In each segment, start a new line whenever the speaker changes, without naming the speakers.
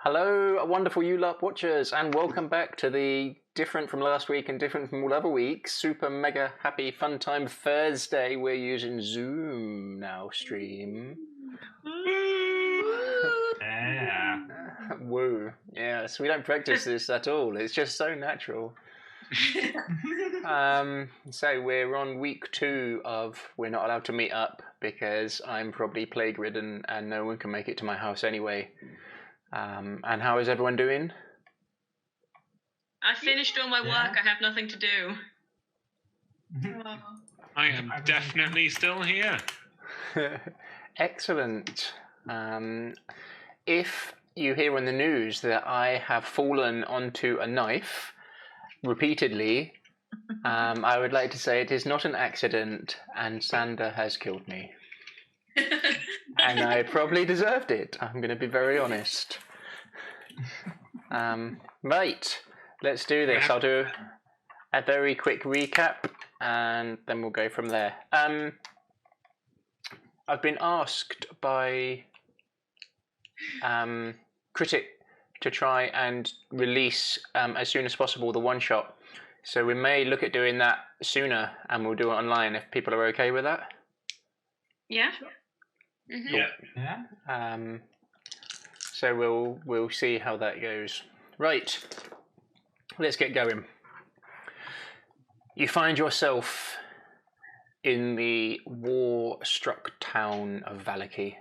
Hello, wonderful ULARP watchers, and welcome back to the different from last week and different from all other weeks, super mega happy fun time Thursday. We're using Zoom now stream.
Yeah.
Woo. Yes, we don't practice this at all. It's just so natural. So we're on week 2 of we're not allowed to meet up because I'm probably plague ridden and no one can make it to my house anyway. And how is everyone doing?
I finished all my work. I have nothing to do.
I am definitely still here.
Excellent. If you hear on the news that I have fallen onto a knife repeatedly, I would like to say it is not an accident and Sander has killed me. And I probably deserved it. I'm going to be very honest. Right, let's do this. I'll do a very quick recap and then we'll go from there. I've been asked by Critic to try and release as soon as possible the one-shot. So we may look at doing that sooner and we'll do it online if people are okay with that.
Yeah.
Mm-hmm.
Yeah. So we'll see how that goes. Right, let's get going. You find yourself in the war-struck town of Valaki.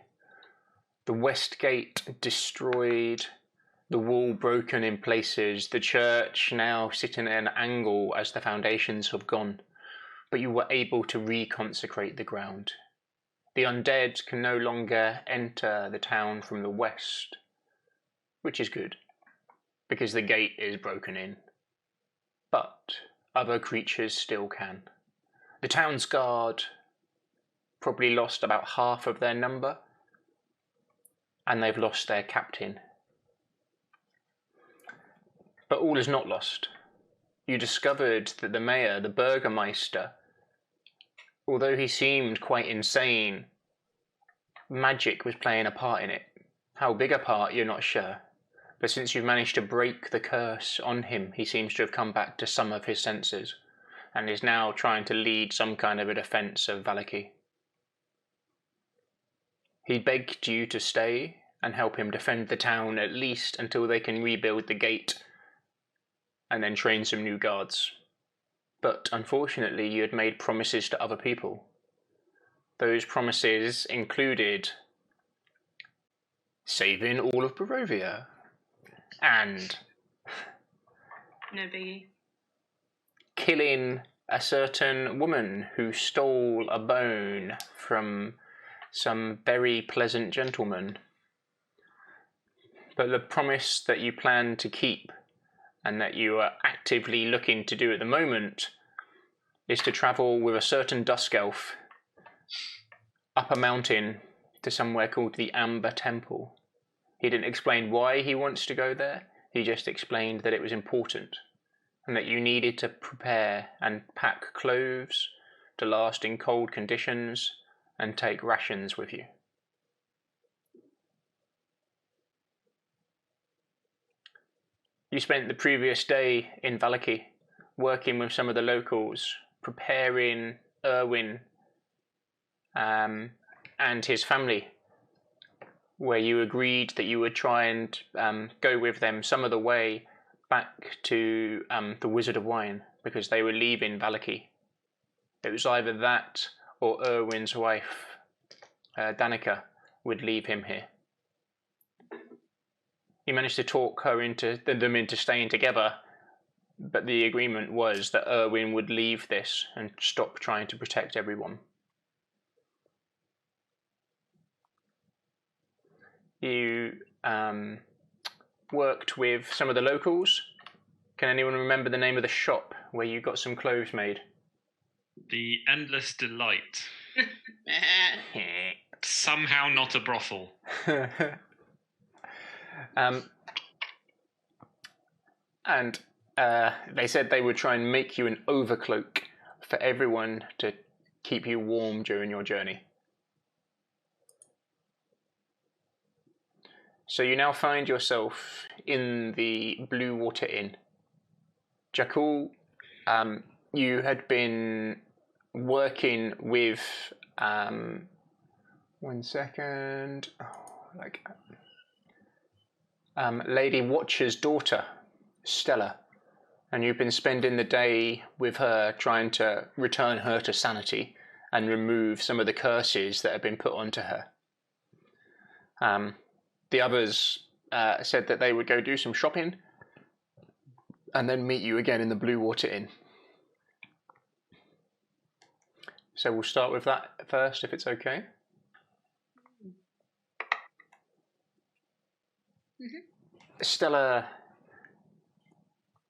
The west gate destroyed, the wall broken in places, the church now sitting at an angle as the foundations have gone, but you were able to reconsecrate the ground. The undead can no longer enter the town from the west, which is good, because the gate is broken in. But other creatures still can. The town's guard probably lost about half of their number, and they've lost their captain. But all is not lost. You discovered that the mayor, the Burgermeister, although he seemed quite insane, magic was playing a part in it. How big a part, you're not sure. But since you've managed to break the curse on him, he seems to have come back to some of his senses, and is now trying to lead some kind of a defence of Valaki. He begged you to stay and help him defend the town at least until they can rebuild the gate and then train some new guards. But unfortunately, you had made promises to other people. Those promises included saving all of Barovia and
No biggie.
killing a certain woman who stole a bone from some very pleasant gentleman. But the promise that you plan to keep and that you are actively looking to do at the moment is to travel with a certain dusk elf up a mountain to somewhere called the Amber Temple. He didn't explain why he wants to go there, he just explained that it was important and that you needed to prepare and pack clothes to last in cold conditions and take rations with you. You spent the previous day in Valaki working with some of the locals, preparing Urwin and his family, where you agreed that you would try and go with them some of the way back to the Wizard of Wine, because they were leaving Valaki. It was either that or Urwin's wife, Danika, would leave him here. You managed to talk them into staying together, but the agreement was that Urwin would leave this and stop trying to protect everyone. You worked with some of the locals. Can anyone remember the name of the shop where you got some clothes made?
The Endless Delight. Somehow not a brothel.
And they said they would try and make you an overcloak for everyone to keep you warm during your journey. So you now find yourself in the Blue Water Inn. Jakul, you had been working with, one second, Lady Watcher's daughter, Stella, and you've been spending the day with her trying to return her to sanity and remove some of the curses that have been put onto her. The others said that they would go do some shopping and then meet you again in the Blue Water Inn. So we'll start with that first, if it's okay. Mm-hmm. Stella,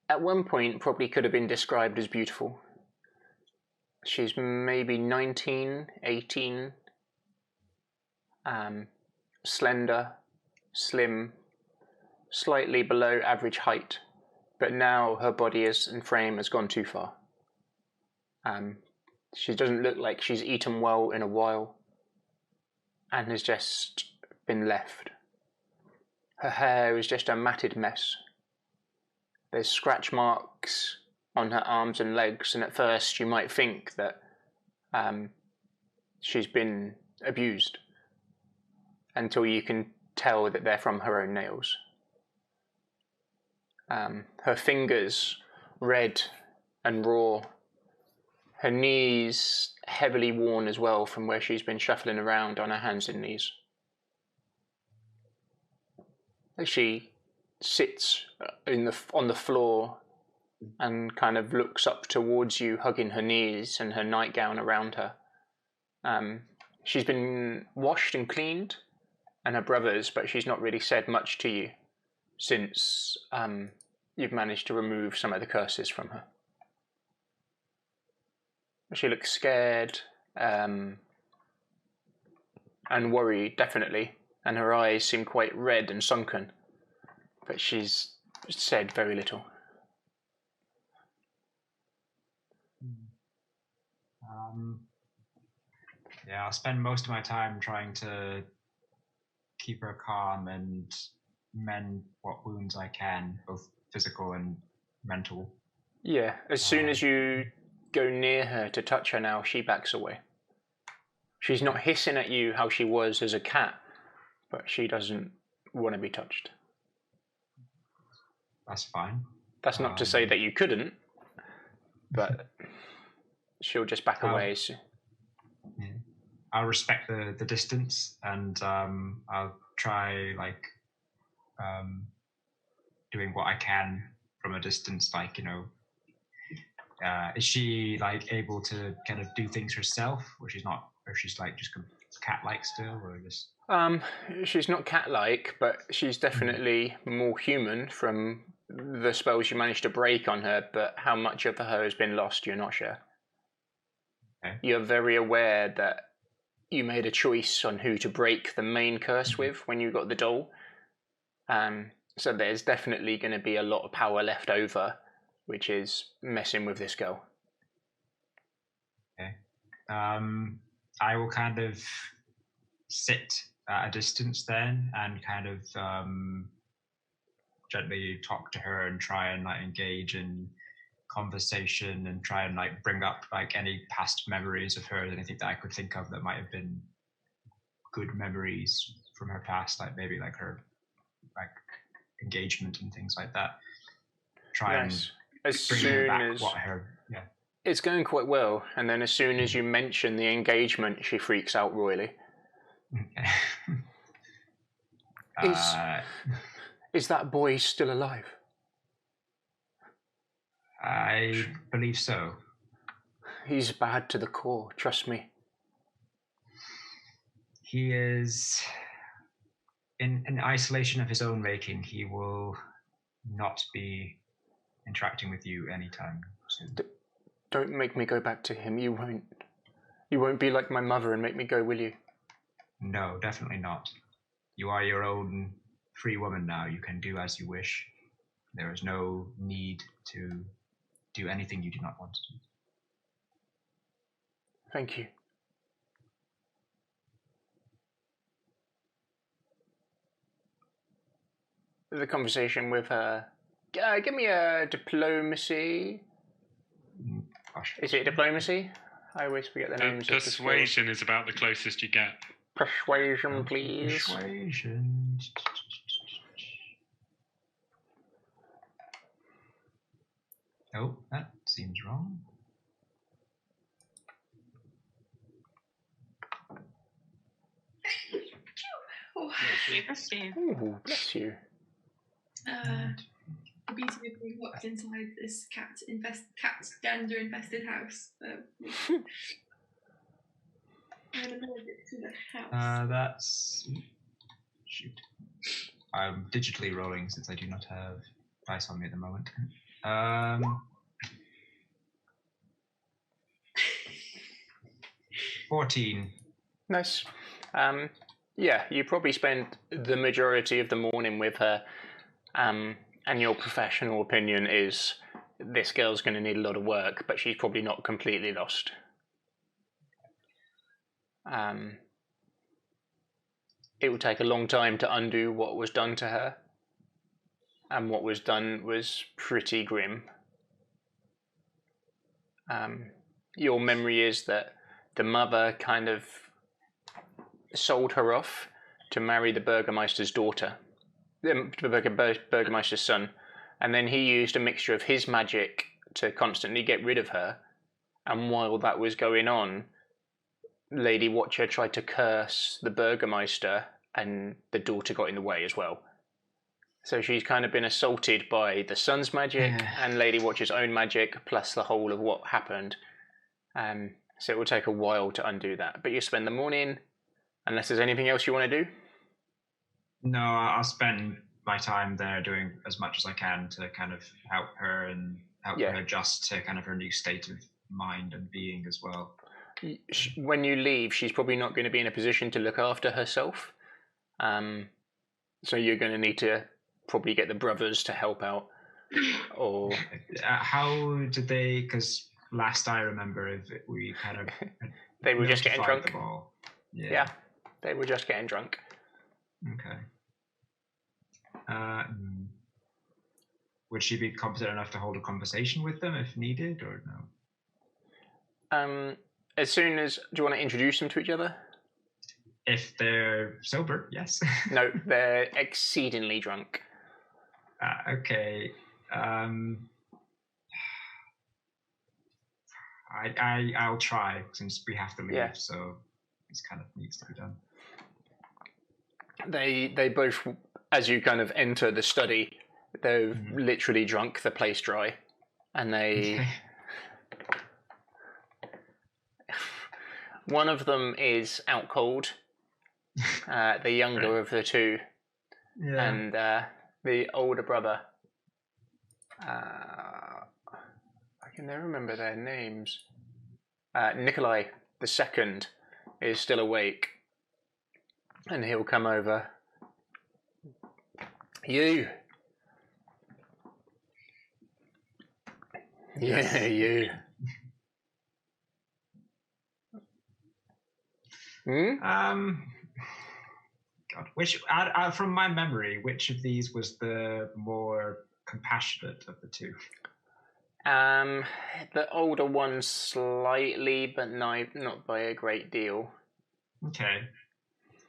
at one point, probably could have been described as beautiful. She's maybe 19, 18, slender, slim, slightly below average height, but now her body and frame has gone too far. She doesn't look like she's eaten well in a while and has just been left. Her hair is just a matted mess. There's scratch marks on her arms and legs, and at first you might think that she's been abused until you can tell that they're from her own nails. Her fingers red and raw. Her knees heavily worn as well from where she's been shuffling around on her hands and knees. As she sits on the floor and kind of looks up towards you, hugging her knees and her nightgown around her. She's been washed and cleaned, and her brothers, but she's not really said much to you since you've managed to remove some of the curses from her. She looks scared and worried, definitely, and her eyes seem quite red and sunken, but she's said very little.
Yeah, I'll spend most of my time trying to keep her calm and mend what wounds I can, both physical and mental.
Yeah, as soon as you go near her to touch her now, she backs away. She's not hissing at you how she was as a cat, but she doesn't want to be touched.
That's fine.
That's not to say that you couldn't, but she'll just back away.
Yeah. I'll respect the distance, and I'll try doing what I can from a distance. Is she able to kind of do things herself, or she's not, or she's just cat-like still, or just?
She's not cat-like, but she's definitely more human from the spells you managed to break on her. But how much of her has been lost, you're not sure.
Okay.
You're very aware that you made a choice on who to break the main curse with when you got the doll. So there's definitely going to be a lot of power left over, which is messing with this girl.
Okay. I will kind of sit at a distance then and kind of gently talk to her and try and engage in conversation and try and bring up any past memories of her, anything that I could think of that might have been good memories from her past, maybe her engagement and things like that. Try
Nice.
and
As
bring her
soon
back
as
what her
it's going quite well, and then as soon as you mention the engagement, she freaks out royally. Is that boy still alive?
I believe so.
He's bad to the core, trust me.
He is in isolation of his own making. He will not be interacting with you anytime soon.
Don't make me go back to him. You won't. You won't be like my mother and make me go, will you?
No, definitely not. You are your own free woman now. You can do as you wish. There is no need to do anything you do not want to do.
Thank you. the conversation with her. Give me a diplomacy.
Gosh.
Is it diplomacy? I always forget the names.
Persuasion is about the closest you get.
Persuasion, please.
Persuasion. Oh, that seems wrong.
Oh,
Bless you.
Ooh, bless you.
Obesity of being locked inside this cat gander infested house. I'm allergic to the house.
That's shoot. I'm digitally rolling since I do not have dice on me at the moment. 14.
Nice. Yeah, you probably spent the majority of the morning with her, and your professional opinion is this girl's going to need a lot of work, but she's probably not completely lost. It will take a long time to undo what was done to her, and what was done was pretty grim. Your memory is that the mother kind of sold her off to marry the Burgermeister's daughter, the Burgermeister's son, and then he used a mixture of his magic to constantly get rid of her, and while that was going on, Lady Watcher tried to curse the Burgermeister, and the daughter got in the way as well. So she's kind of been assaulted by the son's magic and Lady Watcher's own magic, plus the whole of what happened. So it will take a while to undo that. But you spend the morning, unless there's anything else you want to do?
No, I'll spend my time there doing as much as I can to kind of help her and help her adjust to kind of her new state of mind and being as well.
When you leave, she's probably not going to be in a position to look after herself. So you're going to need to probably get the brothers to help out. Or
how did they? Because last I remember, we kind of
they were just getting drunk.
The ball.
Yeah, they were just getting drunk.
Okay. Would she be competent enough to hold a conversation with them if needed, or
no? As soon as, do you want to introduce them to each other?
If they're sober, yes.
No, they're exceedingly drunk.
Okay. I'll try since we have to leave, so this kind of needs to be done.
They both, as you kind of enter the study, they've literally drunk the place dry, and they. One of them is out cold, the younger of the two, and the older brother. I can never remember their names. Nikolai, the second, is still awake, and he'll come over. You. Yeah, you.
God, which from my memory, which of these was the more compassionate of the two?
The older one slightly, but not by a great deal.
Okay,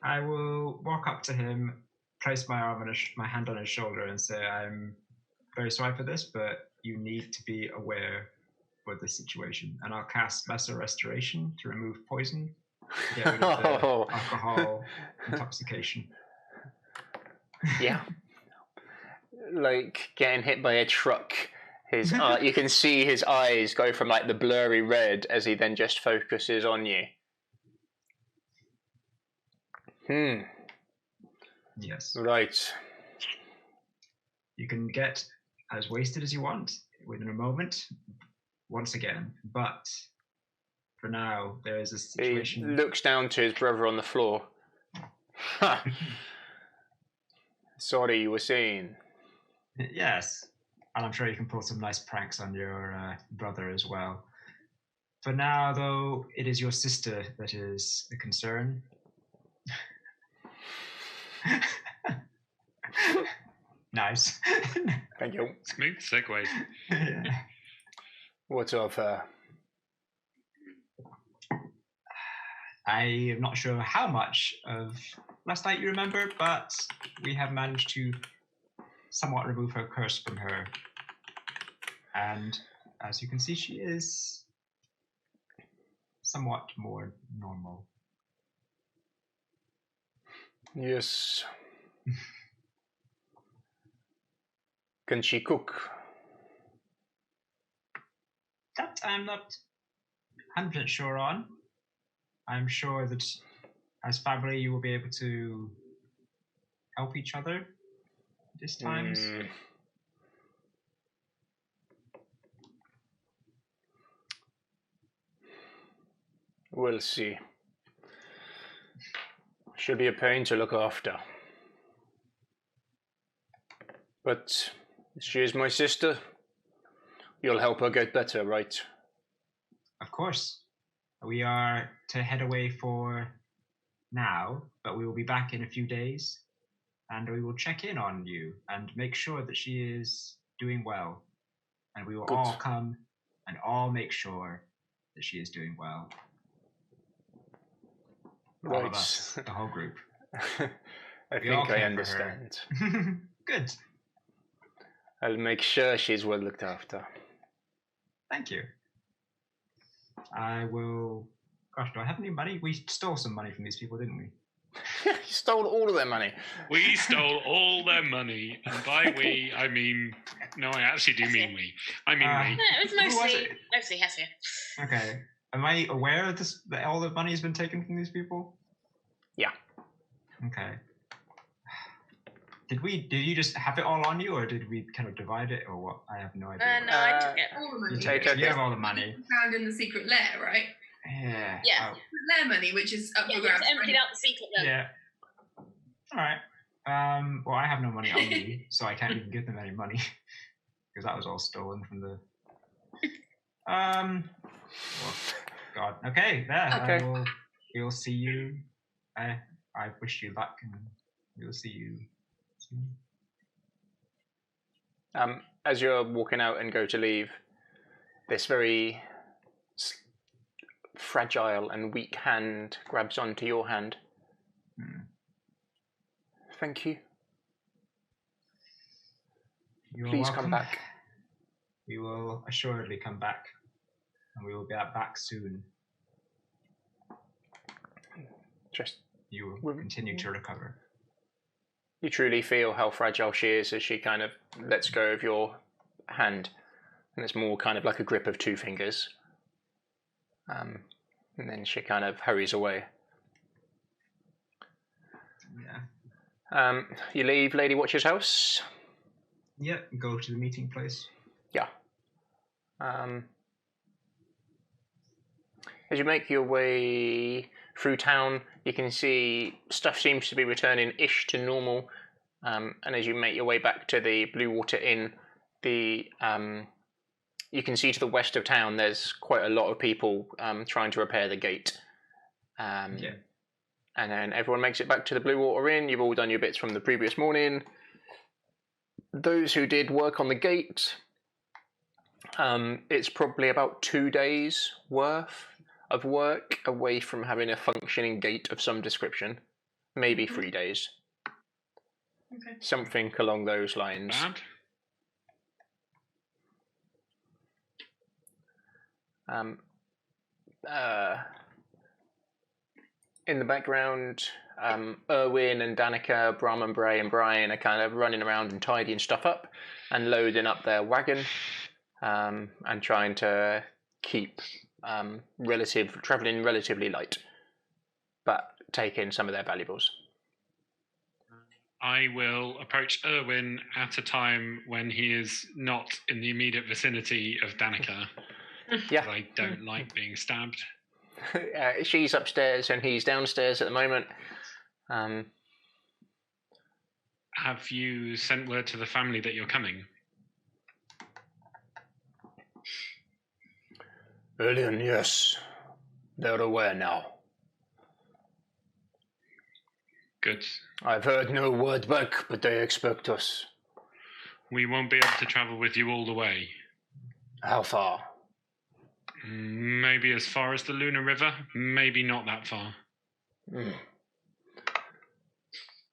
I will walk up to him, place my arm on my hand on his shoulder, and say, "I'm very sorry for this, but you need to be aware for the situation." And I'll cast Lesser Restoration to remove poison. Get rid of the alcohol intoxication.
Yeah. Like getting hit by a truck. His you can see his eyes go from like the blurry red as he then just focuses on you.
Yes.
Right.
You can get as wasted as you want within a moment, once again, but for now, there is a situation.
He looks down to his brother on the floor. Sorry, you were saying.
Yes, and I'm sure you can pull some nice pranks on your brother as well. For now, though, it is your sister that is the concern. Nice.
Thank you.
Smooth segue.
Yeah.
What's of her?
I am not sure how much of last night you remember, but we have managed to somewhat remove her curse from her. And as you can see, she is somewhat more normal.
Yes. Can she cook?
That I'm not 100% sure on. I'm sure that as family you will be able to help each other this times.
We'll see. She'll be a pain to look after. But she is my sister. You'll help her get better, right?
Of course. We are to head away for now, but we will be back in a few days, and we will check in on you and make sure that she is doing well. And we will
Good.
all come and all make sure that she is doing well. All of us, the whole group.
I
We all
think I
care for her.
understand.
Good.
I'll make sure she's well looked after.
Thank you. I will... Gosh, do I have any money? We stole some money from these people, didn't we?
You stole all of their money.
We stole all their money, and by we, I mean... No, I actually do mean we. I mean we.
No, it was
Who was
mostly
it?
Hessia.
Okay. Am I aware of this, that all the money has been taken from these people?
Yeah.
Okay. Did you just have it all on you, or did we kind of divide it, or what? I have no idea.
No, I took it.
All the
You
money.
take it. You have all the money.
Found in the secret lair, right?
Yeah.
Yeah.
Oh,
Lair money, which is up
Yeah,
for
we
grabs.
just emptied out the secret then.
yeah. All right. Well, I have no money on me, so I can't even give them any money because that was all stolen from the. Well, God. Okay. There.
Okay.
We'll see you. I wish you luck, and we'll see you soon.
As you're walking out and go to leave, this very fragile and weak hand grabs onto your hand. Thank you.
You're
Please
welcome.
come back.
We will assuredly come back, and we will be back soon.
Just
You will continue to recover.
you truly feel how fragile she is as she kind of lets go of your hand, and it's more kind of like a grip of two fingers. And then she kind of hurries away.
Yeah.
You leave Lady Watcher's house.
Yeah. Go to the meeting place.
Yeah. As you make your way through town, you can see stuff seems to be returning-ish to normal. And as you make your way back to the Blue Water Inn, you can see to the west of town there's quite a lot of people trying to repair the gate.
Yeah.
And then everyone makes it back to the Blue Water Inn. You've all done your bits from the previous morning. Those who did work on the gate, it's probably about 2 days worth of work away from having a functioning gate of some description. Maybe 3 days.
Okay.
Something along those lines. In the background, Urwin and Danika, Brahman, Bray and Brian are kind of running around and tidying stuff up and loading up their wagon and trying to keep travelling relatively light, but take in some of their valuables.
I will approach Urwin at a time when he is not in the immediate vicinity of Danika.
Yeah.
I don't like being stabbed.
She's upstairs and he's downstairs at the moment.
Have you sent word to the family that you're coming?
Alien, yes. They're aware now.
Good.
I've heard no word back, but they expect us.
We won't be able to travel with you all the way.
How far?
Maybe as far as the Lunar River. Maybe not that far.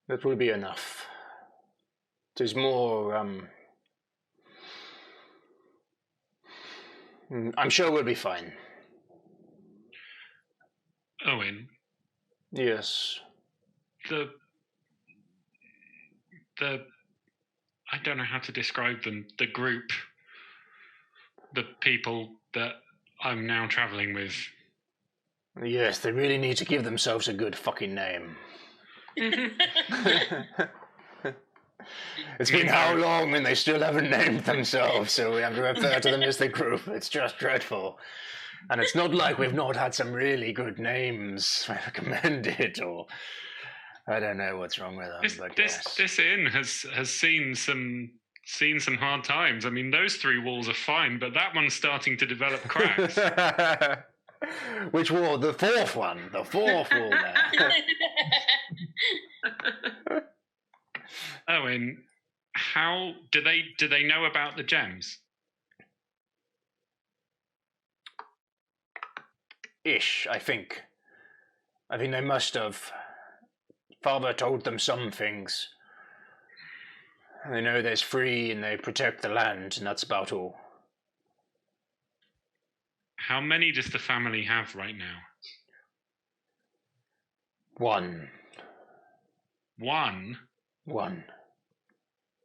That will be enough. There's more, I'm sure we'll be fine.
Owen.
Yes.
The I don't know how to describe them. The group, the people that I'm now traveling with.
Yes, they really need to give themselves a good fucking name. It's been how long and they still haven't named themselves, so we have to refer to them as the group. It's just dreadful. And it's not like we've not had some really good names recommended, or I don't know what's wrong with them.
This inn has seen some hard times. I mean, those 3 walls are fine, but that one's starting to develop cracks.
Which wall? The 4th one. The 4th wall there.
Owen, how do they know about the gems?
Ish, I think. I think they must have. Father told them some things. They know there's free and they protect the land, and that's about all.
How many does the family have right now?
1.
1?
1.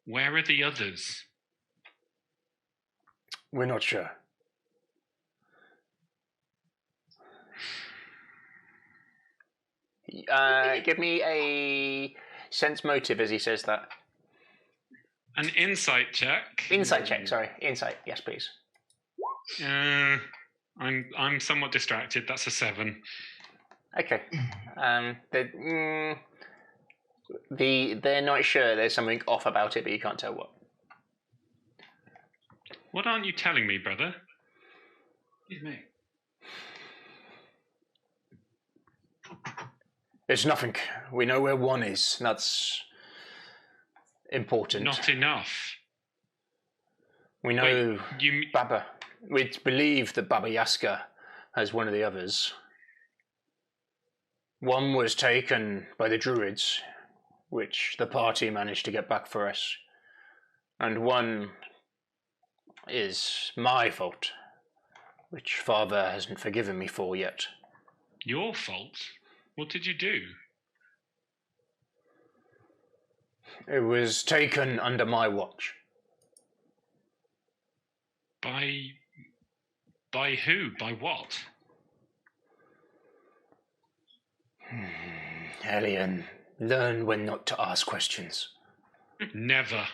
Where are the others?
We're not sure. Give me a sense motive as he says that.
An insight check.
Insight check, sorry. Insight, yes, please.
I'm somewhat distracted. That's a 7.
Okay. They're not sure. There's something off about it, but you can't tell what.
What aren't you telling me, brother?
Excuse me.
It's nothing. We know where 1 is. That's important.
Not enough.
We know
Wait,
Baba. We believe that Baba Yaska has one of the others. 1 was taken by the Druids, which the party managed to get back for us. And 1 is my fault, which Father hasn't forgiven me for yet.
Your fault? What did you do?
It was taken under my watch.
By who? By what?
Elian, learn when not to ask questions.
Never.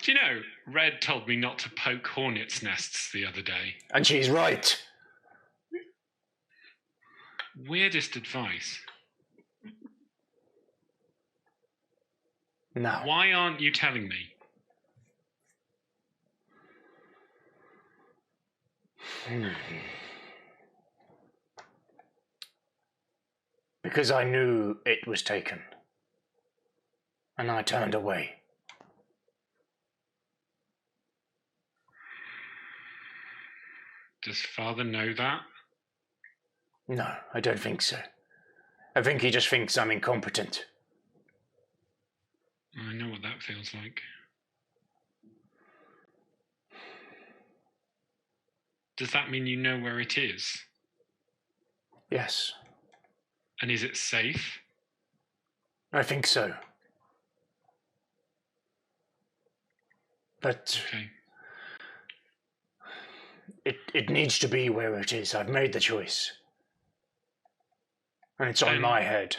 Do you know, Red told me not to poke hornets' nests the other day.
And she's right.
Weirdest advice.
No.
Why aren't you telling me?
Because I knew it was taken. And I turned away.
Does Father know that?
No, I don't think so. I think he just thinks I'm incompetent.
I know what that feels like. Does that mean you know where it is?
Yes,
And is it safe?
I think so. But
Okay.
it needs to be where it is. I've made the choice. And it's on my head.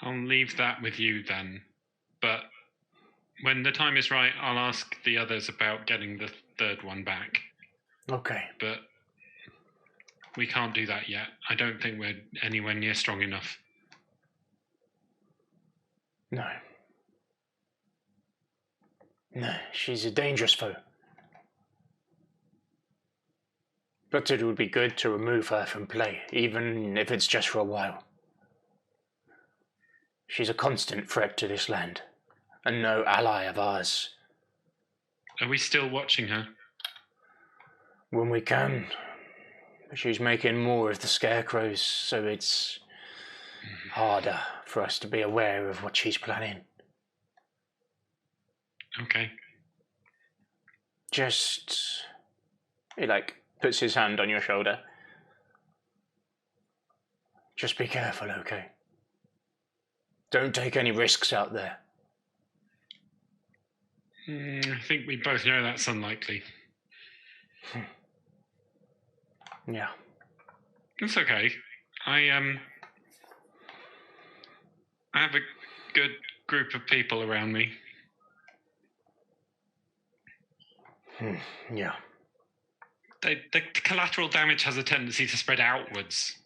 I'll leave that with you then. But when the time is right, I'll ask the others about getting the 3rd one back.
Okay.
But we can't do that yet. I don't think we're anywhere near strong enough.
No. No, she's a dangerous foe. But it would be good to remove her from play, even if it's just for a while. She's a constant threat to this land, and no ally of ours.
Are we still watching her?
When we can. She's making more of the scarecrows, so it's harder for us to be aware of what she's planning.
Okay.
Just... He, puts his hand on your shoulder. Just be careful, okay? Don't take any risks out there.
I think we both know that's unlikely.
Yeah.
It's okay. I have a good group of people around me.
Yeah.
The collateral damage has a tendency to spread outwards.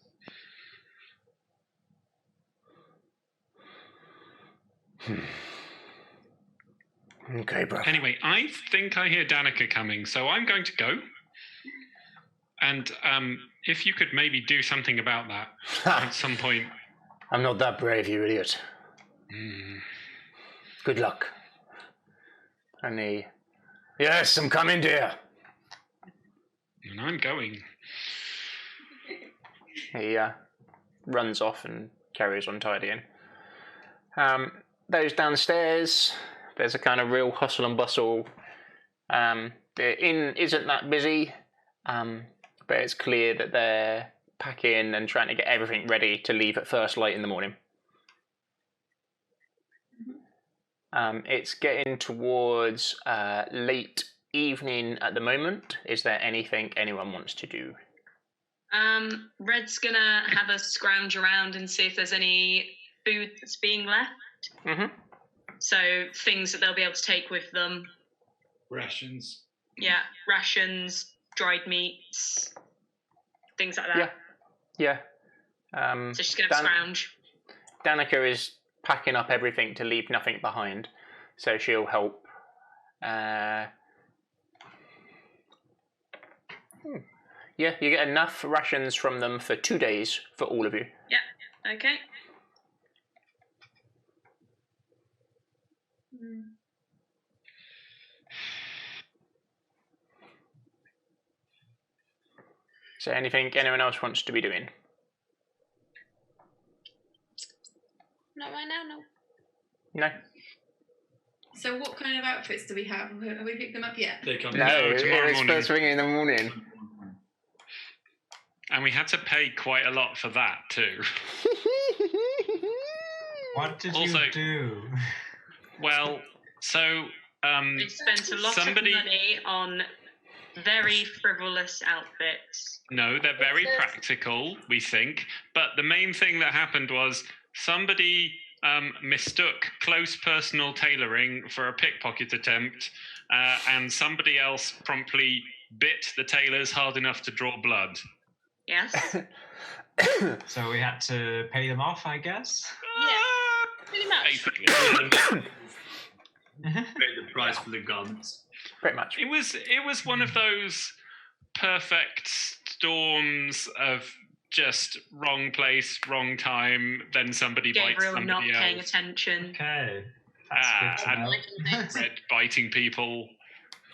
Okay, bro.
Anyway, I think I hear Danika coming, so I'm going to go. And if you could maybe do something about that at some point.
I'm not that brave, you idiot. Good luck. And he... Yes, I'm coming, dear.
And I'm going.
He runs off and carries on tidying. Those downstairs, there's a kind of real hustle and bustle. The inn isn't that busy, but it's clear that they're packing and trying to get everything ready to leave at first light in the morning. It's getting towards late evening at the moment. Is there anything anyone wants to do?
Red's gonna have a scrounge around and see if there's any food that's being left.
Mm-hmm.
So things that they'll be able to take with them.
Rations.
Yeah, rations, dried meats, things like that.
Yeah.
So she's gonna have a scrounge.
Danika is packing up everything to leave nothing behind, so she'll help. Yeah, you get enough rations from them for 2 days for all of you.
Yeah, okay.
So anything anyone else wants to be doing?
Not right now, no.
No?
So what kind of outfits do we have? Have we picked them up yet?
They come.
No, it
tomorrow
was
morning.
first thing in the morning.
And we had to pay quite a lot for that, too.
What did
Also-
you do?
Well, so...
They spent a lot of money on very frivolous outfits.
No, they're very practical, we think. But the main thing that happened was somebody mistook close personal tailoring for a pickpocket attempt, and somebody else promptly bit the tailors hard enough to draw blood.
Yes.
So we had to pay them off, I guess.
Yeah, pretty much.
Basically.
Pay the price for the guns.
Pretty much.
It was one of those perfect storms of just wrong place, wrong time, then somebody bites
Gabriel
somebody
not
else.
paying attention.
Okay. That's good to know.
and Red biting people.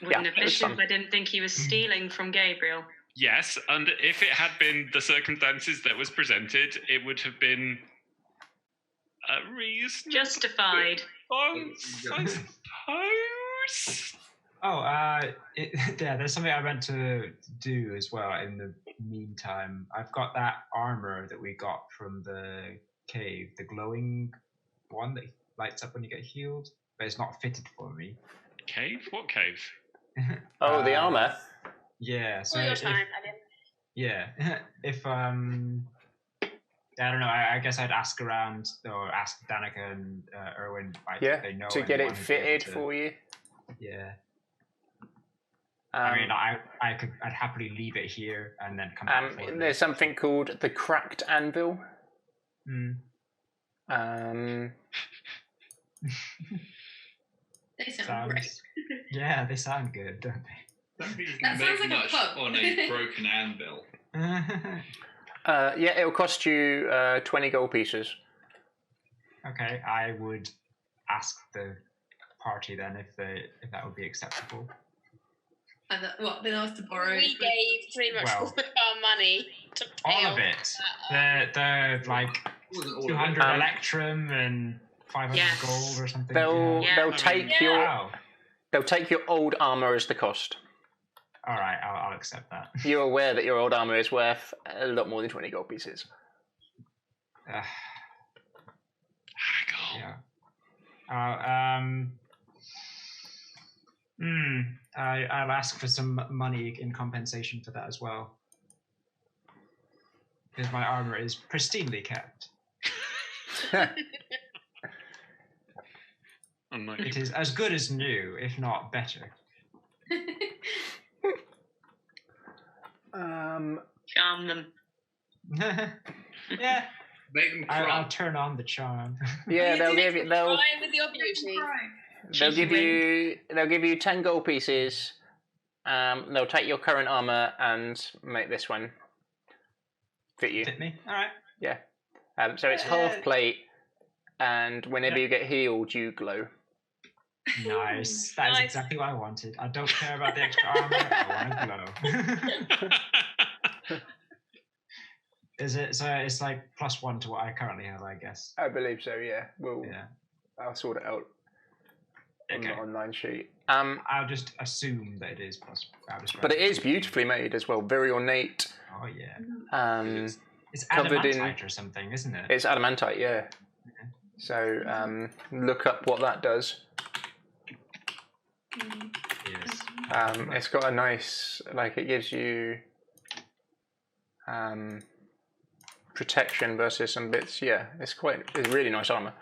Wouldn't
Yeah,
have
it was
listened
fun.
if I didn't think he was stealing from Gabriel.
Yes, and if it had been the circumstances that was presented, it would have been a reason.
Justified.
I suppose.
Oh, yeah, there's something I meant to do as well in the meantime. I've got that armor that we got from the cave, the glowing one that lights up when you get healed, but it's not fitted for me.
Cave? What cave?
Oh, the armor?
Yeah, so
All your
if,
time, Adam.
yeah, if I don't know. I guess I'd ask around or ask Danika and Urwin if they know
to get it
anyone who'd be able
fitted
to-
for you.
Yeah. I mean, I'd happily leave it here and then come back for it.
there's something called the cracked anvil.
Mm.
They sound
Sounds-
great.
Yeah, they sound good, don't
I don't think you
That
can
sounds
make
like a
much
pub.
on a broken anvil.
they?
Yeah, it'll cost you 20 gold pieces.
Okay, I would ask the party then if that would be acceptable.
And what? Then asked to borrow.
We gave pretty much all of our money to pay
All of
off
it.
that,
The like
Wasn't all
200
of it.
electrum and 500
Yes.
gold or something.
They'll take your old armor as the cost.
All right, I'll accept that.
You're aware that your old armor is worth a lot more than 20 gold pieces.
Haggle.
Yeah. I'll ask for some money in compensation for that as well. Because my armor is pristinely kept. It is as good as new, if not better.
Charm them.
Yeah.
Make them cry.
I'll turn on the charm.
Yeah, they'll give you
Try with your beauty.
they'll give you 10 gold pieces. They'll take your current armor and make this one fit you.
Fit me? All right.
Yeah. So it's half plate, and whenever you get healed, you glow.
Nice. That is
Nice.
exactly what I wanted. I don't care about the extra armor. I want to glow. Is it? So it's like +1 to what I currently have, I guess.
I believe so. Yeah. I'll sort it out on the online sheet.
I'll just assume that it is plus.
But it is beautifully made as well. Very ornate.
Oh yeah. It's
covered in-
adamantite or something, isn't it?
It's adamantite, yeah. So look up what that does.
Yes.
It's got a nice, it gives you protection versus some bits. Yeah, it's really nice armor.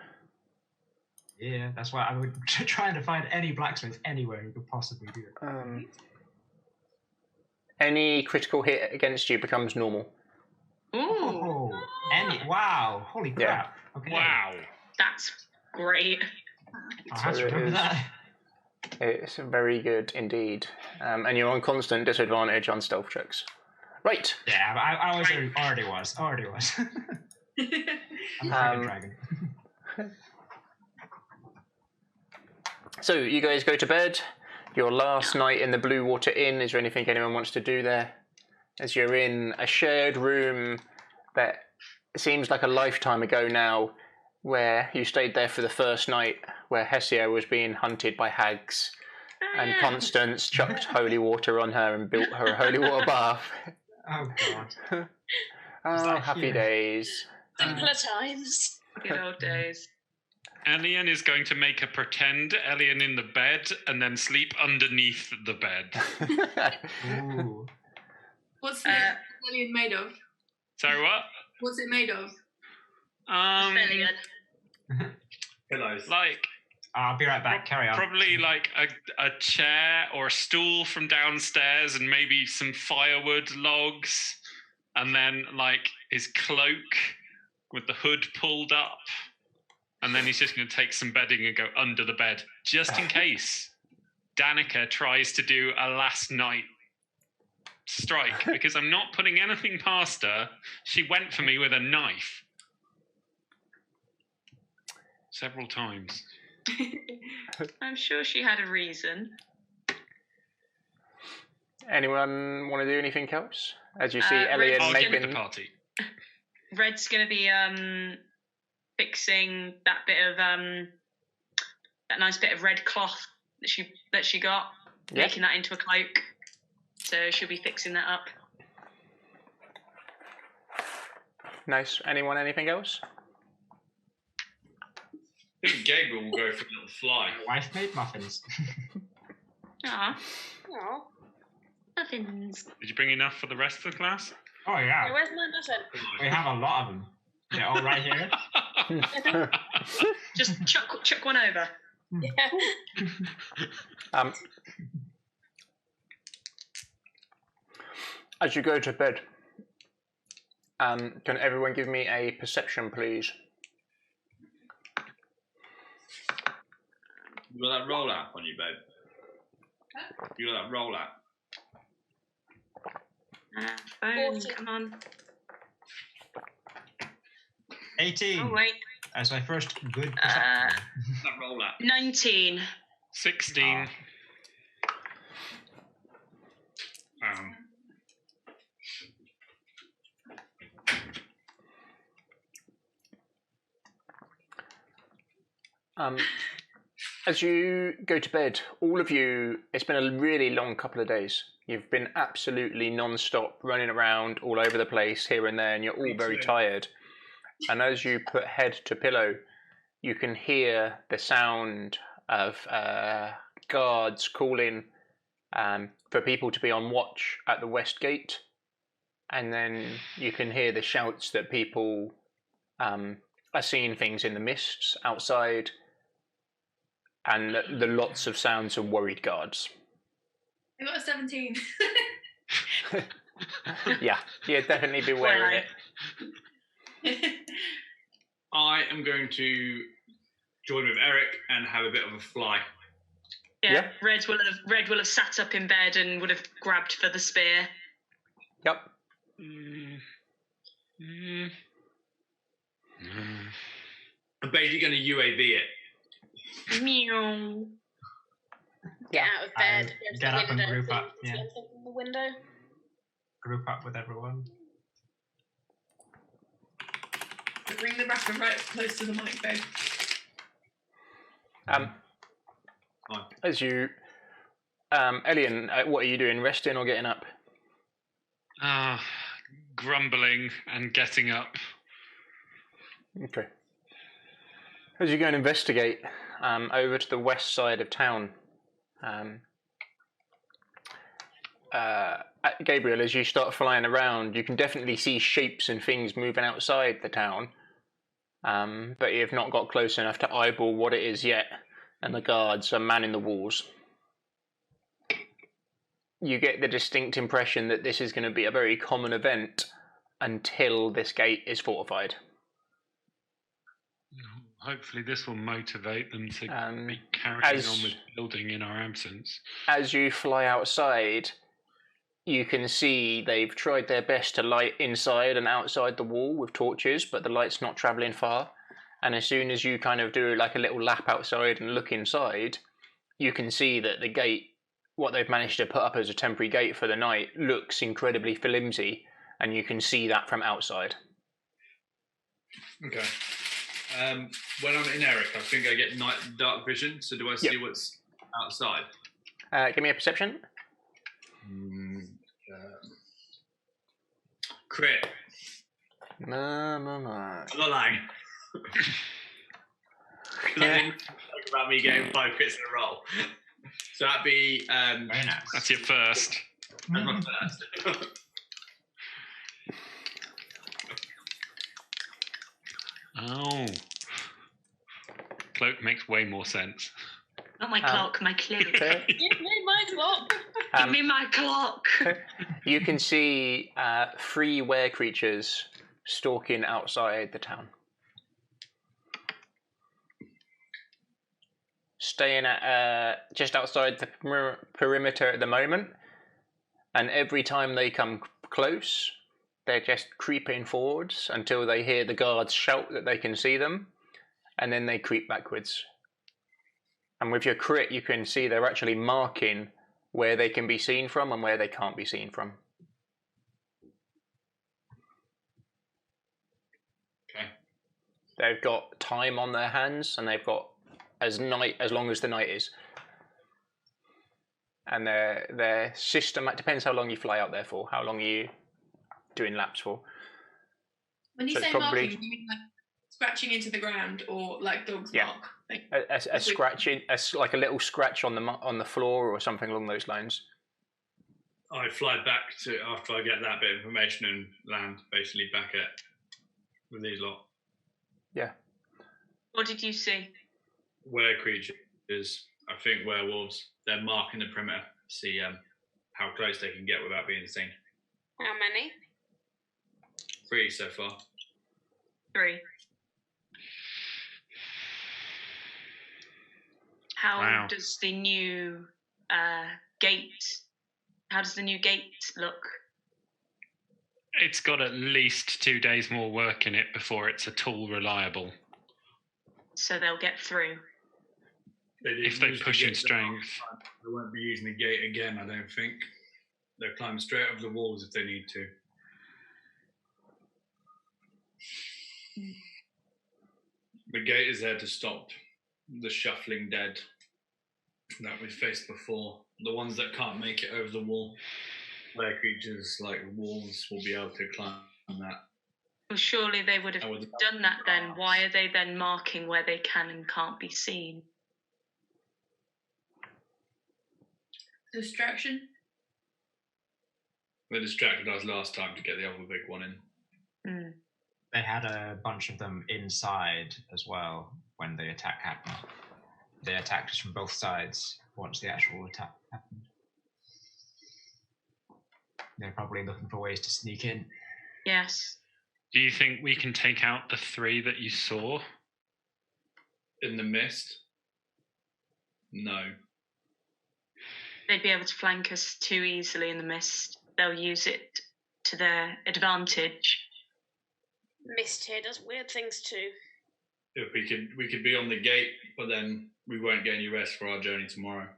Yeah, that's why I would try to find any blacksmith anywhere who could possibly do it.
Any critical hit against you becomes normal.
Ooh,
Oh, wow! Holy crap! Okay.
Wow.
that's great.
I'll have
So
to
it
remember
is.
that.
It's very good indeed. And you're on constant disadvantage on stealth checks. Right.
Yeah, I was already was. I'm a freaking dragon.
So you guys go to bed. Your last night in the Blue Water Inn. Is there anything anyone wants to do there? As you're in a shared room that seems like a lifetime ago now, where you stayed there for the first night, where Hesia was being hunted by hags, and Constance chucked holy water on her and built her a holy water bath.
Oh god.
Oh, happy days.
Simpler times.
Good old days.
Elian is going to make a pretend Elian in the bed and then sleep underneath the bed.
Ooh.
What's the alien made of?
Sorry, what?
What's it made of?
Fairly good.
Pillows.
Like
I'll be right back. Carry on.
probably like a chair or a stool from downstairs and maybe some firewood logs, and then like his cloak with the hood pulled up, and then he's just going to take some bedding and go under the bed just in case Danika tries to do a last night strike, because I'm not putting anything past her. She went for me with a knife several times.
I'm sure she had a reason.
Anyone want to do anything else? As you see
Red's
Elliot
I'll give
making...
the party.
Red's going to be fixing that bit of that nice bit of red cloth that she got,
Yeah.
making that into a cloak. So she'll be fixing that up.
Nice. Anyone, anything else?
I think Gabriel will go for a little fly.
My wife made muffins.
Ah,
Oh,
muffins.
Did you bring enough for the rest of the class?
Oh yeah,
where's my muffin?
we have a lot of them. They're all right here.
Just chuck one over.
Yeah.
As you go to bed, can everyone give me a perception, please?
You got that roll app on your bed? You got that roll app?
Phone,
40.
come on.
18.
Oh wait,
As my first good perception.
That roll at
19.
16.
As you go to bed, all of you, it's been a really long couple of days. You've been absolutely non-stop running around all over the place here and there, and you're all very tired. And as you put head to pillow, you can hear the sound of guards calling for people to be on watch at the west gate. And then you can hear the shouts that people are seeing things in the mists outside, and the lots of sounds of worried guards.
I got a 17.
Yeah, definitely beware of it.
I am going to join with Eric and have a bit of a fly.
Yeah. Red will have sat up in bed and would have grabbed for the spear.
Yep.
I'm basically going to UAV it.
Meow.
Get out of bed.
Get up and group up.
See anything from the window.
Group up with everyone.
Bring the rapper right close to the mic, babe.
As you, Elian, what are you doing? Resting or getting up?
Grumbling and getting up.
Okay. As you go and investigate over to the west side of town, Gabriel, as you start flying around, you can definitely see shapes and things moving outside the town, but you've not got close enough to eyeball what it is yet, and the guards are manning the walls. You get the distinct impression that this is going to be a very common event until this gate is fortified.
Hopefully this will motivate them to be carrying on with building in our absence.
As you fly outside, you can see they've tried their best to light inside and outside the wall with torches, but the light's not travelling far. And as soon as you kind of do like a little lap outside and look inside, you can see that the gate, what they've managed to put up as a temporary gate for the night, looks incredibly flimsy, and you can see that from outside.
Okay. When I'm in Eric, I think I get dark vision, so do I see what's outside?
Give me a perception.
Crit.
No.
I'm not lying. Think about me getting 5 crits in a row. So that'd be...
Very nice.
That's your first.
That's my first.
Oh. Cloak makes way more sense.
Not my clock, my cloak.
Give me my clock.
Give me my clock.
You can see 3 were creatures stalking outside the town. Staying at just outside the perimeter at the moment, and every time they come close, they're just creeping forwards until they hear the guards shout that they can see them, and then they creep backwards. And with your crit, you can see they're actually marking where they can be seen from and where they can't be seen from.
Okay.
They've got time on their hands, and they've got as long as the night is. And their system, it depends how long you fly out there for. How long are you doing laps for?
When you
So
say
it's probably-
marking, you mean like scratching into the ground or like dogs mark? Like,
A scratching, like a little scratch on the floor or something along those lines.
I fly back to after I get that bit of information and land basically back at with these lot.
Yeah.
What did you see?
Were creatures, I think werewolves. They're marking the perimeter to see how close they can get without being seen.
How many?
3 so far.
3. How does the new gate? How does the new gate look?
It's got at least 2 days more work in it before it's at all reliable.
so they'll get through.
If they push in strength.
They won't be using the gate again, I don't think. They'll climb straight over the walls if they need to. The gate is there to stop the shuffling dead that we faced before. The ones that can't make it over the wall. Where creatures like wolves will be able to climb that.
Well, surely they would have done that then. Why are they then marking where they can and can't be seen?
Distraction.
They distracted us last time to get the other big one in.
They had a bunch of them inside as well when the attack happened. They attacked us from both sides once the actual attack happened. They're probably looking for ways to sneak in.
Yes.
Do you think we can take out the 3 that you saw?
In the mist? No.
They'd be able to flank us too easily in the mist. They'll use it to their advantage.
Mist here does weird things too.
If we could be on the gate, but then we won't get any rest for our journey tomorrow.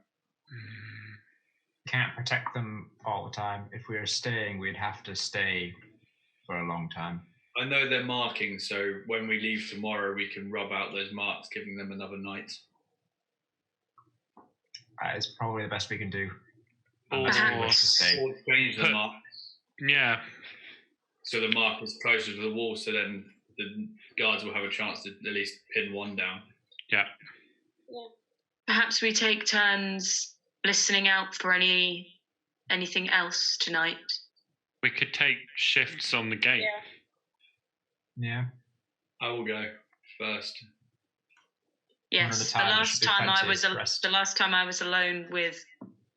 Can't protect them all the time. If we were staying, we'd have to stay for a long time.
I know they're marking, so when we leave tomorrow, we can rub out those marks, giving them another night.
That is probably the best we can do.
Or
change the mark.
Yeah.
So the mark is closer to the wall, so then the guards will have a chance to at least pin one down.
Yeah.
Perhaps we take turns listening out for anything else tonight.
We could take shifts on the gate.
Yeah.
I will go first.
Yes, the last time I was alone with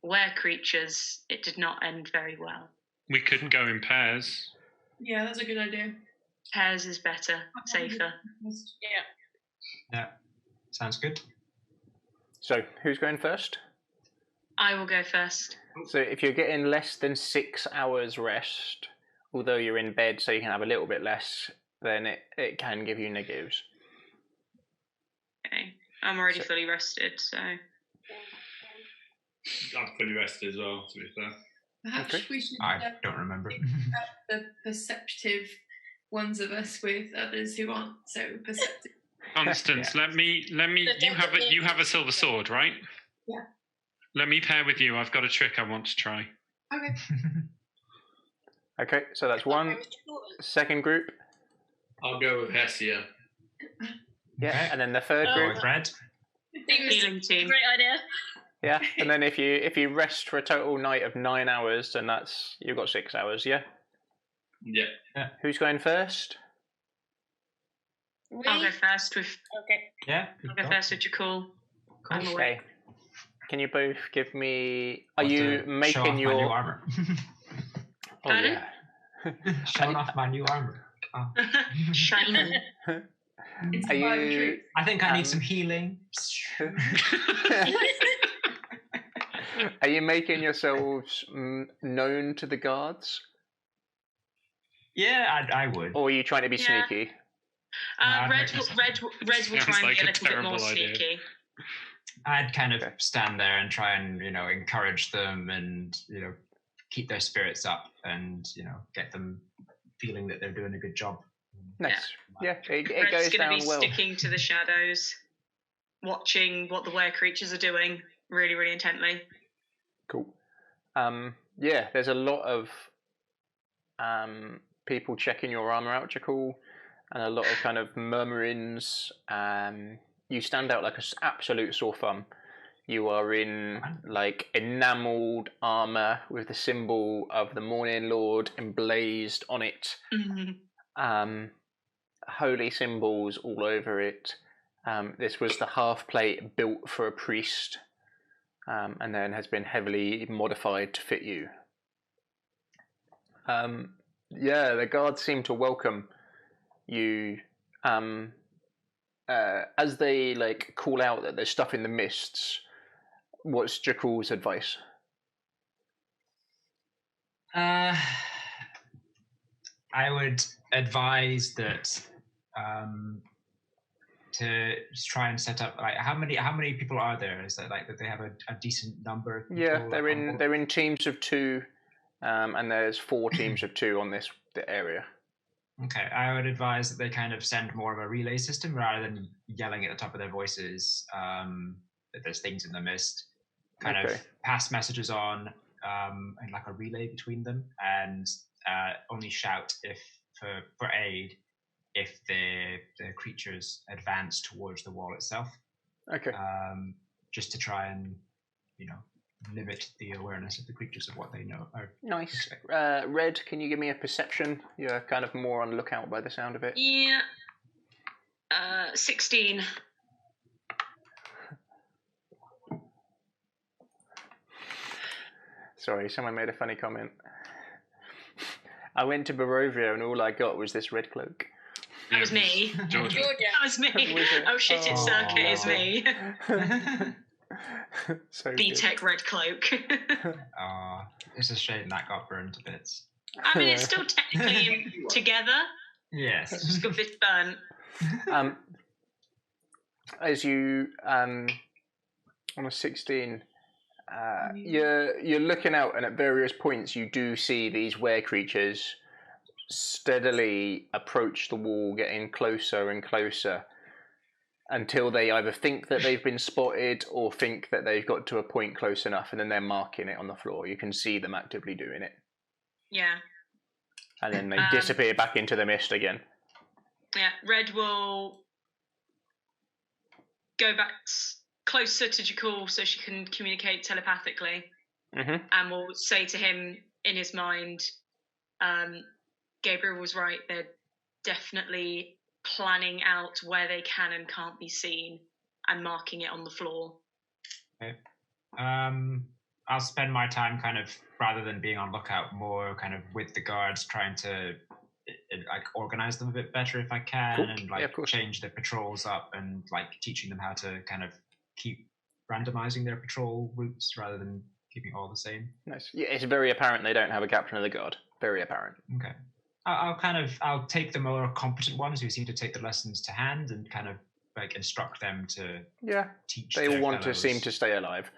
were-creatures, it did not end very well.
We could go in pairs.
Yeah, that's a good idea.
Pairs is better, safer.
Yeah. Sounds good.
So, who's going first?
I will go first.
So, if you're getting less than 6 hours rest, although you're in bed so you can have a little bit less, then it can give you negatives.
Okay. I'm already fully rested, so...
I'm fully rested as well, to be fair.
Perhaps we should
I don't remember.
the perceptive ones of us with others who aren't so perceptive.
Constance, let me. You have a silver sword, right?
Yeah.
Let me pair with you. I've got a trick I want to try.
Okay.
Okay, so that's one. Second group.
I'll go with Hessia.
Yeah,
Okay.
and then the third group.
Red.
Healing team.
Great idea.
Yeah, and then if you rest for a total night of 9 hours, then you've got 6 hours. Yeah.
Yeah.
Who's going first?
I'll go first with...
Okay.
Yeah.
I'll go first with Jakul. I'm awake.
Okay. Can you both give me... Are you making
show off
your...
my new armor?
Oh, yeah.
Showing off my new armor. Oh.
Shiny.
It's
Are
a vibe
you...
truth.
I think I need some healing.
Are you making yourselves known to the guards?
Yeah, I would.
Or are you trying to be
Yeah.
sneaky?
Red will try and be a little bit more sneaky.
I'd kind of stand there and try and, encourage them and, keep their spirits up and, get them feeling that they're doing a good job.
Nice. Yeah, it
Red's
goes
going
down
to be
well.
sticking to the shadows, watching what the were-creatures are doing really, really intently.
Cool. Yeah, there's a lot of people checking your armor out, Jakul, and a lot of kind of murmurings. You stand out like an absolute sore thumb. You are in like enamelled armor with the symbol of the Morning Lord emblazed on it. Holy symbols all over it. This was the half plate built for a priest, and then has been heavily modified to fit you. Yeah, the guards seem to welcome you. As they call out that there's stuff in the mists, what's Jakul's advice?
I would advise that to just try and set up, like, how many people are there? Is that like that they have a decent number of people?
Yeah, they're in teams of 2, and there's 4 teams of 2 on the area.
Okay, I would advise that they kind of send more of a relay system rather than yelling at the top of their voices that there's things in the mist. Kind of pass messages on and like a relay between them, and only shout for aid if the creatures advance towards the wall itself.
Okay.
Just to try and, limit the awareness of the creatures of what they know.
Nice. Red, can you give me a perception? You're kind of more on lookout by the sound of it.
Yeah. 16.
Sorry, someone made a funny comment. I went to Barovia and all I got was this red cloak.
That was me.
Georgia.
That was me. Oh shit, it's Circuit, it's me.
So
B-Tech red cloak.
It's a shame that got burned to bits.
I mean, it's still technically together.
Yes.
It's just got a bit burnt.
As you, on a 16, you're looking out, and at various points you do see these were creatures steadily approach the wall, getting closer and closer, until they either think that they've been spotted or think that they've got to a point close enough, and then they're marking it on the floor. You can see them actively doing it.
Yeah.
And then they disappear back into the mist again.
Yeah, Red will go back closer to Jakul so she can communicate telepathically.
Mm-hmm.
And will say to him in his mind, Gabriel was right, they're definitely planning out where they can and can't be seen and marking it on the floor.
Okay. I'll spend my time kind of, rather than being on lookout, more kind of with the guards, trying to like organize them a bit better if I can,
cool.
and like change the patrols up and like teaching them how to kind of keep randomizing their patrol routes rather than keeping all the same.
Nice. Yeah, it's very apparent they don't have a captain of the guard. Very apparent.
Okay. I'll take the more competent ones who seem to take the lessons to hand and kind of like instruct them to teach.
They all want
fellows.
to seem to stay alive.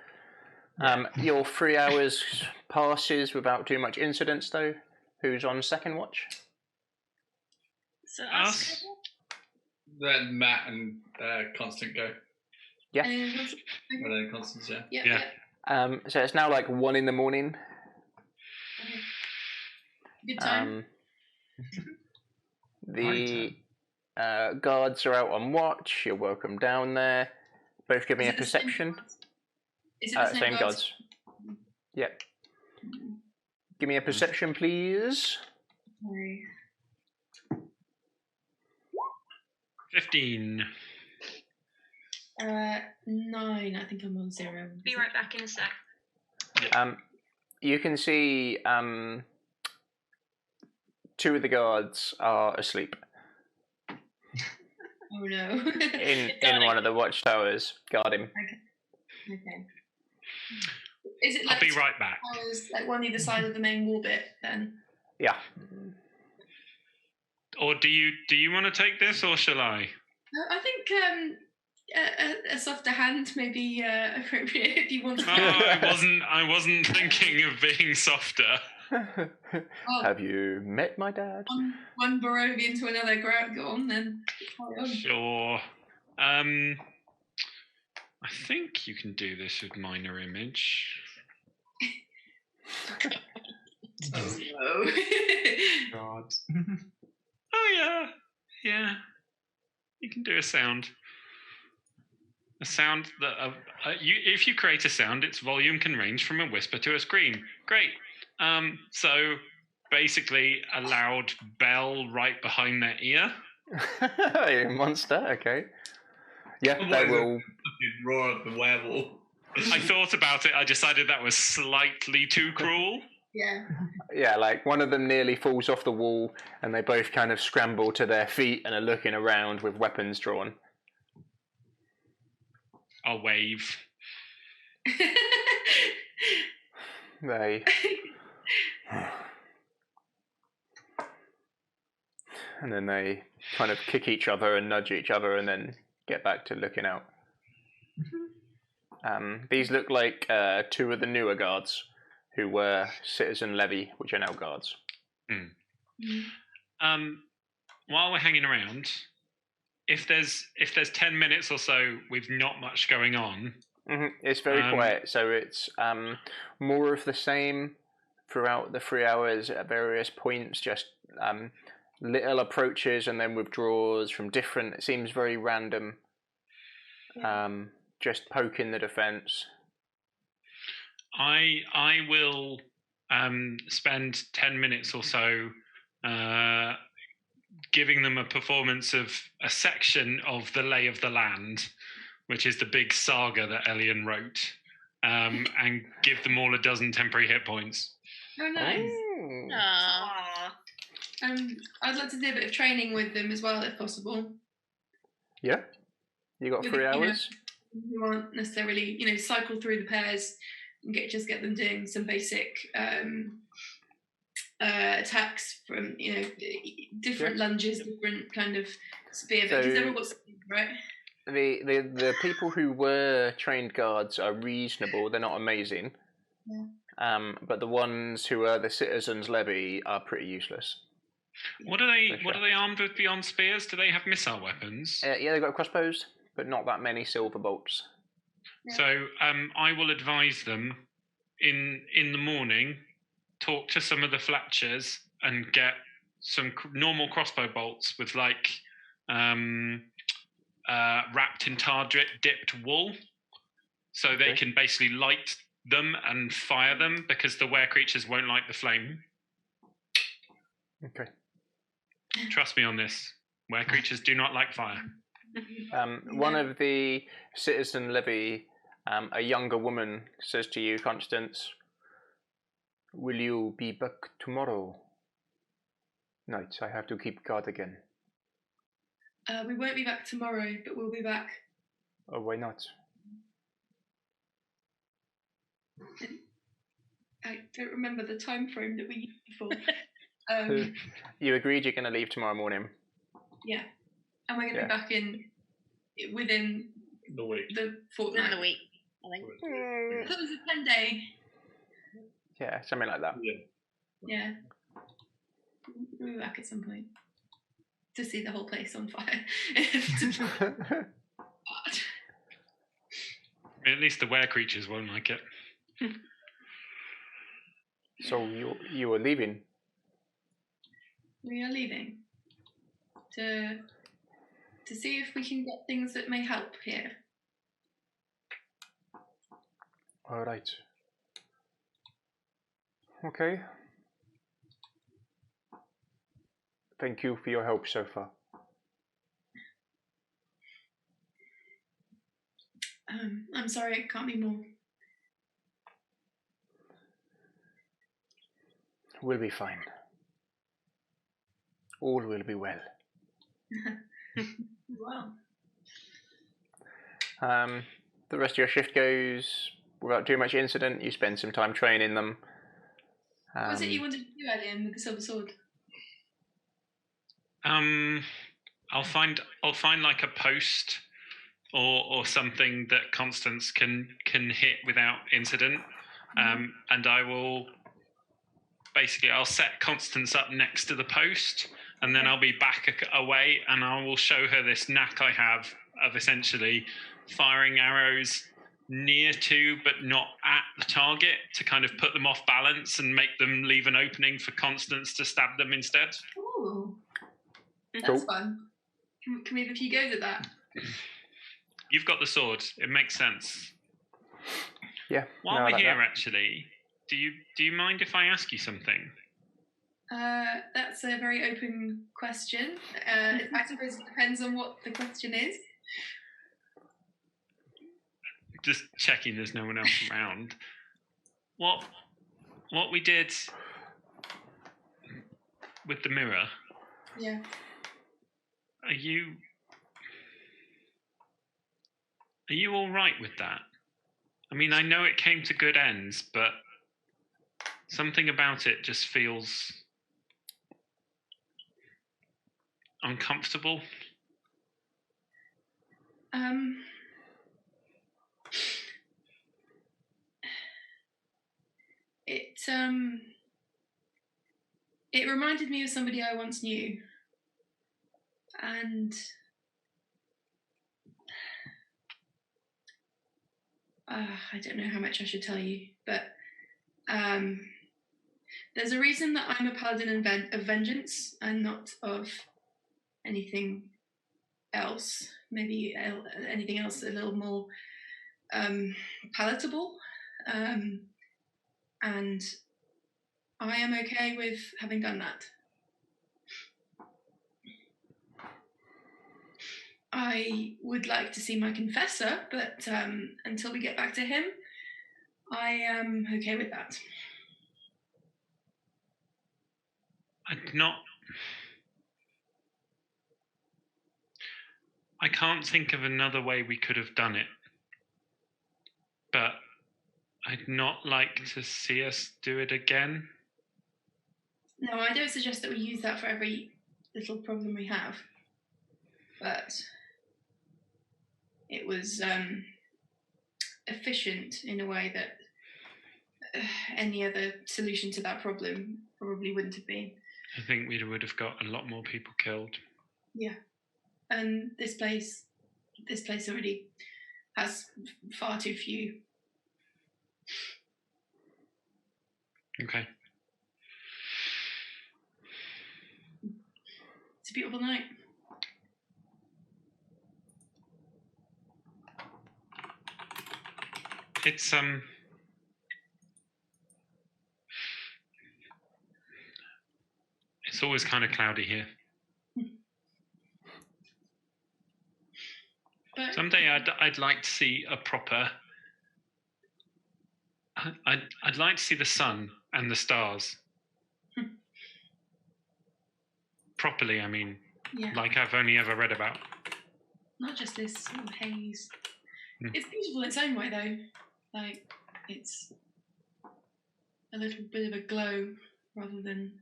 Yeah.
Your 3 hours passes without too much incidents, though. Who's on second watch?
So
Us.
Then Matt and Constant go.
Yeah.
Well, then Constance, yeah.
Yeah.
So it's now like 1 a.m.
Good time.
The guards are out on watch. You're welcome down there. Both give me a perception.
Is it the
Same guards. Yep. Give me a perception, please.
Sorry.
15.
9. I think I'm on 0.
Be right back in a sec.
You can see 2 of the guards are asleep
Oh no.
in one of the watchtowers. Guard him.
Okay. Is it like
I'll be right back.
towers, like one either side of the main wall bit then?
Yeah.
Or do you want to take this, or shall I?
I think a softer hand may be appropriate if you want to.
No, I wasn't thinking of being softer.
Well,
Have you met my dad?
one Barovian to another, go on then.
Sure. I think you can do this with minor image.
Oh.
God.
Oh yeah. You can do a sound. A sound that if you create a sound, its volume can range from a whisper to a scream. Great. So basically, a loud bell right behind their ear.
Monster. Okay. Yeah, they will.
Roar of the werewolf.
I thought about it. I decided that was slightly too cruel.
Yeah.
Yeah, like one of them nearly falls off the wall, and they both kind of scramble to their feet and are looking around with weapons drawn.
I'll wave.
They. And then they kind of kick each other and nudge each other and then get back to looking out. These look like two of the newer guards who were citizen levy, which are now guards.
While we're hanging around, if there's 10 minutes or so with not much going on,
it's very quiet. So it's more of the same throughout the 3 hours at various points. Just little approaches and then withdrawals from different. It seems very random. Just poking the defense.
I will spend 10 minutes or so giving them a performance of a section of the Lay of the Land, which is the big saga that Elian wrote, and give them all a dozen temporary hit points.
Oh, nice. I'd like to do a bit of training with them as well, if possible.
Yeah, you got 3 hours.
You aren't necessarily, cycle through the pairs and just get them doing some basic attacks from, different lunges, different kind of spear. Because they've all got speed, right?
The people who were trained guards are reasonable. They're not amazing. Yeah. But the ones who are the citizens levy are pretty useless.
What are they armed with beyond spears? Do they have missile weapons?
Yeah, they've got crossbows, but not that many silver bolts.
Yeah. So I will advise them in the morning, talk to some of the Fletchers and get some normal crossbow bolts with wrapped in tar dipped wool, so they can basically light them and fire them, because the were creatures won't like the flame.
Okay.
Trust me on this. Were creatures do not like fire.
One of the citizen levy, a younger woman, says to you, Constance, "Will you be back tomorrow night? I have to keep guard again."
We won't be back tomorrow, but we'll be back.
Oh, why not?
I don't remember the time frame that we used before.
You agreed you're going to leave tomorrow morning.
Yeah. And we're going to be back within
the week.
The fortnight.
Within the week, I think.
That was a 10-day.
Yeah, something like that.
Yeah. We'll be back at some point to see the whole place on fire.
At least the were creatures won't like it.
So you are leaving?
We are leaving to see if we can get things that may help here.
All right. Okay. Thank you for your help so far.
I'm sorry, it can't be more.
We'll be fine. All will be well.
Well.
The rest of your shift goes without too much incident. You spend some time training them.
What was it you wanted to do, Elian, with the silver sword?
I'll find like a post or something that Constance can hit without incident, and I will I'll set Constance up next to the post, and then I'll be back away, and I will show her this knack I have of essentially firing arrows near to but not at the target to kind of put them off balance and make them leave an opening for Constance to stab them instead.
Ooh, that's
cool.
fun. Can we have a few goes at that?
You've got the sword. It makes sense.
Yeah.
While we're here, actually, do you mind if I ask you something?
That's a very open question. I suppose it depends on what the question is.
Just checking there's no one else around. What we did with the mirror.
Yeah.
Are you all right with that? I mean, I know it came to good ends, but something about it just feels uncomfortable.
It reminded me of somebody I once knew, and I don't know how much I should tell you, but there's a reason that I'm a paladin of vengeance and not of anything else. Maybe anything else a little more palatable, and I am okay with having done that. I would like to see my confessor, but until we get back to him, I am okay with that.
I can't think of another way we could have done it. But I'd not like to see us do it again.
No, I don't suggest that we use that for every little problem we have. But it was efficient in a way that any other solution to that problem probably wouldn't have been.
I think we would have got a lot more people killed.
Yeah. And this place already has far too few.
Okay.
It's a beautiful night.
It's always kind of cloudy here.
But
someday I'd like to see a proper. I'd like to see the sun and the stars. Properly, I mean,
yeah.
like I've only ever read about.
Not just this sort of haze. It's beautiful in its own way, though. Like, it's a little bit of a glow rather than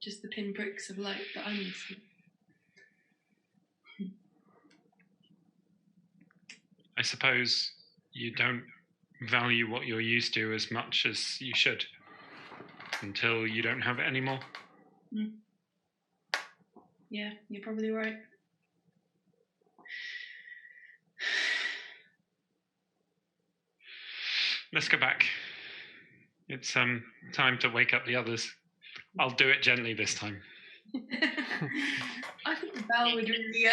just the pinpricks of light that I'm used to.
I suppose you don't value what you're used to as much as you should until you don't have it anymore.
Yeah, you're probably right.
Let's go back. It's time to wake up the others. I'll do it gently this time.
I think the bell would really...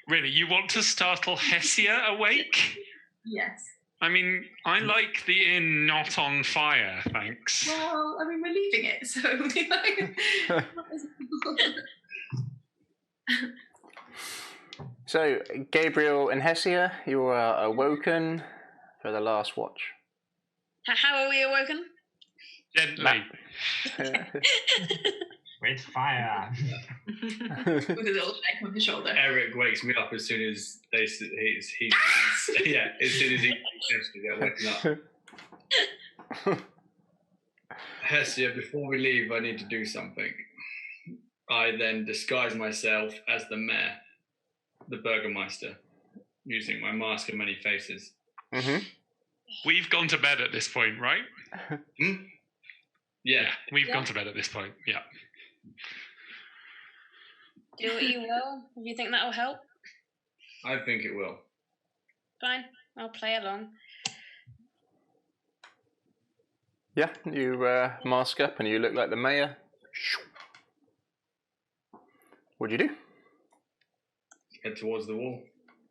Really, you want to startle Hessia awake?
Yes.
I mean, I like the inn not on fire, thanks.
Well, I mean, we're leaving it, so...
So, Gabriel and Hessia, you are awoken for the last watch.
How are we awoken?
Gently.
With fire.
With a little shake on the shoulder.
Eric wakes me up as soon as as soon as he get woken up. Hessia, before we leave, I need to do something. I then disguise myself as the mayor, the Burgermeister, using my mask of many faces.
Mm-hmm.
We've gone to bed at this point, right?
Yeah.
We've gone to bed at this point, yeah.
Do what you will. Do you think that'll help?
I think it will.
Fine, I'll play along.
Yeah, you mask up and you look like the mayor. What'd you do?
Head towards the wall.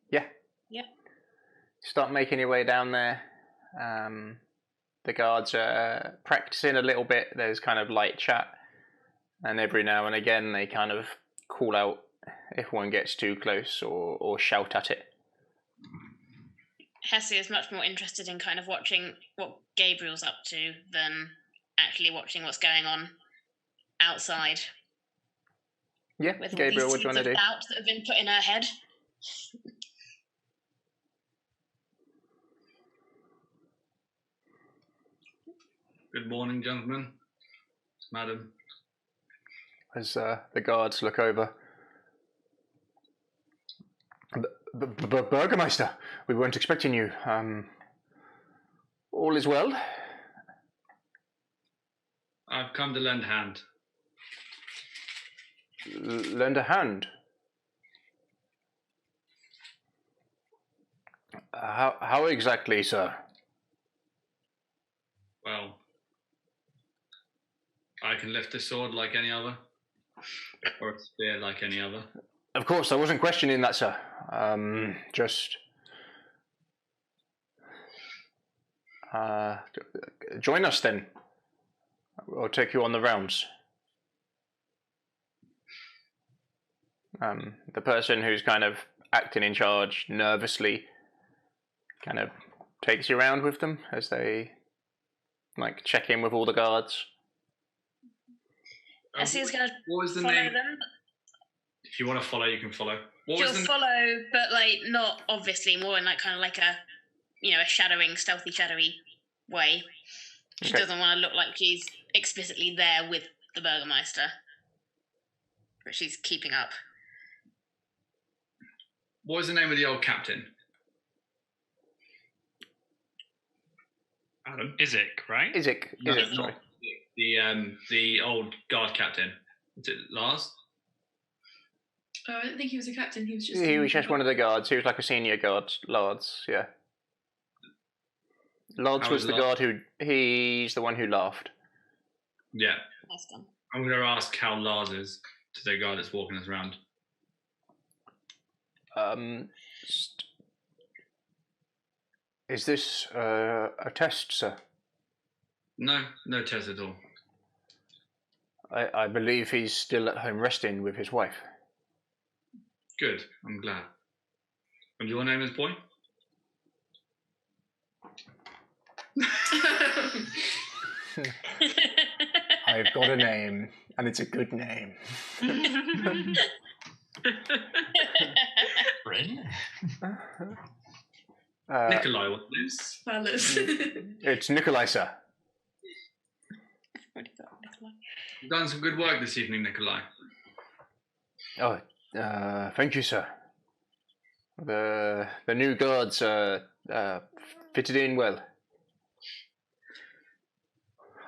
Yeah.
Yeah.
Start making your way down there. The guards are practicing a little bit. There's kind of light chat. And every now and again they kind of call out if one gets too close or shout at it.
Hessie is much more interested in kind of watching what Gabriel's up to than actually watching what's going on outside.
Yeah,
with
Gabriel,
all
what
these
do you want to do?
doubts that have been put in her head.
Good morning, gentlemen. Madam.
As the guards look over. Burgermeister, we weren't expecting you. All is well?
I've come to lend a hand.
Lend a hand? How exactly, sir?
Well, I can lift a sword like any other, or a spear like any other.
Of course, I wasn't questioning that, sir. Just... join us then. I'll take you on the rounds. The person who's kind of acting in charge nervously kind of takes you around with them as they like check in with all the guards.
Essie's going to follow
name?
them.
If you want to follow, you can follow.
She'll follow, but like not obviously, more in like kind of like a, a shadowing, stealthy, shadowy way. She doesn't want to look like she's explicitly there with the Burgermeister, but she's keeping up.
What was the name of the old captain? Adam?
Isaac, right?
Isaac.
No, not the old guard captain. Is it Lars?
I don't think he was a captain. He was just
one of the guards. He was like a senior guard. Lards, yeah. Lards was the guard he's the one who laughed.
Yeah.
Nice done.
I'm going to ask how Lars is to the guy that's walking us around.
Is this a test, sir?
No test at all.
I believe he's still at home resting with his wife.
Good, I'm glad. And your name is boy?
I've got a name, and it's a good name.
Bryn?
Nikolai, what is
Palace.
It's Nikolai, sir.
You've done some good work this evening, Nikolai.
Oh, thank you, sir. The new guards fitted in well.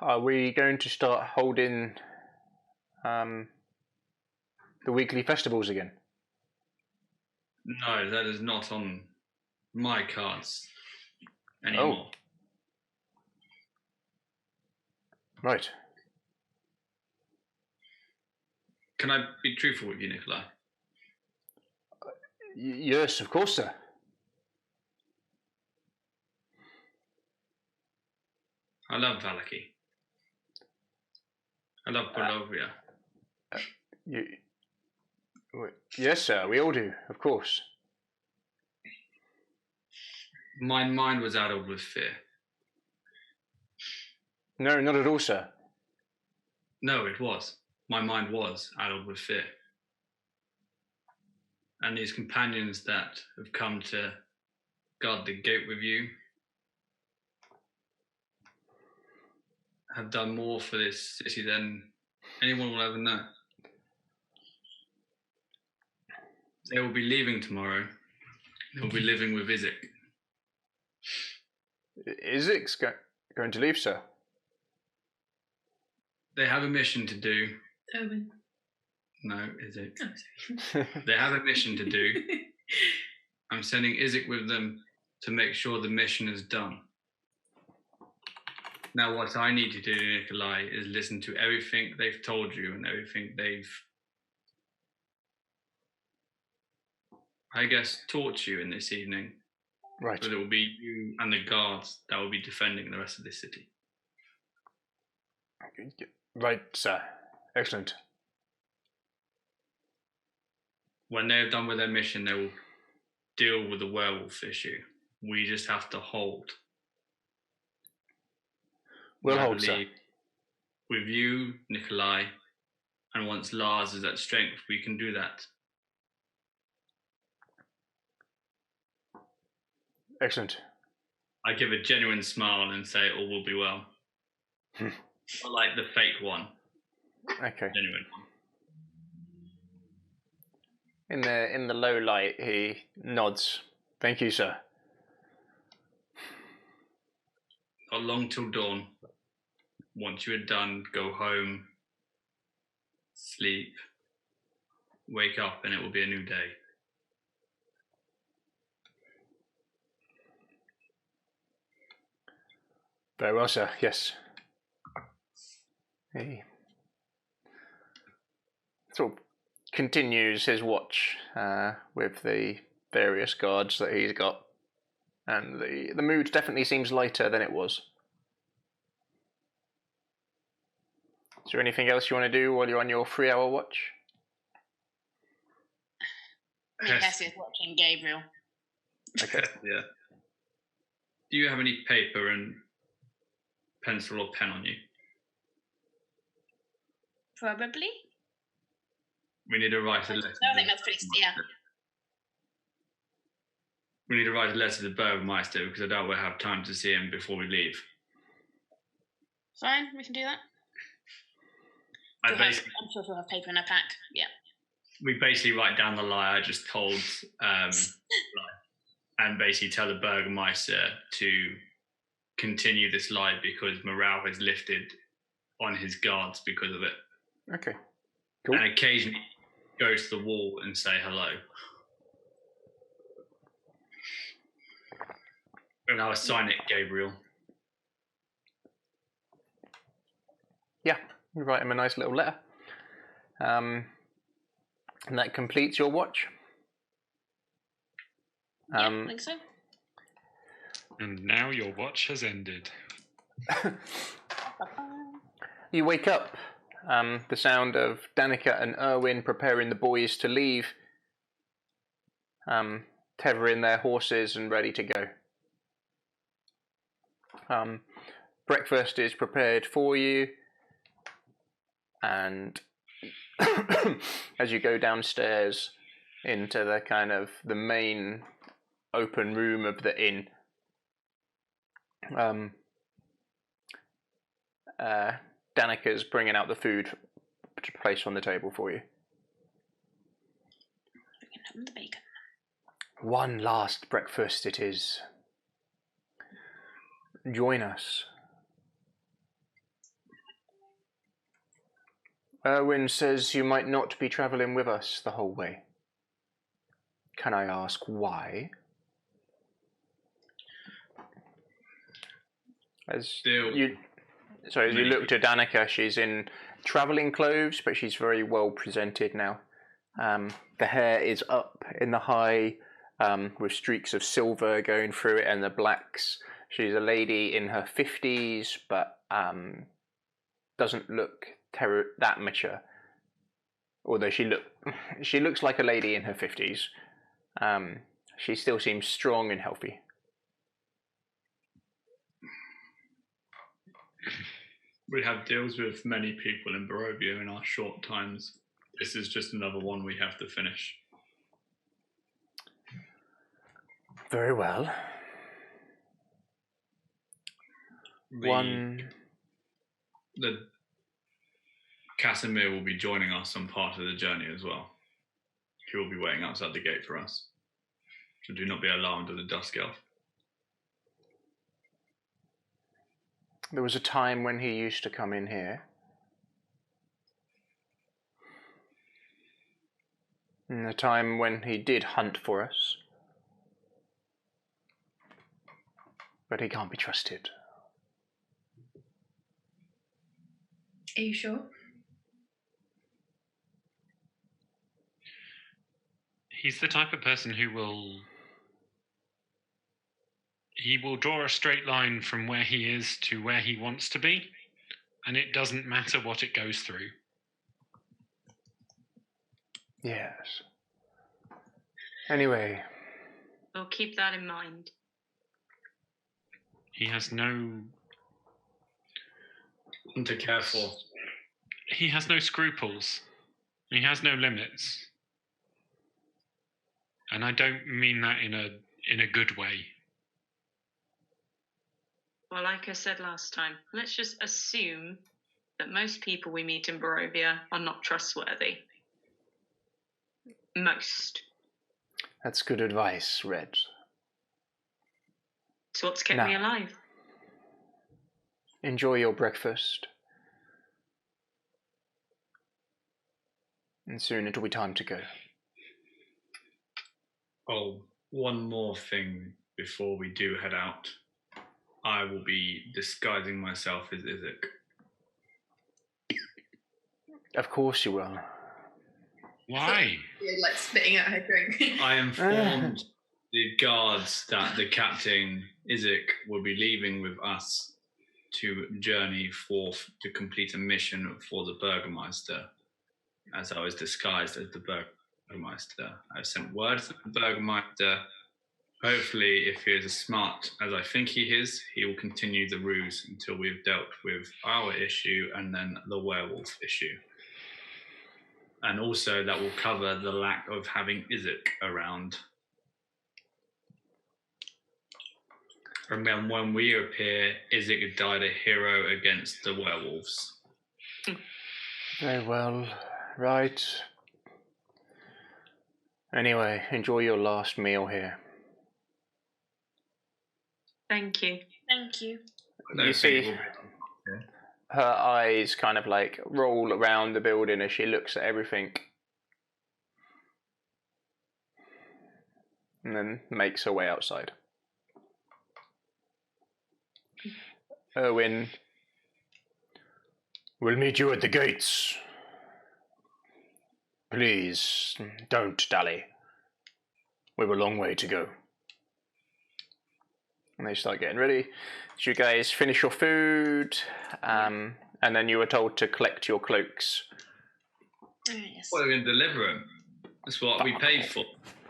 Are we going to start holding the weekly festivals again?
No, that is not on my cards anymore.
Oh. Right.
Can I be truthful with you, Nikolai?
Yes, of course, sir.
I love Valaki. I love Barovia.
Yes, sir, we all do, of course.
My mind was addled with fear.
No, not at all, sir.
No, it was. My mind was addled with fear. And these companions that have come to guard the gate with you have done more for this city than anyone will ever know. They will be leaving tomorrow. They will be living with Isaac.
Isaac's going to leave, sir?
They have a mission to do.
Urwin.
No, Isaac.
Oh, sorry.
They have a mission to do. I'm sending Isaac with them to make sure the mission is done. Now, what I need to do, Nikolai, is listen to everything they've told you and everything they've, I guess, taught you in this evening.
Right.
But it will be you and the guards that will be defending the rest of this city.
Right, sir. Excellent.
When they have done with their mission, they will deal with the werewolf issue. We just have to hold.
We'll hold, sir.
With you, Nikolai, and once Lars is at strength, we can do that.
Excellent.
I give a genuine smile and say all will be well. I like the fake one.
Okay.
Genuine
In the low light, he nods. Thank you, sir.
Not long till dawn. Once you are done, go home, sleep, wake up, and it will be a new day.
Very well, sir. Yes. He sort of continues his watch with the various guards that he's got, and the mood definitely seems lighter than it was. Is there anything else you want to do while you're on your 3-hour watch?
I think Cassie's watching Gabriel.
Okay.
Yeah. Do you have any paper and pencil or pen on you?
Probably.
We need to write a letter.
I think that's pretty. Yeah.
We need to write a letter to the Burgomeister because I doubt we'll have time to see him before we leave.
Fine, we can do that. I'm sure we'll have paper in our pack. Yeah.
We basically write down the lie I just told, and basically tell the Burgomeister to continue this lie because morale has lifted on his guards because of it.
Okay. Cool.
And occasionally goes to the wall and say hello. And I'll sign it, Gabriel.
Yeah, you write him a nice little letter. And that completes your watch.
Yeah, I think so.
And now your watch has ended.
You wake up. The sound of Danika and Urwin preparing the boys to leave. Tethering their horses and ready to go. Breakfast is prepared for you. And as you go downstairs into the kind of the main open room of the inn, Danika's bringing out the food to place on the table for you.
Bringing home the bacon.
One last breakfast it is. Join us. Urwin says you might not be travelling with us the whole way. Can I ask why? As you look to Danika, she's in travelling clothes, but she's very well presented now. The hair is up in the high, with streaks of silver going through it and the blacks. She's a lady in her 50s, but doesn't look that mature. Although she looks like a lady in her 50s. She still seems strong and healthy.
We have deals with many people in Barovia in our short times. This is just another one we have to finish.
Very well.
The Casimir will be joining us on part of the journey as well. He will be waiting outside the gate for us. So do not be alarmed of the Dusk Elf.
There was a time when he used to come in here. And a time when he did hunt for us. But he can't be trusted.
Are you sure?
He's the type of person who will draw a straight line from where he is to where he wants to be, and it doesn't matter what it goes through.
Yes. Anyway.
We'll keep that in mind.
He has no...
And to care for.
He has no scruples. He has no limits. And I don't mean that in a good way.
Well, like I said last time, let's just assume that most people we meet in Barovia are not trustworthy. Most.
That's good advice, Red.
It's what's kept me alive.
Enjoy your breakfast. And soon it'll be time to go.
Oh, one more thing before we do head out. I will be disguising myself as Izek.
Of course you will.
Why?
Like spitting out her drink.
I informed the guards that the captain, Izek, will be leaving with us to journey forth to complete a mission for the Burgermeister, as I was disguised as the Burgermeister. I've sent word to the Burgermeister. Hopefully, if he is as smart as I think he is, he will continue the ruse until we've dealt with our issue and then the werewolf issue. And also that will cover the lack of having Izek around. And then when we appear, Izek died a hero against the werewolves.
Very well. Right. Anyway, enjoy your last meal here.
Thank you.
Thank you.
You see her eyes kind of like roll around the building as she looks at everything. And then makes her way outside. Urwin, we'll meet you at the gates. Please, don't dally. We've a long way to go. And they start getting ready. So you guys finish your food, and then you were told to collect your cloaks.
Yes.
Well, we're going to deliver them. That's what we paid for.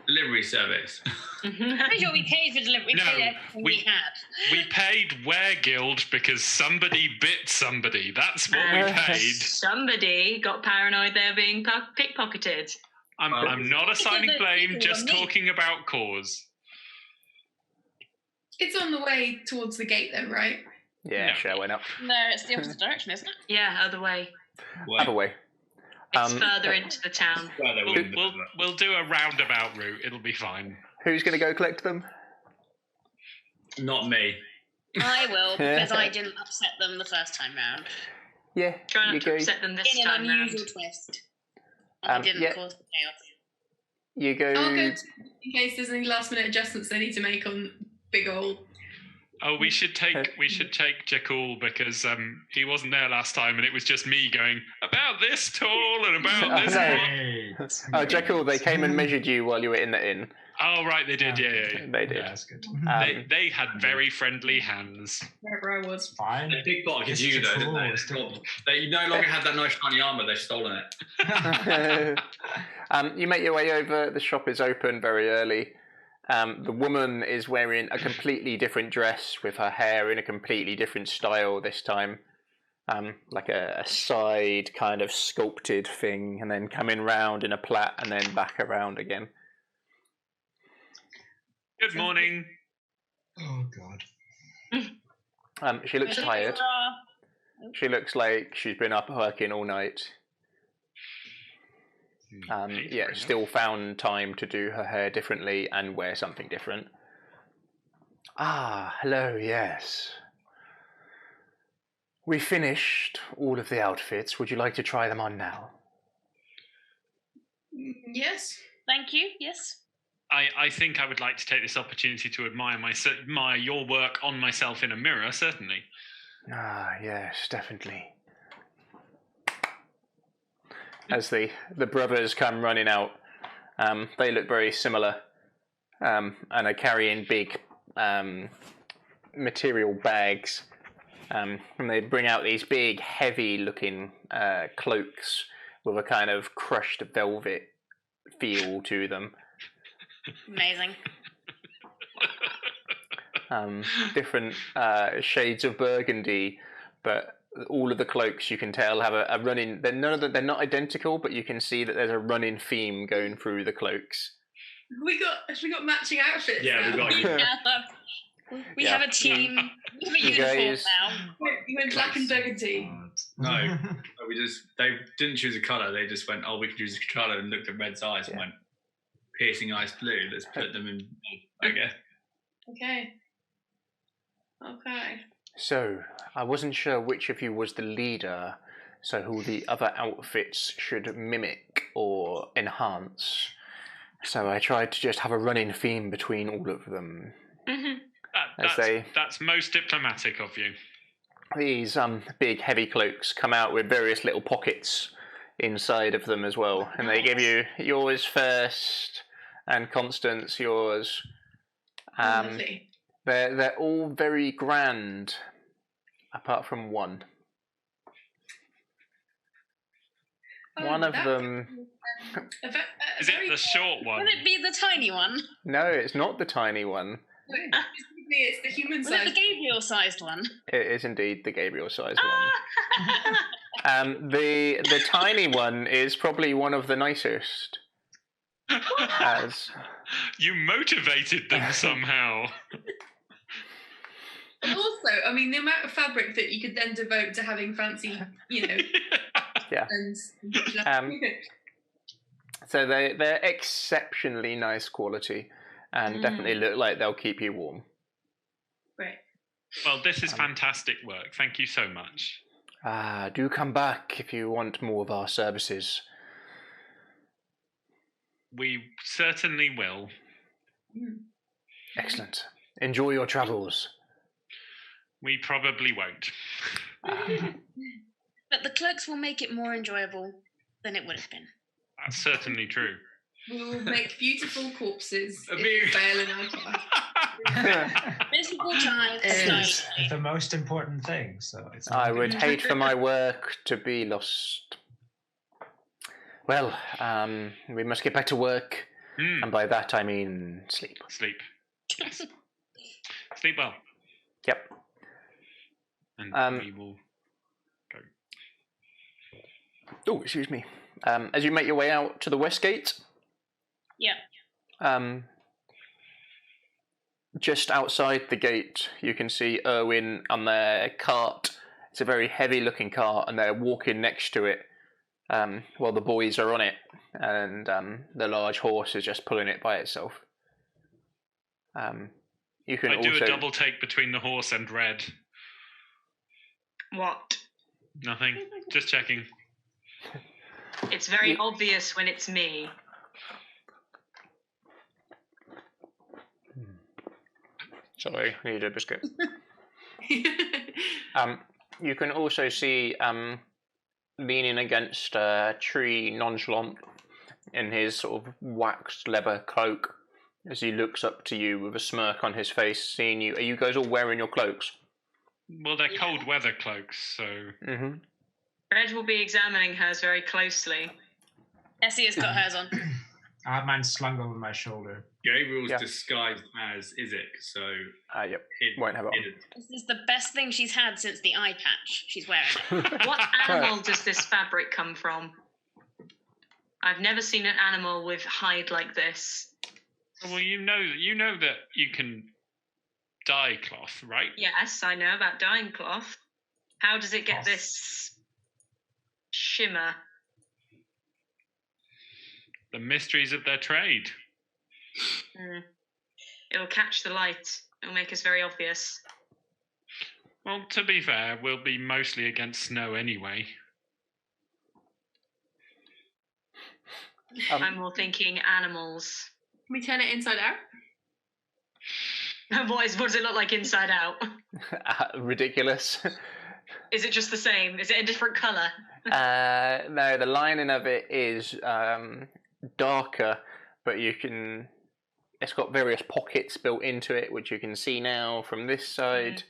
Delivery service.
Pretty sure we paid for delivery.
No,
Paid everything we had.
We paid Wereguild because somebody bit somebody. That's what we paid.
Somebody got paranoid they were being pickpocketed.
I'm not assigning blame, just talking about cause.
It's on the way towards the gate then, right?
Yeah,
No.
sure, went up.
No, it's the opposite direction, isn't it?
Yeah, other way.
Other way.
It's further into the town.
We'll do a roundabout route. It'll be fine.
Who's going to go collect them?
Not me.
I will, because I didn't upset them the first time round.
Yeah,
Try
you
not to
go.
upset them this
In
time
an
round.
unusual twist. I didn't
yeah.
cause chaos.
You go.
I'll go in case there's any last minute adjustments they need to make on big old.
Oh, we should take Jakul because he wasn't there last time, and it was just me going about this tall and about this.
Oh, Jekyll, they came and measured you while you were in the inn.
Oh, right, they did. Yeah.
They did.
Yeah, that's good.
They had very friendly hands.
Wherever I was.
Fine.
They pickpocketed you, though, didn't they? They no longer had that nice shiny armour, they've stolen it.
You make your way over. The shop is open very early. The woman is wearing a completely different dress with her hair in a completely different style this time. Like a side kind of sculpted thing, and then coming round in a plait and then back around again.
Good morning.
Oh, God.
She looks tired. She looks like she's been up working all night. Still found time to do her hair differently and wear something different. Ah, hello, yes. We finished all of the outfits. Would you like to try them on now?
Yes.
Thank you, yes.
I think I would like to take this opportunity to admire your work on myself in a mirror, certainly.
Ah, yes, definitely. As the brothers come running out, they look very similar, and are carrying big material bags. And they bring out these big, heavy-looking cloaks with a kind of crushed velvet feel to them.
Amazing.
Different shades of burgundy, but all of the cloaks you can tell have a running. They're not identical, but you can see that there's a running theme going through the cloaks.
We got matching outfits.
Yeah,
now.
we got you.
We have a team. We have a uniform
guys-
now.
We went black and burgundy.
No, they didn't choose a colour. They just went, oh, we can choose a colour, and looked at Red's eyes and went, piercing ice blue. Let's put them in, I guess.
Okay.
So, I wasn't sure which of you was the leader, so who the other outfits should mimic or enhance. So I tried to just have a running theme between all of them.
That's most diplomatic of you.
These big heavy cloaks come out with various little pockets inside of them as well, and they give you yours first, and Constance yours.
Lovely.
They're all very grand, apart from one. One of them.
Is it the short one?
Would it be the tiny one?
No, it's not the tiny one.
It's the human
Was
size.
it the Gabriel-sized one?
It is indeed the Gabriel-sized one. The tiny one is probably one of the nicest. As
you motivated them somehow.
And also, I mean, the amount of fabric that you could then devote to having fancy,
yeah. So they're exceptionally nice quality, and definitely look like they'll keep you warm.
Right.
Well, this is fantastic work. Thank you so much.
Do come back if you want more of our services.
We certainly will.
Excellent. Enjoy your travels.
We probably won't.
But the cloaks will make it more enjoyable than it would have been.
That's certainly true.
We will make beautiful corpses if we fail in our task.
Miserable child.
It's the most important thing. So it's.
I would hate for my work to be lost. Well, we must get back to work, and by that I mean sleep.
Sleep. Yes. Sleep well.
Yep.
And we will go.
Oh, excuse me. As you make your way out to the west gate.
Yeah.
Just outside the gate, you can see Urwin on their cart. It's a very heavy-looking cart, and they're walking next to it while the boys are on it, and the large horse is just pulling it by itself. You can
I do
also
a double take between the horse and Red.
What?
Nothing. Just checking.
It's very obvious when it's me.
Sorry, I need a biscuit. You can also see leaning against a tree, nonchalant, in his sort of waxed leather cloak, as he looks up to you with a smirk on his face, seeing you. Are you guys all wearing your cloaks?
Well, they're cold weather cloaks, so.
Red will be examining hers very closely.
Essie has got hers on.
I have mine slung over my shoulder.
Gabriel's disguised as Izek, so
yep, won't have it on.
This is the best thing she's had since the eye patch. She's wearing it.
What animal does this fabric come from? I've never seen an animal with hide like this.
Well, you know that you can dye cloth, right?
Yes, I know about dyeing cloth. How does it get this shimmer?
The mysteries of their trade.
It will catch the light. It will make us very obvious.
Well, to be fair, we'll be mostly against snow anyway.
I'm more thinking animals.
Can we turn it inside out?
What does it look like inside out?
Ridiculous.
Is it just the same? Is it a different colour?
No, the lining of it is darker, but it's got various pockets built into it, which you can see now from this side.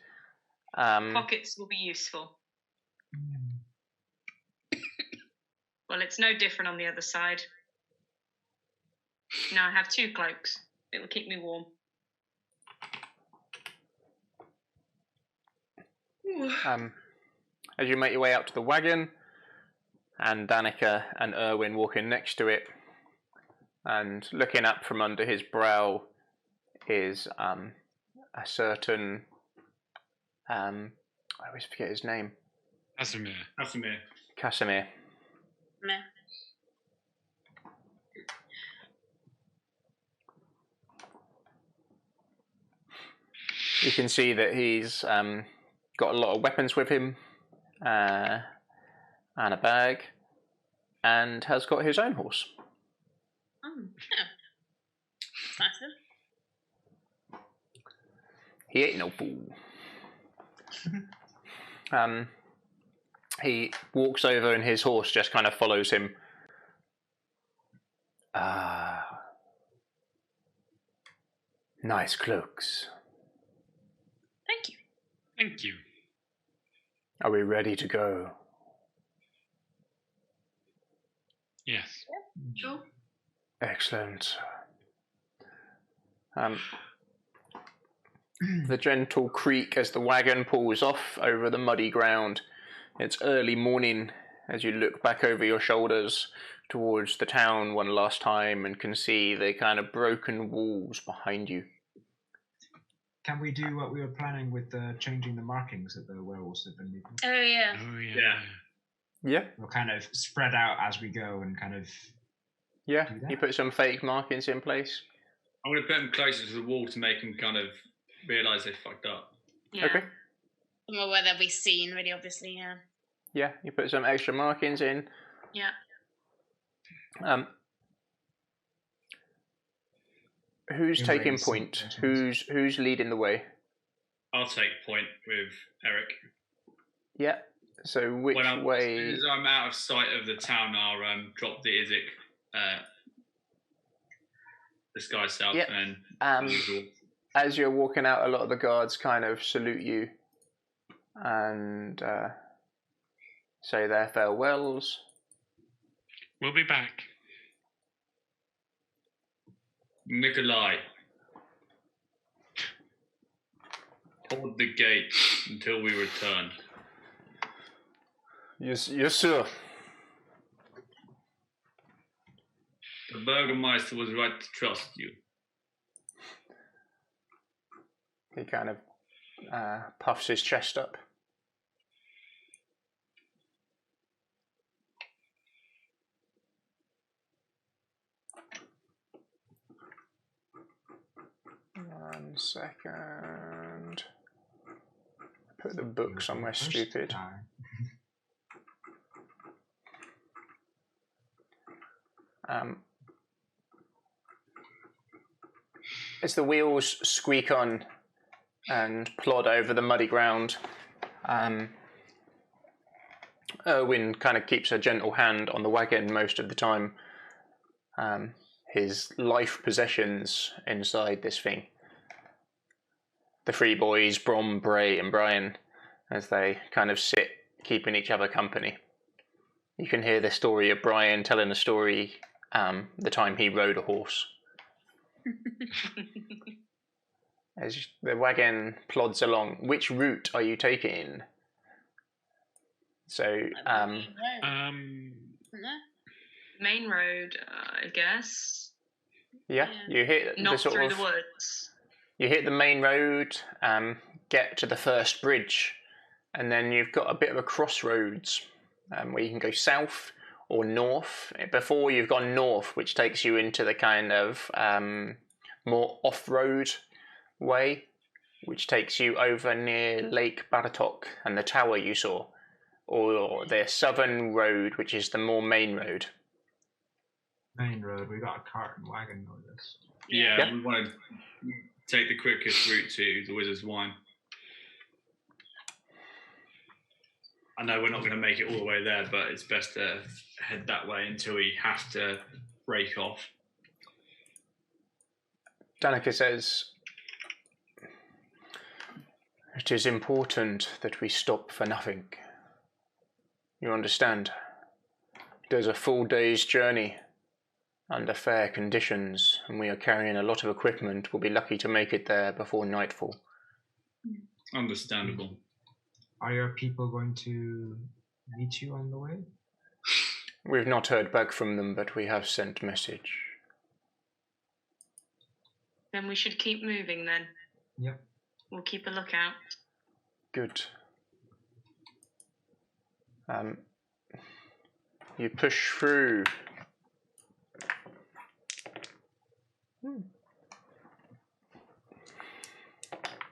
Pockets will be useful. Well, it's no different on the other side. Now I have 2 cloaks. It will keep me warm.
As you make your way out to the wagon, and Danika and Urwin walking next to it, and looking up from under his brow is a certain I always forget his name. Casimir.
Meh.
You can see that he's got a lot of weapons with him, and a bag, and has got his own horse.
Oh, yeah. That's nice.
He ain't no fool. He walks over and his horse just kind of follows him. Nice cloaks.
Thank you.
Thank you.
Are we ready to go?
Yes.
Sure.
Excellent. The gentle creak as the wagon pulls off over the muddy ground. It's early morning as you look back over your shoulders towards the town one last time and can see the kind of broken walls behind you.
Can we do what we were planning with changing the markings that the werewolves have been leaving?
Oh, yeah.
Oh, yeah.
Yeah.
Yeah.
We'll kind of spread out as we go and kind of...
Yeah,
do that?
you put some fake markings in place.
I'm going to put them closer to the wall to make them kind of realise they fucked up.
Yeah.
Okay.
Somewhere where they'll be seen, really, obviously, yeah.
Yeah, you put some extra markings in.
Yeah.
Who's taking
Erase
point?
intentions.
Who's leading the way?
I'll take point with Eric.
Yeah. So which
As soon
way?
as I'm out of sight of the town, I'll drop the Izzik disguise self
Yep.
and
As you're walking out, a lot of the guards kind of salute you and say their farewells.
We'll be back.
Nikolai, hold the gate until we return.
Yes, sir.
The Burgermeister was right to trust you.
He kind of puffs his chest up. One second. Put the book somewhere stupid. As the wheels squeak on and plod over the muddy ground, Urwin kind of keeps a gentle hand on the wagon most of the time. His life possessions inside this thing. The three boys, Brom, Bray and Brian, as they kind of sit keeping each other company. You can hear the story of Brian telling a story the time he rode a horse. As the wagon plods along, which route are you taking? So,
Main road, I guess.
yeah, you hit
Not
the sort
through
of
the woods.
You hit the main road, get to the first bridge, and then you've got a bit of a crossroads where you can go south or north. Before you've gone north, which takes you into the kind of more off-road way, which takes you over near Lake Baratok and the tower you saw, or the southern road, which is the more main road.
Main road, we got a cart and wagon on this.
Yeah, we want to take the quickest route to the Wizard's Wine. I know we're not going to make it all the way there, but it's best to head that way until we have to break off.
Danika says, "It is important that we stop for nothing. You understand? It is a full day's journey under fair conditions, and we are carrying a lot of equipment. We'll be lucky to make it there before nightfall."
Understandable.
Are your people going to meet you on the way?
We've not heard back from them, but we have sent message.
Then we should keep moving then.
Yep.
We'll keep a lookout.
Good. You push through.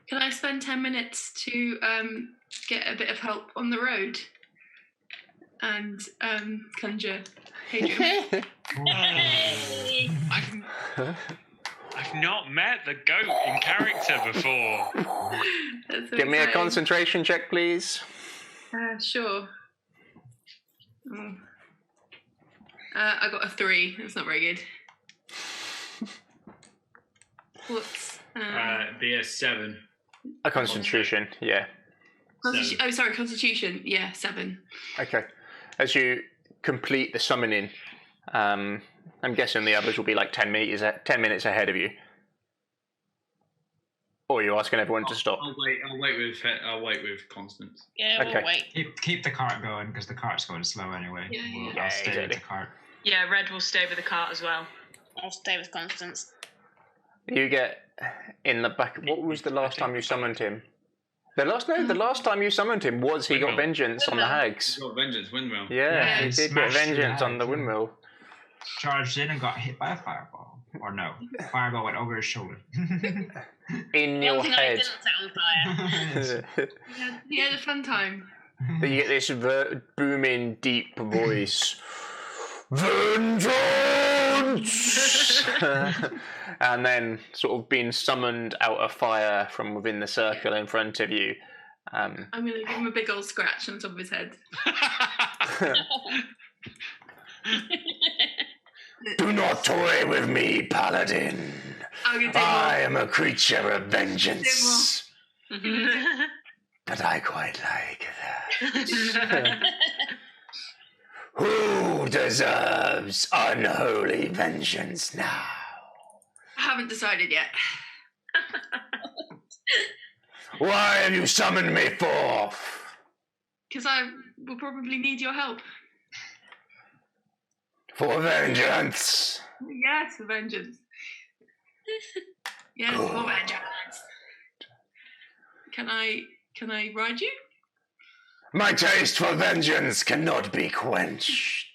Can I spend 10 minutes to get a bit of help on the road? And conjure Hadrian.
Hey!
I've not met the goat in character before.
That's so
Give me a
exciting.
concentration check, please.
Sure. Oh. I got a 3. That's not very good. Whoops.
Be a 7.
A constitution, yeah.
Constitution. Yeah, 7.
Okay. As you complete the summoning, I'm guessing the others will be like 10 minutes ahead of you. Or you're asking everyone to stop.
I'll wait with Constance.
Yeah, we'll
Okay.
wait.
Keep the cart going because the cart's going slow anyway.
Yeah.
I'll stay with
exactly.
the cart.
Yeah, Red will stay with the cart as well.
I'll stay with Constance.
You get in the back. What was the last time you summoned him? The last time you summoned him was he got
Windmill.
vengeance on the hags.
Got vengeance, windmill.
Yeah, he did get
Smashed
vengeance
the
on the
hag.
windmill.
Charged in and got hit by a fireball. Or no, fireball went over his shoulder.
In
The
your
only thing I
head.
didn't set on fire.
He had a fun time.
You get this booming, deep voice. Vengeance! And then sort of being summoned out of fire from within the circle in front of you.
I'm going to give him a big old scratch on top of his head.
Do not toy with me, Paladin.
I'm going to
I am a creature of vengeance. But I quite like that. Who deserves unholy vengeance now?
I haven't decided yet.
Why have you summoned me forth?
Because I will probably need your help.
For vengeance.
Yes, for vengeance. Yes, for vengeance. Can I ride you?
My taste for vengeance cannot be quenched.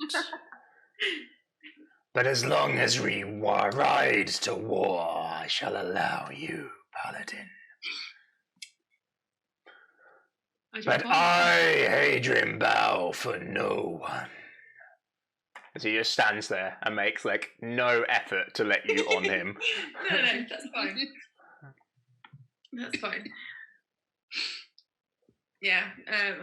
But as long as we ride to war, I shall allow you, Paladin. But I, Hadrian, bow for no one. As he just stands there and makes like no effort to let you on him.
No, that's fine. That's fine. Yeah,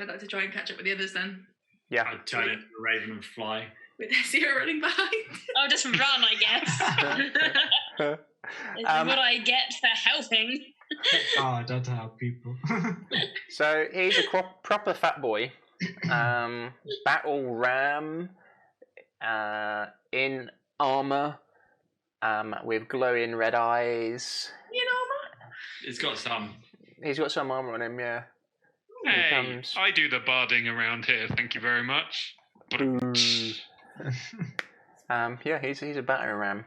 I'd like to try and catch up with the others then.
Yeah.
I'd turn into a raven and fly.
With Ezio running behind.
I'll just run, I guess. This is what I get for helping.
Oh, don't help people.
So he's a proper fat boy. Battle ram. In armor. With glowing red eyes.
You know,
It's got some.
He's got some armor on him, yeah.
Hey,
comes.
I do the barding around here. Thank you very much.
Yeah, he's a battering ram.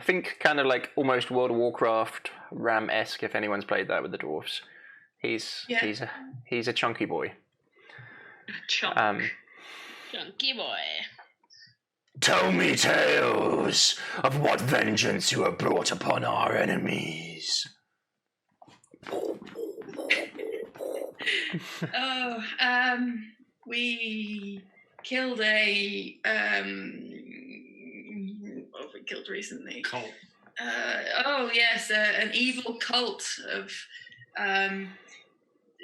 Think kind of like almost World of Warcraft ram-esque if anyone's played that with the dwarves. He's a chunky boy.
Chunk.
Chunky boy.
Tell me tales of what vengeance you have brought upon our enemies.
We killed a what have we killed recently?
Cult.
An evil cult of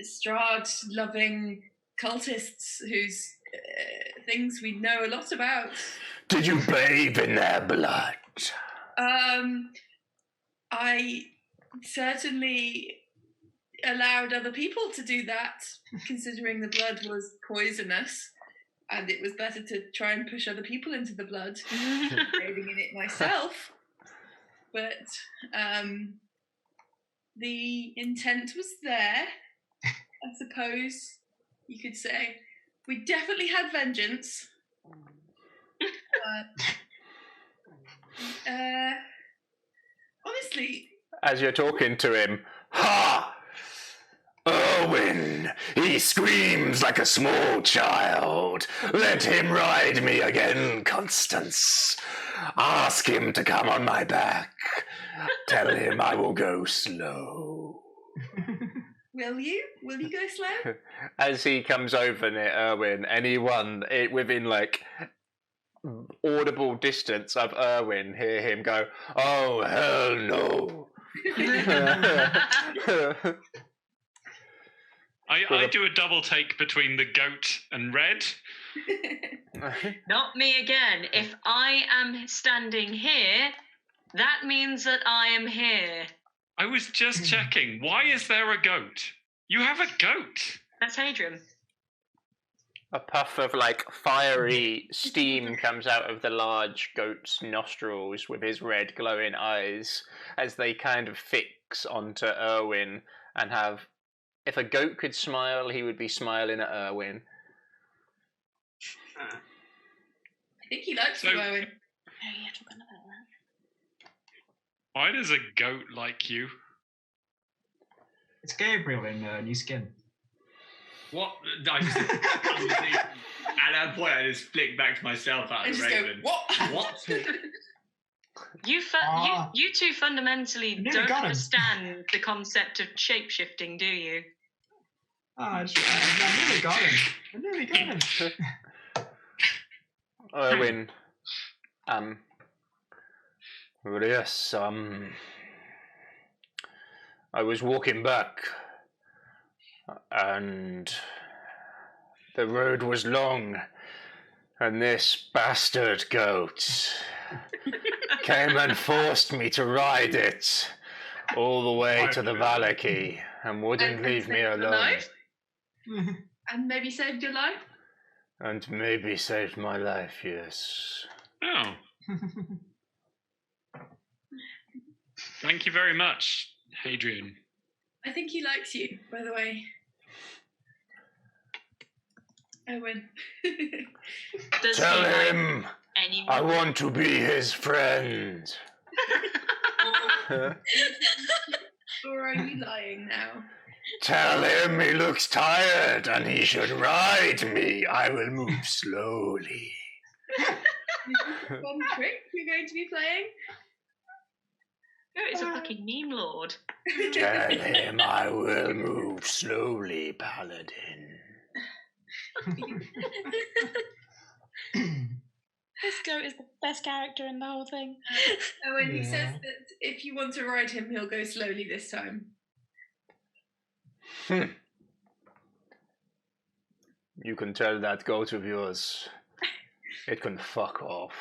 Strahd loving cultists whose things we know a lot about.
Did you bathe in their blood?
I certainly allowed other people to do that, considering the blood was poisonous, and it was better to try and push other people into the blood than bathing in it myself. But the intent was there, I suppose you could say. We definitely had vengeance. Honestly,
As you're talking to him, ha! Urwin, he screams like a small child. Let him ride me again, Constance. Ask him to come on my back. Tell him I will go slow.
Will you? Will you go slow?
As he comes over near Urwin, anyone within like audible distance of Urwin hear him go, "Oh hell no!"
I do a double take between the goat and Red.
Not me again. If I am standing here, that means that I am here.
I was just checking. Why is there a goat? You have a goat.
That's Hadrian.
A puff of like fiery steam comes out of the large goat's nostrils with his red glowing eyes as they kind of fix onto Urwin and have. If a goat could smile, he would be smiling at Urwin.
I think he likes you, Urwin.
Oh, yeah, talking about that.
Why does a goat like you?
It's Gabriel in New Skin.
What? I just, at that point, I just flick back to myself out of the Raven.
Go, what?
What?
You two fundamentally don't understand the concept of shape-shifting, do you?
I nearly got him.
Urwin, well, yes, I was walking back, and the road was long, and this bastard goat came and forced me to ride it all the way to the Valaki, and wouldn't leave me alone.
And maybe saved your life?
And maybe saved my life, yes.
Oh. Thank you very much, Hadrian.
I think he likes you, by the way. Owen.
Tell him I want to be his friend.
Or are you lying now?
Tell him he looks tired and he should ride me. I will move slowly.
One trick you're going to be playing?
It's a fucking meme lord.
Tell him I will move slowly, Paladin.
This goat is the best character in the whole thing.
Owen, he says that if you want to ride him, he'll go slowly this time.
You can tell that goat of yours. It can fuck off.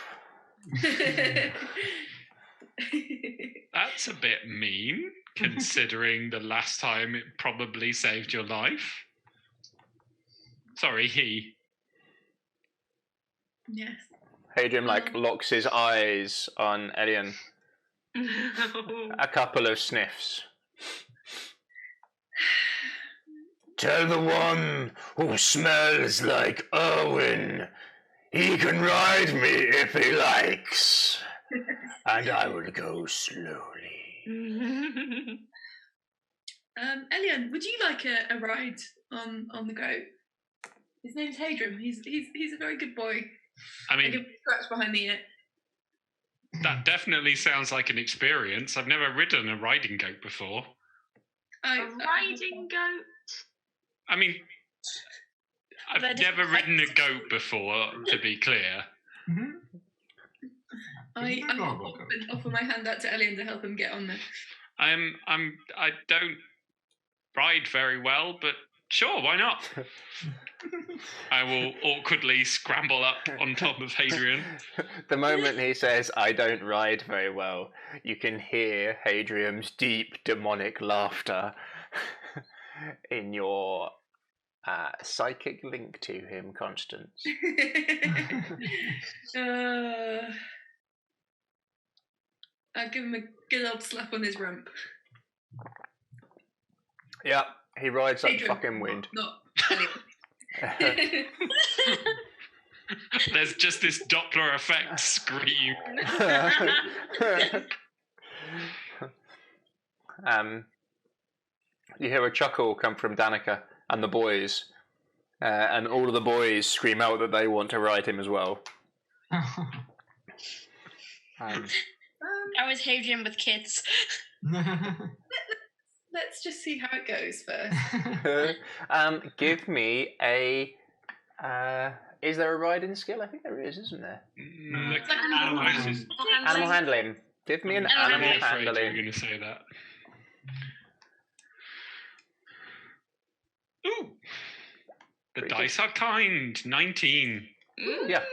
That's a bit mean, considering the last time it probably saved your life. Sorry, he.
Yes.
Hadrian locks his eyes on Elian. A couple of sniffs. Tell the one who smells like Urwin, he can ride me if he likes, and I will go slowly.
Elian, would you like a ride on the goat? His name's Hadrian. He's a very good boy.
I mean,
give him a scratch behind the ear.
That definitely sounds like an experience. I've never ridden a riding goat before.
A riding goat?
I mean, I've never ridden a goat before, to be clear.
I offer my hand out to Elian to help him get on there.
I don't ride very well, but sure, why not? I will awkwardly scramble up on top of Hadrian.
The moment he says, "I don't ride very well," you can hear Hadrian's deep demonic laughter in your psychic link to him, Constance.
I'd give him a good old slap on his rump.
Yeah, he rides like
Hadrian,
fucking wind.
Not
There's just this Doppler effect scream.
You hear a chuckle come from Danika and the boys, and all of the boys scream out that they want to ride him as well.
I was Hadrian with kids.
Let's let's just see how it goes first.
Give me a. Is there a riding skill? I think there is, isn't there? Animal handling. Give me an animal handling.
You were going to say that. Ooh. The dice are kind. 19.
Yeah.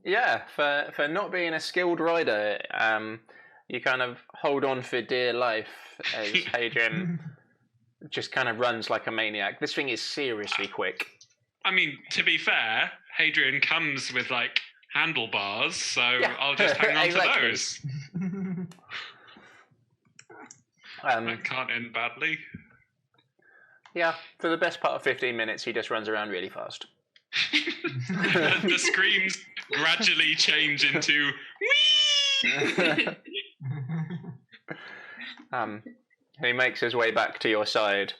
Yeah. For not being a skilled rider, you kind of hold on for dear life as Hadrian just kind of runs like a maniac. This thing is seriously quick.
I mean, to be fair, Hadrian comes with like handlebars, so yeah. I'll just hang on to those. That can't end badly.
Yeah, for the best part of 15 minutes, he just runs around really fast.
The screams gradually change into whee!
He makes his way back to your side.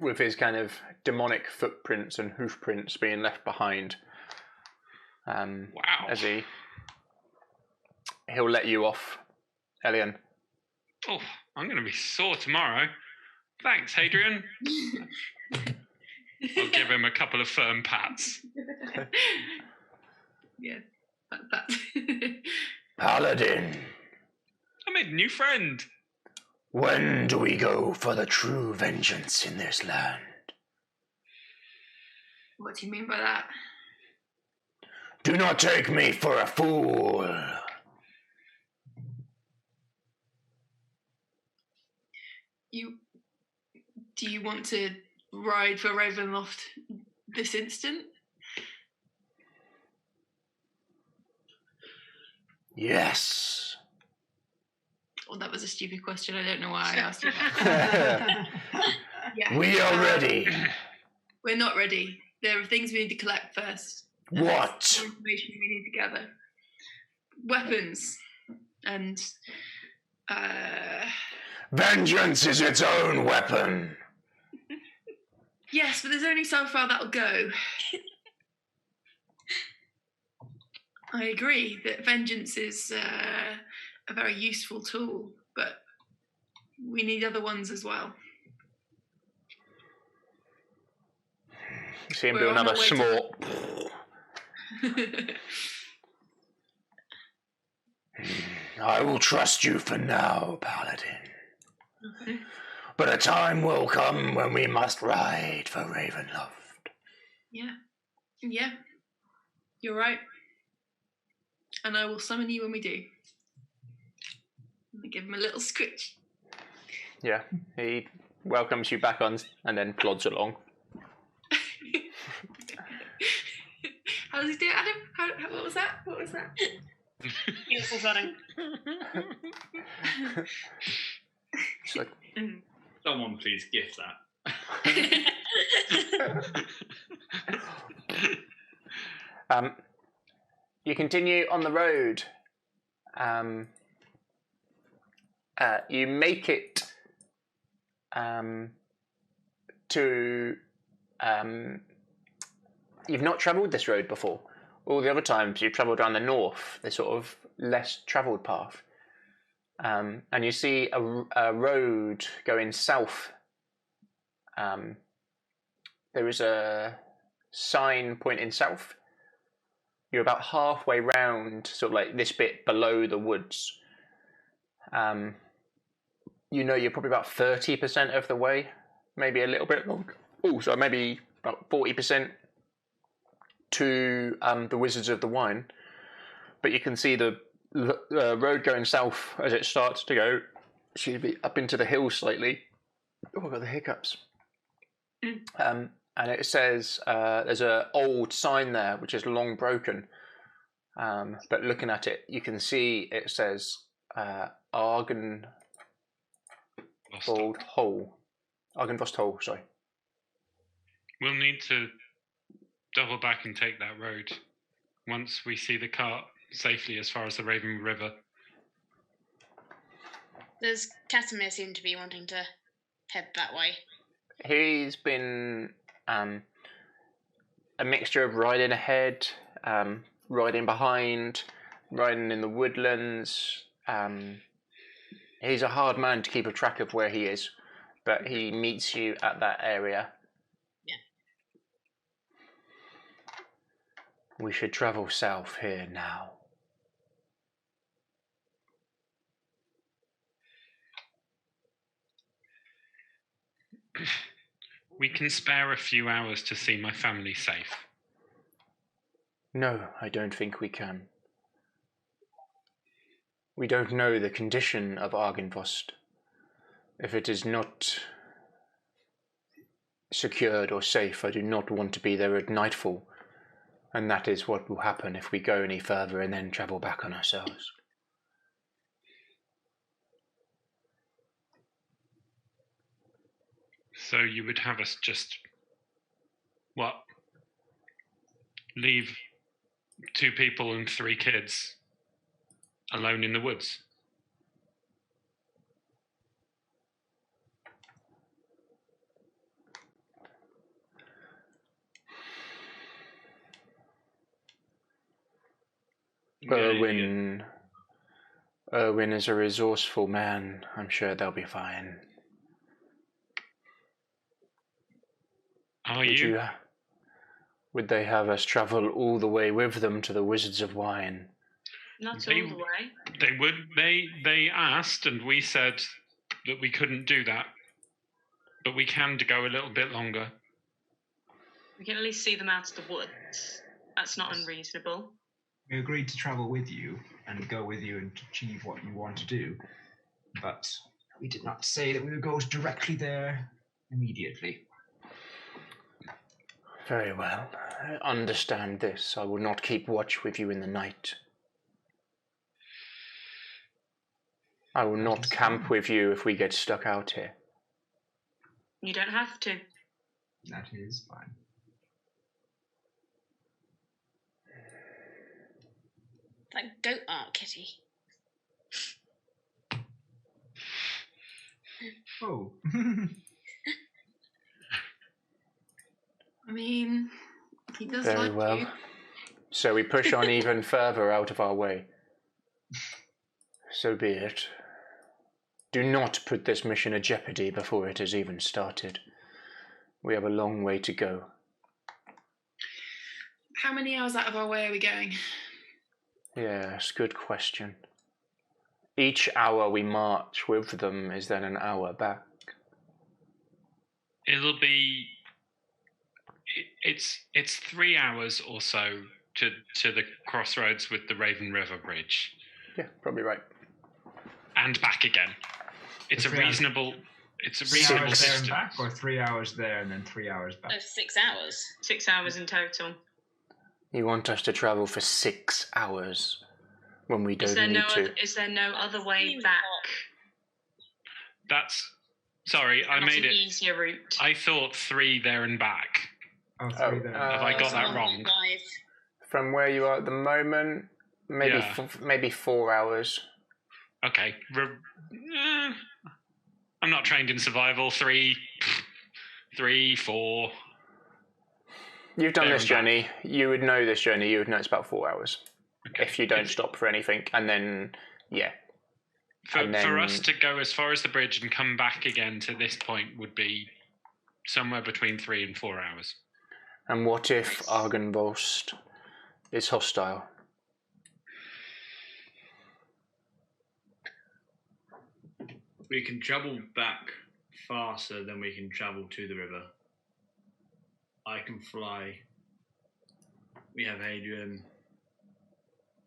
With his kind of demonic footprints and hoof prints being left behind.
Wow.
As he'll let you off, Elian.
Oh, I'm going to be sore tomorrow. Thanks, Hadrian. I'll give him a couple of firm pats.
Yeah, that.
Paladin.
I made a new friend.
When do we go for the true vengeance in this land?
What do you mean by that?
Do not take me for a fool.
Do you want to ride for Ravenloft this instant?
Yes.
Well, that was a stupid question. I don't know why I asked you that.
Yeah. We are ready.
We're not ready. There are things we need to collect first.
What?
More information we need to gather. Weapons. And...
vengeance is its own weapon.
Yes, but there's only so far that'll go. I agree that vengeance is a very useful tool, but we need other ones as well.
You see him do another small... I will trust you for now, Paladin.
Okay.
But a time will come when we must ride for Ravenloft.
Yeah. Yeah. You're right. And I will summon you when we do. And give him a little scritch. Yeah,
he welcomes you back on and then plods along.
How does he do it, Adam? What was that? What was that?
Beautiful flooding.
It's like...
Someone please gift
that. You continue on the road. You make it to... you've not travelled this road before. All the other times you've travelled around the north, the sort of less travelled path. And you see a road going south. There is a sign pointing south. You're about halfway round, sort of like this bit below the woods. You know you're probably about 30% of the way, maybe a little bit longer. Oh, so maybe about 40% to the Wizards of the Wine. But you can see the road going south as it starts to go, excuse me, up into the hills slightly. Oh, I've got the hiccups. And it says there's an old sign there which is long broken, but looking at it you can see it says Argenvost Hole, sorry.
We'll need to double back and take that road once we see the cart safely as far as the Raven River.
Does Casimir seem to be wanting to head that way?
He's been a mixture of riding ahead, riding behind, riding in the woodlands. He's a hard man to keep a track of where he is, but he meets you at that area.
Yeah.
We should travel south here now.
We can spare a few hours to see my family safe.
No, I don't think we can. We don't know the condition of Argynvost. If it is not secured or safe, I do not want to be there at nightfall. And that is what will happen if we go any further and then travel back on ourselves.
So you would have us just, what? Leave 2 people and 3 kids alone in the woods?
Urwin is a resourceful man. I'm sure they'll be fine.
Are you?
Would they have us travel all the way with them to the Wizards of Wine?
Not all the way.
They would. They asked, and we said that we couldn't do that, but we can go a little bit longer.
We can at least see them out of the woods. That's not unreasonable.
We agreed to travel with you and go with you and achieve what you want to do, but we did not say that we would go directly there immediately.
Very well. I understand this. I will not keep watch with you in the night. I will not camp with you if we get stuck out here.
You don't have to.
That is fine.
That goat art, Kitty.
Oh.
I mean, he does
Very
like
well.
you.
So we push on even further out of our way. So be it. Do not put this mission in jeopardy before it has even started. We have a long way to go.
How many hours out of our way are we going?
Yes, good question. Each hour we march with them is then an hour back.
It'll be. It's 3 hours or so to the crossroads with the Raven River Bridge.
Yeah, probably right.
And back again. It's a reasonable. It's a
3
reasonable
hours there and
distance.
back, or 3 hours there and then 3 hours back.
6 hours.
6 hours in total.
You want us to travel for 6 hours when we don't need to.
Is there no other way back?
That's. Sorry, I
Not
made
an
it.
easier route.
I thought 3 there and back.
Oh, 3 there.
Have I got that wrong?
From where you are at the moment, maybe
Yeah.
maybe 4 hours.
Okay. I'm not trained in survival. 3, 4.
You've done
There
this
and back.
journey. You would know this journey. You would know it's about 4 hours.
Okay.
If you don't stop for anything. And then, yeah.
For
and then-
us to go as far as the bridge and come back again to this point would be somewhere between 3 and 4 hours.
And what if Argynvost is hostile?
We can travel back faster than we can travel to the river. I can fly. We have Hadrian.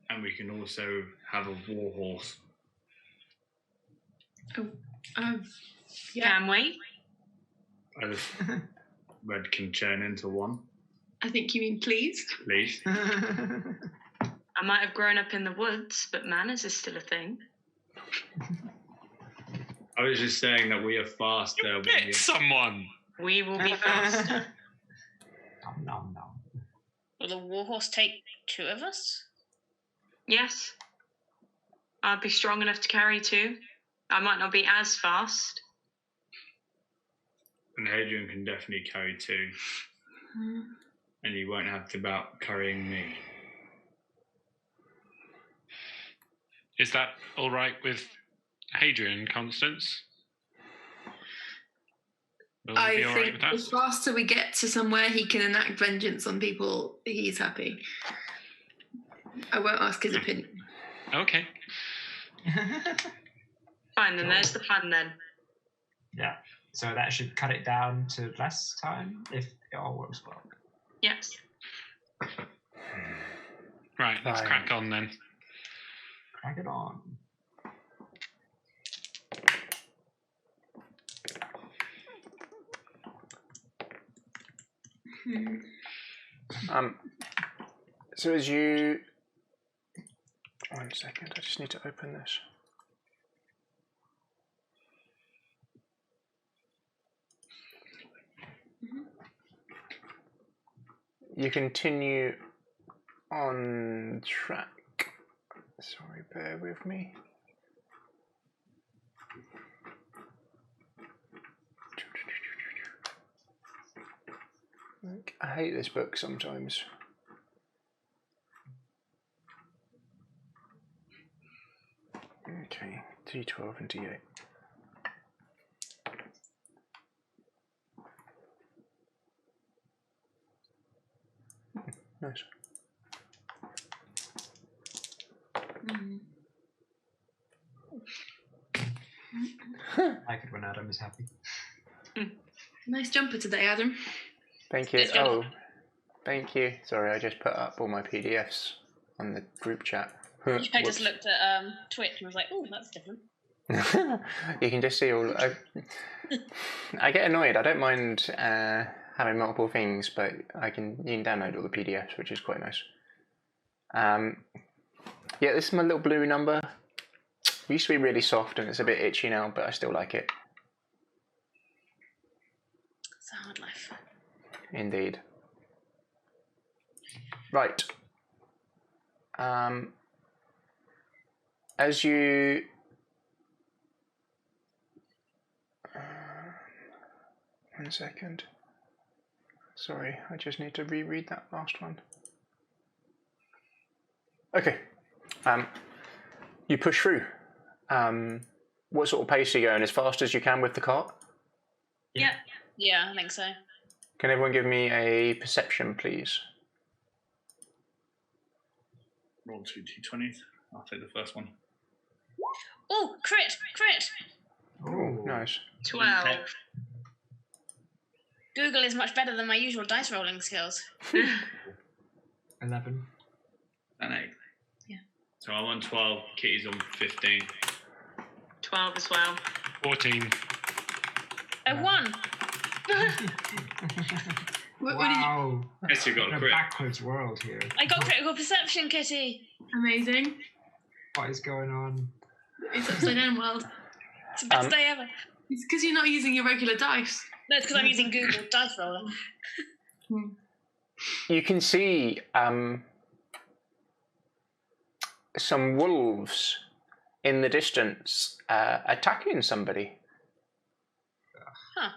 And we can also have a war horse.
Yeah.
Can we?
I just Red can turn into one,
I think you mean please.
please.
I might have grown up in the woods, but manners is still a thing.
I was just saying that we are faster. when
Get
we-
someone!
We will be faster.
Nom, nom, nom.
Will the warhorse take 2 of us?
Yes. I'd be strong enough to carry 2. I might not be as fast.
And Hadrian can definitely carry 2. And you won't have to about carrying me.
Is that all right with Hadrian, Constance? Will you be all right with that?
The faster we get to somewhere he can enact vengeance on people, he's happy. I won't ask his opinion.
Okay.
Fine, then there's the plan then.
Yeah. So that should cut it down to less time if it all works well.
Yes.
Right, let's crack on then.
Crack it on.
So as you... 1 second, I just need to open this. You continue on track. Sorry, bear with me. I hate this book sometimes. Okay, D12 and D8. Nice.
I could when Adam is happy.
Nice jumper today, Adam.
Thank you. Oh, thank you. Sorry, I just put up all my PDFs on the group chat.
I just looked at Twitch and was like, "Oh, that's different."
You can just see all. I get annoyed. I don't mind having multiple things, but you can download all the PDFs, which is quite nice. Yeah, this is my little blue number. It used to be really soft, and it's a bit itchy now, but I still like it.
It's a hard life.
Indeed. Right. As you... 1 second. Sorry, I just need to reread that last one. Okay. You push through. What sort of pace are you going? As fast as you can with the cart?
Yeah. Yeah, I think so.
Can everyone give me a perception, please?
Roll 2 d20s. I'll take the first one.
Oh, crit!
Oh, nice.
12.
Google is much better than my usual dice rolling skills.
11.
And 8.
Yeah.
So I'm on 12. Kitty's on 15.
12 as well.
14.
I won!
Wow.
Yes, you got a
In a
crit.
backwards world here.
I got critical perception, Kitty!
Amazing.
What is going on?
It's upside down world.
It's the best day ever.
It's because you're not using your regular dice.
No, it's because I'm using Google Dice Roller.
You can see some wolves in the distance attacking somebody.
Huh.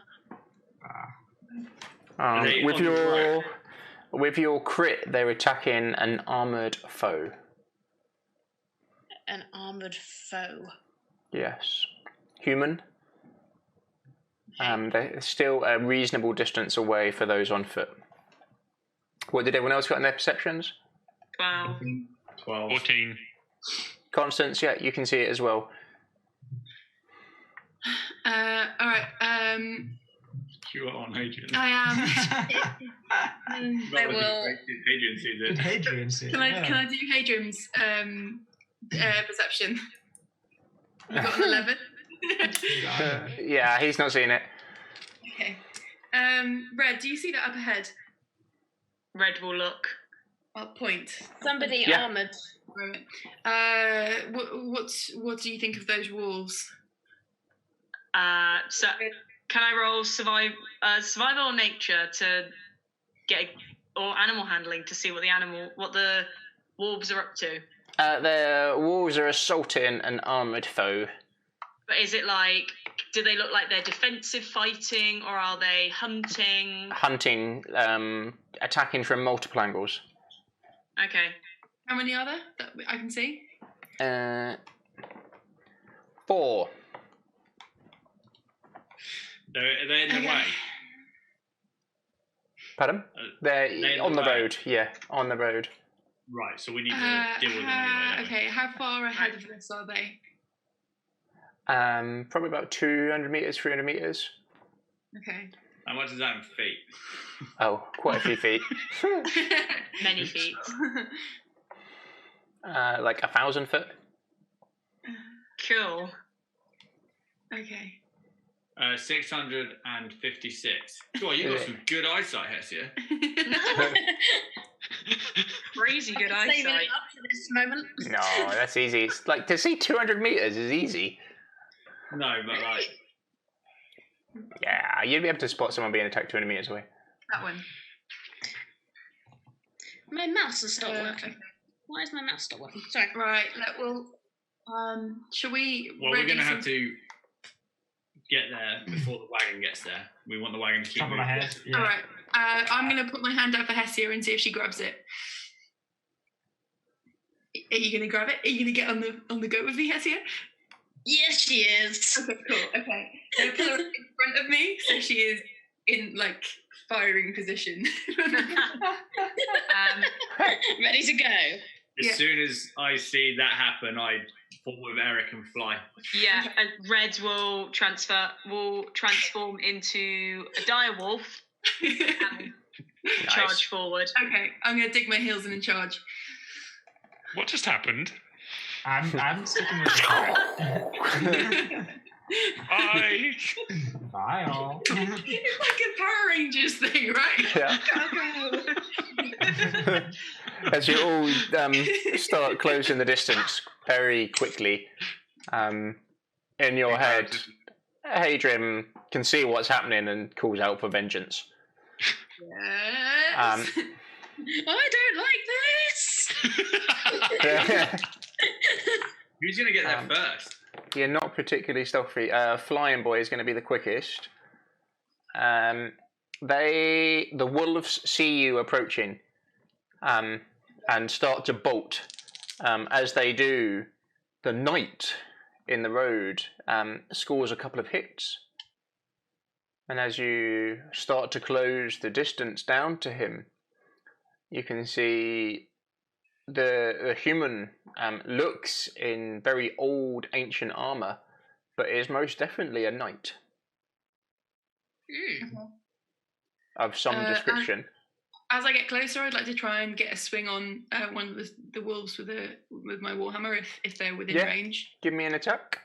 With your crit, they're attacking an armoured foe.
An armoured foe.
Yes. Human. They're still a reasonable distance away for those on foot. What did everyone else got in their perceptions?
12.
12.
14.
Constance, yeah, you can see it as well.
Alright,
You are on Hadrian.
I am.
I will.
Hadrian sees it.
Did Hadrian see it?
Can I do Hadrian's perception? You got an 11?
Yeah, he's not seeing it.
Okay. Red, do you see that up ahead?
Red will look.
I'll point.
Somebody
Yeah.
armoured.
What do you think of those wolves?
So can I roll survival or nature to get or animal handling to see what the wolves are up to?
The wolves are assaulting an armoured foe.
But is it like, do they look like they're defensive fighting, or are they hunting?
Hunting, attacking from multiple angles.
Okay.
How many are there that I can see?
4.
They're in the way.
Pardon? They're on the road. Yeah, on the road.
Right, so we need to deal with them anyway. don't we?
Okay, how far ahead of us are they?
Probably about 200 meters, 300 meters.
Okay.
How much is that in feet?
Oh, quite a few feet.
Many feet.
Like 1,000 foot.
Cool.
Okay.
656. God, you got some good eyesight, Hessia.
Crazy good
Saving it
eyesight.
up for this moment.
No, that's easy. It's like to see 200 meters is easy.
No, but like,
Yeah, you'd be able to spot someone being attacked 200 meters away.
That one.
My mouse has stopped working.
Okay.
Why is my mouse still working? Sorry.
Right. Shall we?
well, we're
ready
going to
some-
have to get there before the wagon gets there. We want the wagon to keep
Top of
moving.
my head. Yeah.
All right. I'm going to put my hand out for Hessia and see if she grabs it. Are you going to grab it? Are you going to get on the goat with me, Hessia?
Yes, she is.
Okay, cool. Okay. I'm going to put her in front of me so she is in like firing position.
Ready to go.
As
Yeah.
soon as I see that happen, I fall with Eric and fly.
Yeah, and Red will transform into a dire wolf and charge forward.
Okay, I'm going to dig my heels in and charge.
What just happened?
I'm sticking with the
I.
Bye all.
It's like a Power Rangers thing, right?
Yeah. As you all start closing the distance very quickly, in your head, Hadrian can see what's happening and calls out for vengeance.
Yes.
I don't like this.
Who's going to get there first?
You're not particularly stealthy. Flying Boy is going to be the quickest. The wolves see you approaching, and start to bolt. As they do, the knight in the road scores a couple of hits. And as you start to close the distance down to him, you can see the human looks in very old, ancient armor, but is most definitely a knight of some description.
As I get closer, I'd like to try and get a swing on one of the wolves with my warhammer if they're within
Yeah.
range.
Give me an attack.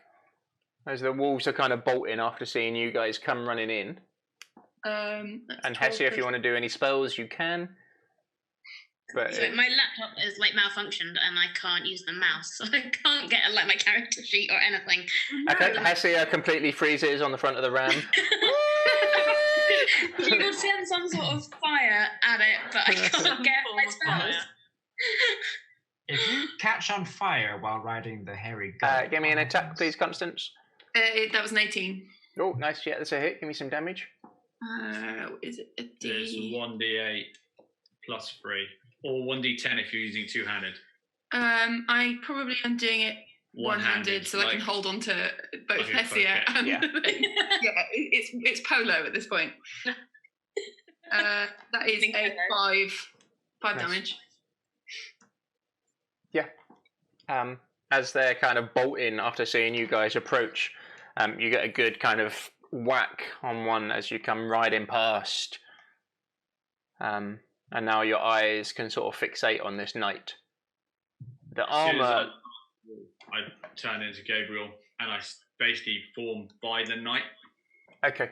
As the wolves are kind of bolting after seeing you guys come running in.
That's
And
12
Hessia, if you
plus-
want to do any spells, you can. But
So my laptop is like malfunctioned and I can't use the mouse, so I can't get like my character sheet or anything.
okay, Hessia completely freezes on the front of the ram.
You would send some sort of fire at it, but I can't get my spells.
If you catch on fire while riding the hairy goat,
Give me an attack, please, Constance.
That was an 18.
Oh, nice. Yeah, that's a hit. Give me some damage.
Is it a
It's
D?
1d8 plus 3. Or 1d10 if you're using two-handed.
I probably am doing it one-handed, so I can
like-
hold on to both
Okay,
Hessia
okay,
and
yeah.
it's polo at this point. That is
Think
a
polo.
5
Nice.
damage.
As they're kind of bolting after seeing you guys approach, you get a good kind of whack on one as you come riding past. And now your eyes can sort of fixate on this knight. The
As soon as
armor.
I turn into Gabriel and I basically form by the knight.
Okay.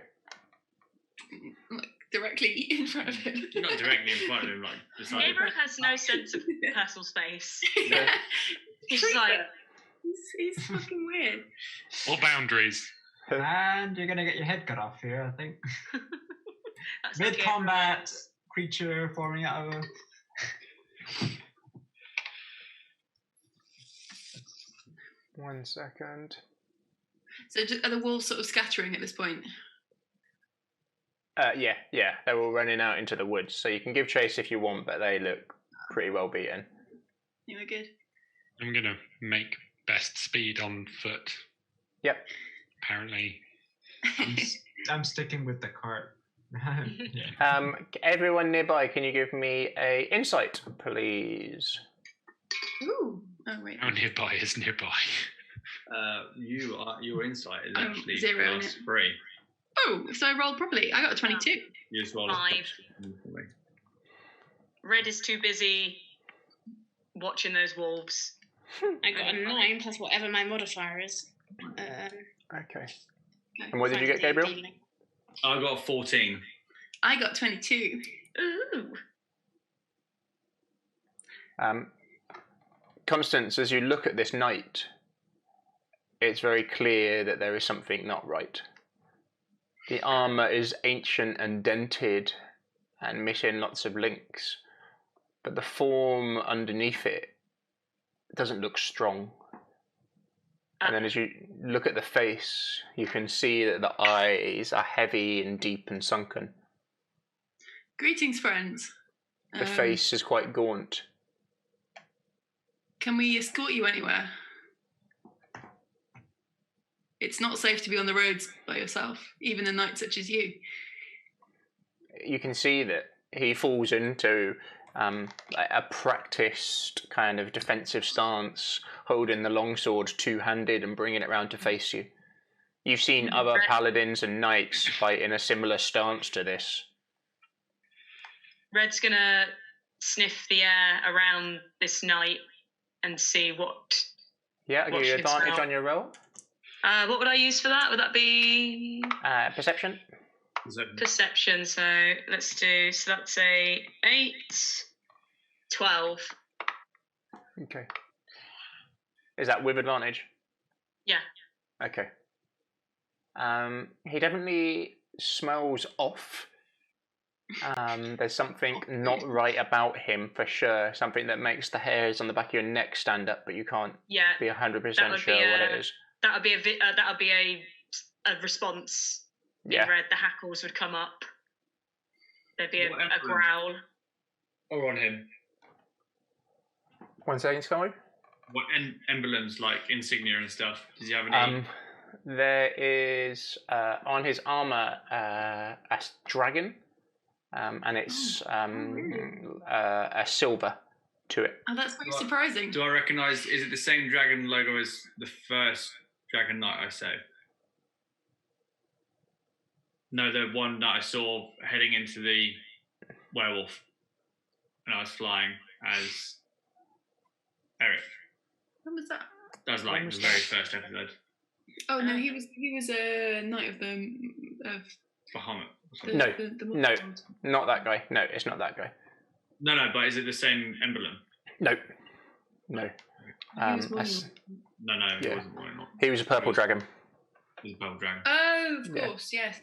Like, directly in front of him.
Not directly in front of him, like beside him.
Gabriel has no sense of personal space.
Yeah.
He's just like,
He's fucking weird.
Or boundaries.
and you're gonna get your head cut off here, I think.
that's not
Mid-combat creature forming out of.
1 second.
So are the wolves sort of scattering at this point?
Yeah. They're all running out into the woods, so you can give chase if you want, but they look pretty well beaten.
Yeah, we're good.
I'm gonna make best speed on foot.
Yep.
Apparently.
I'm sticking with the cart. Yeah.
Everyone nearby, can you give me a insight, please?
Ooh. Oh wait.
How nearby is nearby?
Your insight is actually
0,
plus
isn't it?
3.
Oh, so I rolled properly. I got a 22.
You just roll a
5.
plus 3.
Red is too busy watching those wolves.
I got a 9 plus whatever my modifier is.
Okay. And what did you get, Gabriel?
I got a 14.
I got 22.
Ooh.
Constance, as you look at this knight, it's very clear that there is something not right. The armour is ancient and dented and missing lots of links, but the form underneath it doesn't look strong. And then as you look at the face, you can see that the eyes are heavy and deep and sunken.
Greetings, friends.
The face is quite gaunt.
Can we escort you anywhere? It's not safe to be on the roads by yourself, even a knight such as you.
You can see that he falls into a practiced kind of defensive stance, holding the longsword two-handed and bringing it round to face you. You've seen other paladins and knights fight in a similar stance to this.
Red's gonna sniff the air around this knight and see what.
Yeah, I'll give you
should
advantage
smell?
on your roll.
What would I use for that? Would that be
Perception.
perception? So let's do. So that's a 8, 12.
Okay. Is that with advantage?
Yeah.
Okay. He definitely smells off. There's something not right about him for sure. Something that makes the hairs on the back of your neck stand up, but you can't be 100% sure what it is.
That would be a response.
Yeah.
In red, the hackles would come up. There'd be a growl.
Or on him.
1 second, Sky.
What emblems, like insignia and stuff? Does he have any?
There is on his armor a dragon, and it's a silver to it.
Oh, that's very surprising.
Do I recognise? Is it the same dragon logo as the first Dragon Knight I saved? No, the one that I saw heading into the werewolf, and I was flying as Eric.
When was that?
That was like the very first episode.
Oh no, he was a knight of
Bahamut.
No, not that guy. No, it's not that guy.
No, but is it the same emblem?
No.
No,
Yeah.
it wasn't one.
He was a purple dragon.
He was a purple dragon.
Oh, of course, yes.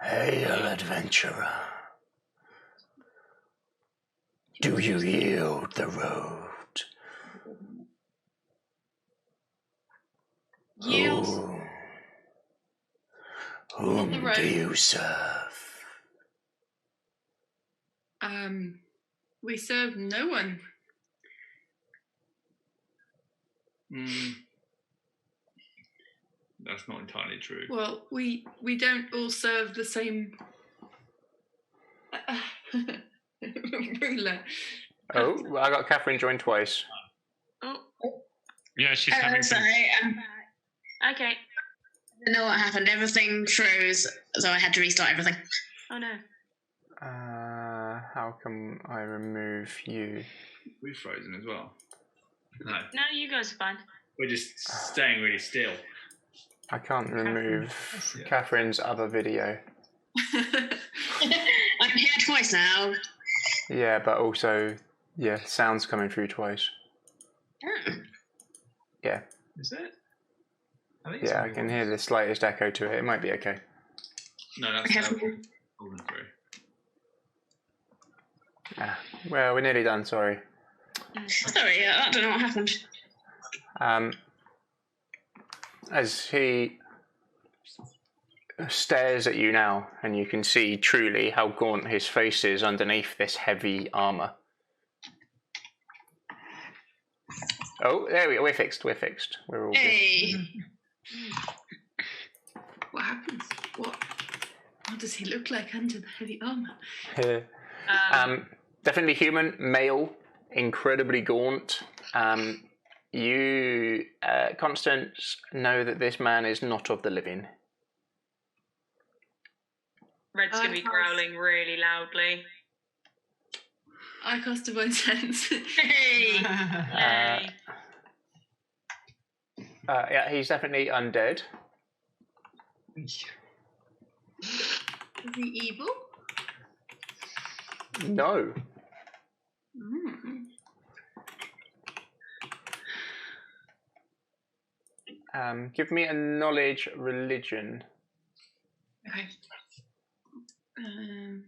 Hail, adventurer. Do you yield the road?
Yield.
Whom
the road.
do you serve?
We serve no one.
That's not entirely true.
Well, we don't all serve the same ruler.
Oh, well, I got Catherine joined twice.
Oh,
Yeah, she's having some.
Sorry, I'm back.
okay.
I don't know what happened. Everything froze, so I had to restart everything.
Oh no.
How can I remove you?
We've frozen as well. No,
No, you guys are fine.
we're just staying really still.
I can't remove Catherine's other video.
I'm here twice now.
Yeah, but also, sound's coming through twice.
Oh.
Yeah.
Is it? I think it's
Yeah, I
only
can
once.
hear the slightest echo to it. It might be okay.
No, that's
Okay.
fallen through.
Well, we're nearly done, sorry.
Sorry, I don't know what happened.
As he stares at you now, and you can see truly how gaunt his face is underneath this heavy armour. Oh, there we go. We're fixed. We're all
Hey. What happens? What does he look like under the heavy armor?
good. Definitely human, male, incredibly gaunt. You, Constance, know that this man is not of the living.
Red's going to be growling really loudly.
I cast Divine Sense.
Hey! Yay.
Yeah, he's definitely undead.
Is he evil?
No. Give me a knowledge religion.
Okay. I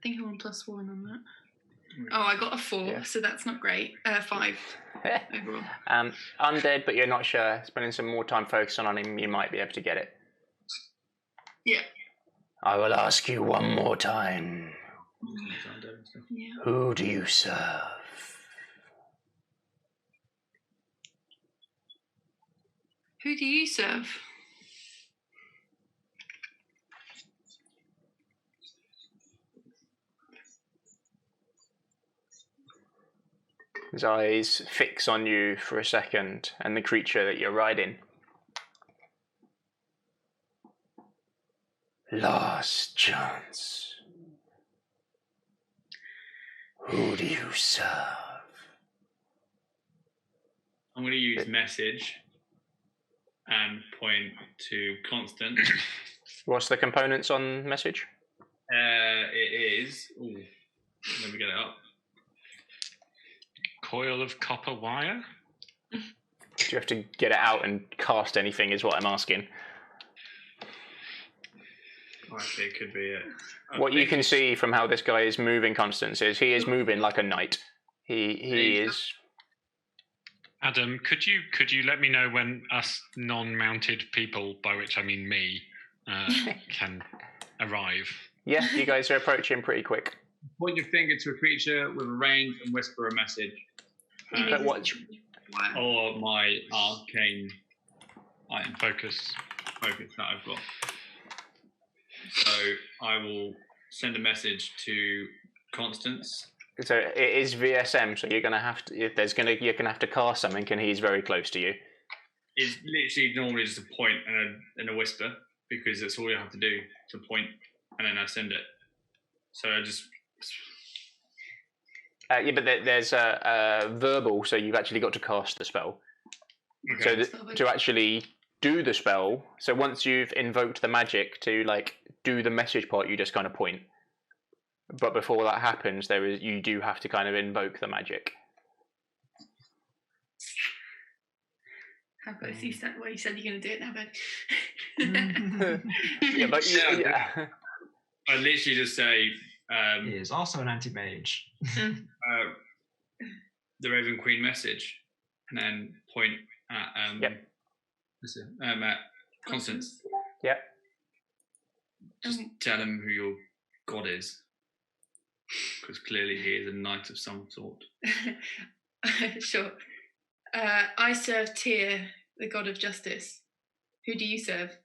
think I want +1 on that. Oh, I got a 4, so that's not great. 5 overall.
Undead, but you're not sure. Spending some more time focusing on him, you might be able to get it.
Yeah.
I will ask you one more time.
Yeah.
Who do you serve?
Who do you serve?
His eyes fix on you for a second, and the creature that you're riding. Last chance. Who do you serve?
I'm going to use message and point to Constance.
What's the components on message?
It is. Ooh, let me get it up.
Coil of copper wire?
Do you have to get it out and cast anything, is what I'm asking.
Actually, it could be it.
What you can see from how this guy is moving, Constance, is he is moving like a knight. He is...
Adam, could you let me know when us non-mounted people, by which I mean me, can arrive?
Yeah, you guys are approaching pretty quick.
Point your finger to a creature with a range and whisper a message. Or my arcane item focus that I've got. So I will send a message to Constance.
So it is VSM, so you're gonna have to. You're gonna have to cast something, and he's very close to you.
It's literally normally just a point and a whisper, because that's all you have to do to point, and then I send it. So I just.
Yeah, but there's a verbal, so you've actually got to cast the spell.
Okay.
So to actually do the spell, so once you've invoked the magic to do the message part, you just kind of point. But before that happens, you do have to kind of invoke the magic.
How about you said what you said you're going to do it now, Ben?
Yeah, but yeah.
I literally just say.
He is also an anti-mage.
The Raven Queen message, and then point at at Constance.
Yep.
Just tell him who your god is, because clearly he is a knight of some sort.
Sure. I serve Tyr, the god of justice. Who do you serve?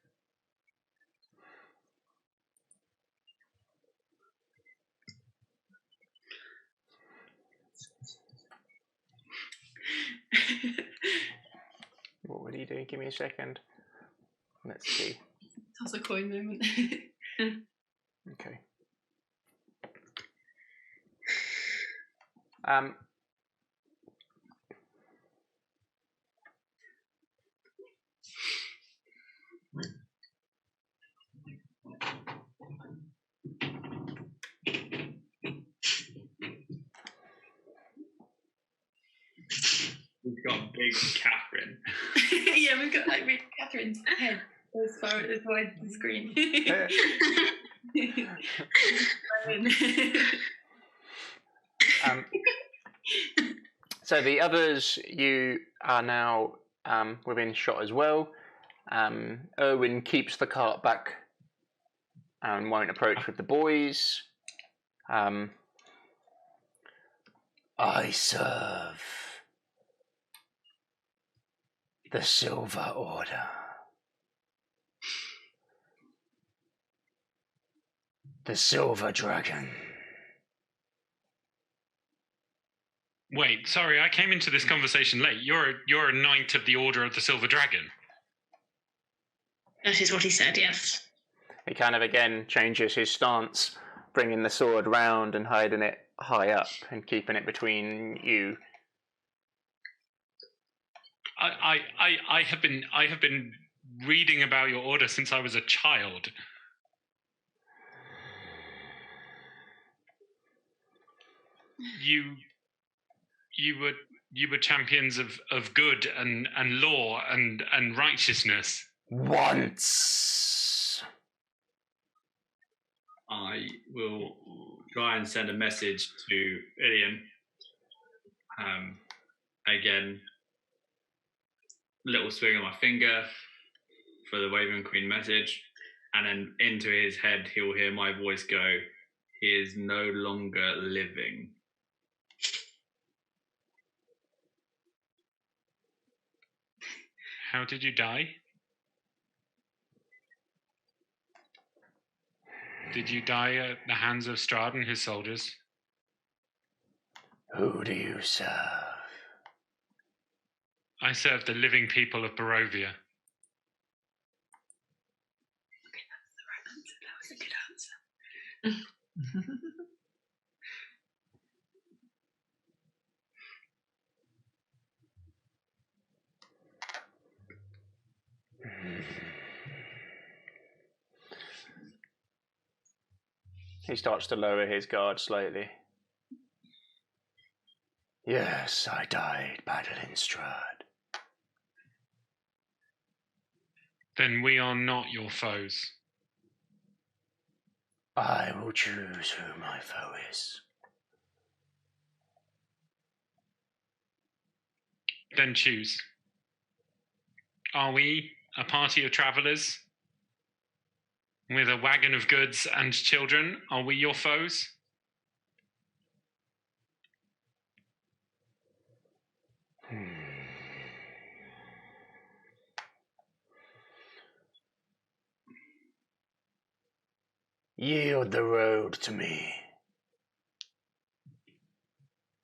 What would he do? Give me a second. Let's see.
Toss a coin moment.
Okay.
We've got big Catherine.
Yeah, we've got big Catherine's head as far as wide as the screen.
So the others, you are now within shot as well. Urwin keeps the cart back and won't approach with the boys. I serve The Silver Order. The Silver Dragon.
Wait, sorry, I came into this conversation late. You're a knight of the Order of the Silver Dragon.
That is what he said, yes.
He kind of again changes his stance, bringing the sword round and hiding it high up and keeping it between you.
I have been reading about your order since I was a child. You were champions of good and law and righteousness.
Once.
I will try and send a message to Ilian. Again, little swing of my finger for the Waving Queen message, and then into his head he'll hear my voice go, "He is no longer living."
How did you die? Did you die at the hands of Strahd and his soldiers?
Who do you serve?
I serve the living people of Barovia.
Okay, that's the right answer. That was a good answer.
He starts to lower his guard slightly. Yes, I died battling Strahd.
Then we are not your foes.
I will choose who my foe is.
Then choose. Are we a party of travellers with a wagon of goods and children? Are we your foes?
Yield the road to me.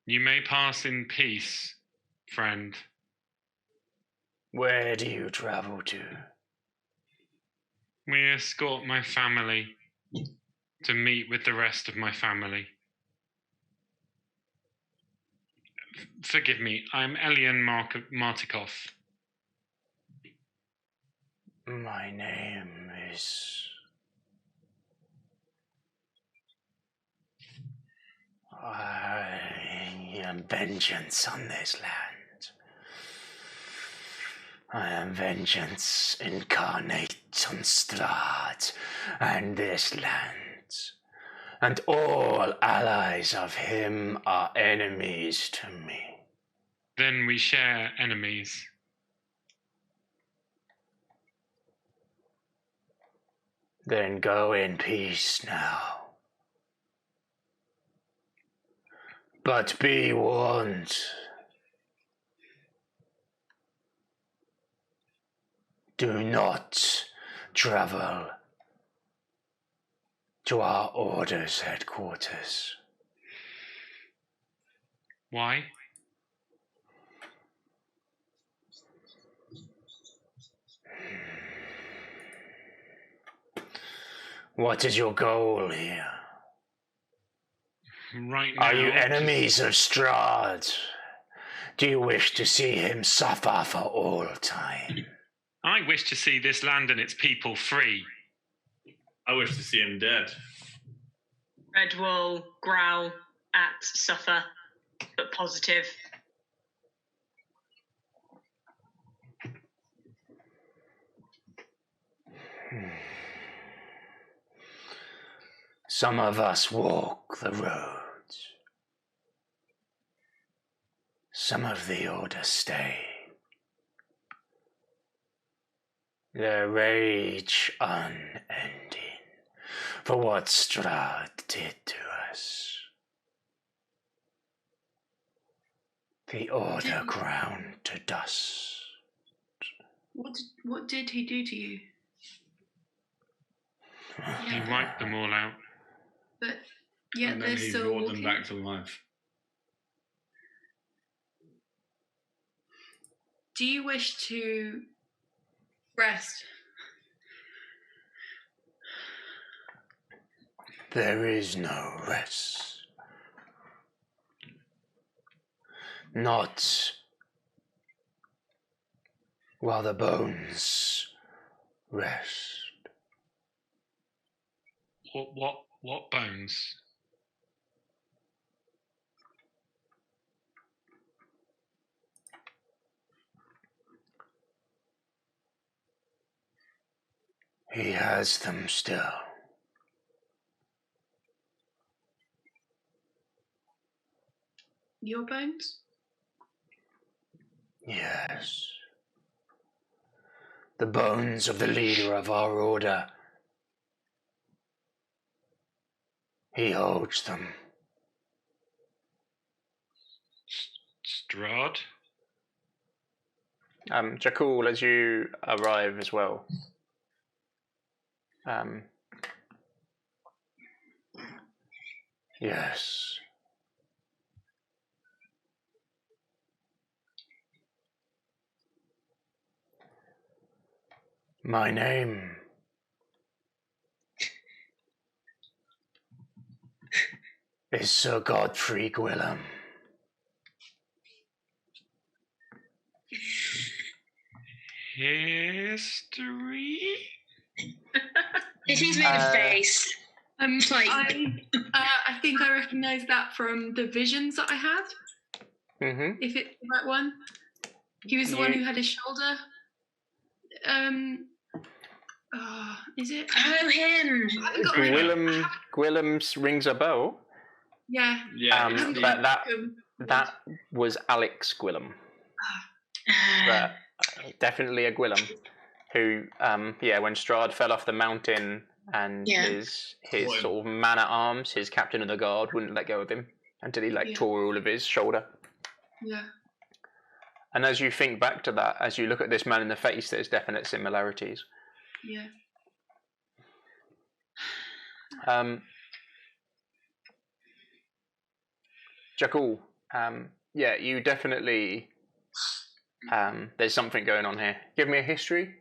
You may pass in peace, friend.
Where do you travel to?
We escort my family to meet with the rest of my family. Forgive me, I'm Urwin Martikov.
My name is... I am vengeance on this land. I am vengeance incarnate on Strahd and this land. And all allies of him are enemies to me.
Then we share enemies.
Then go in peace now. But be warned. Do not travel to our order's headquarters.
Why?
What is your goal here?
Right now.
Are you enemies of Strahd? Do you wish to see him suffer for all time?
I wish to see this land and its people free.
I wish to see him dead.
Red will growl at Suffer, but positive.
Some of us walk the roads. Some of the order stay. Their rage unending for what Strahd did to us. The order ground to dust.
What did he do to you?
He wiped them all out.
But yet
and
they're
then he
still
brought
walking.
them back to life.
Do you wish to rest?
There is no rest. Not while the bones rest.
What bones?
He has them still.
Your bones?
Yes. The bones of the leader of our order. He holds them.
Strahd?
Jakul, as you arrive as well. Yes. My name is Sir Godfrey Gwillem.
History?
He's made a face.
I think I recognise that from the visions that I had.
Mm-hmm.
If it's the right one. He was the one who had his shoulder. Is it?
Oh, him.
Gwillem rings a bell.
Yeah.
That was Alex Gwillem. But definitely a Gwillem who, when Strahd fell off the mountain and his sort of man-at-arms, his captain of the guard, wouldn't let go of him until he tore all of his shoulder.
Yeah.
And as you think back to that, as you look at this man in the face, there's definite similarities.
Yeah.
Jakul, you definitely... there's something going on here. Give me a history.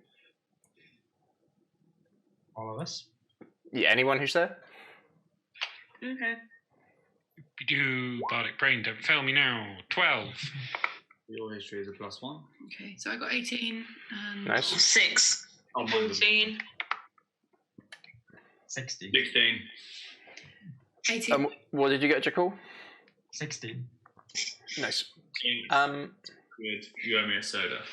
All of us?
Yeah, anyone who's there?
Okay.
You bardic brain, don't fail me now. 12.
Your history is a +1.
Okay, so I got 18.
Nice.
6.
14.
16.
16.
18.
What did you get, Jakul?
16.
Nice.
Good. You owe me a soda.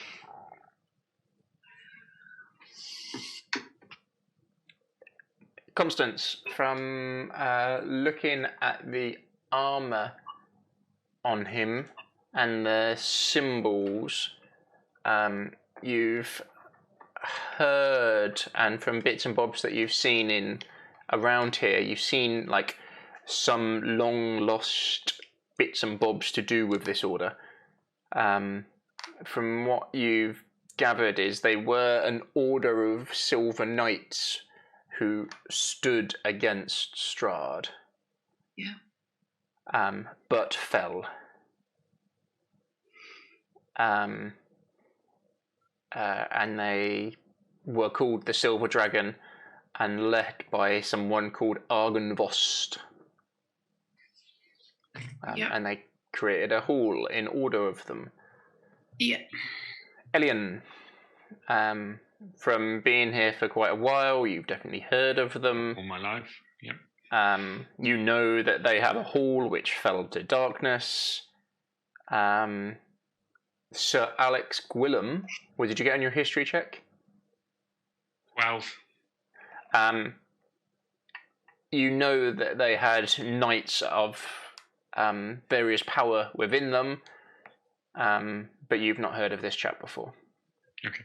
Constance, from looking at the armour on him and the symbols, you've heard, and from bits and bobs that you've seen in around here, you've seen like some long lost bits and bobs to do with this order. From what you've gathered is they were an order of silver knights who stood against Strahd.
Yeah.
But fell. And they were called the Silver Dragon and led by someone called Argenvost. And they created a hall in order of them.
Yeah.
Elian, from being here for quite a while, you've definitely heard of them.
All my life, yep.
You know that they have a hall which fell to darkness. Sir Alex Gwillem, what did you get on your history check?
12.
You know that they had knights of various power within them, but you've not heard of this chap before.
Okay.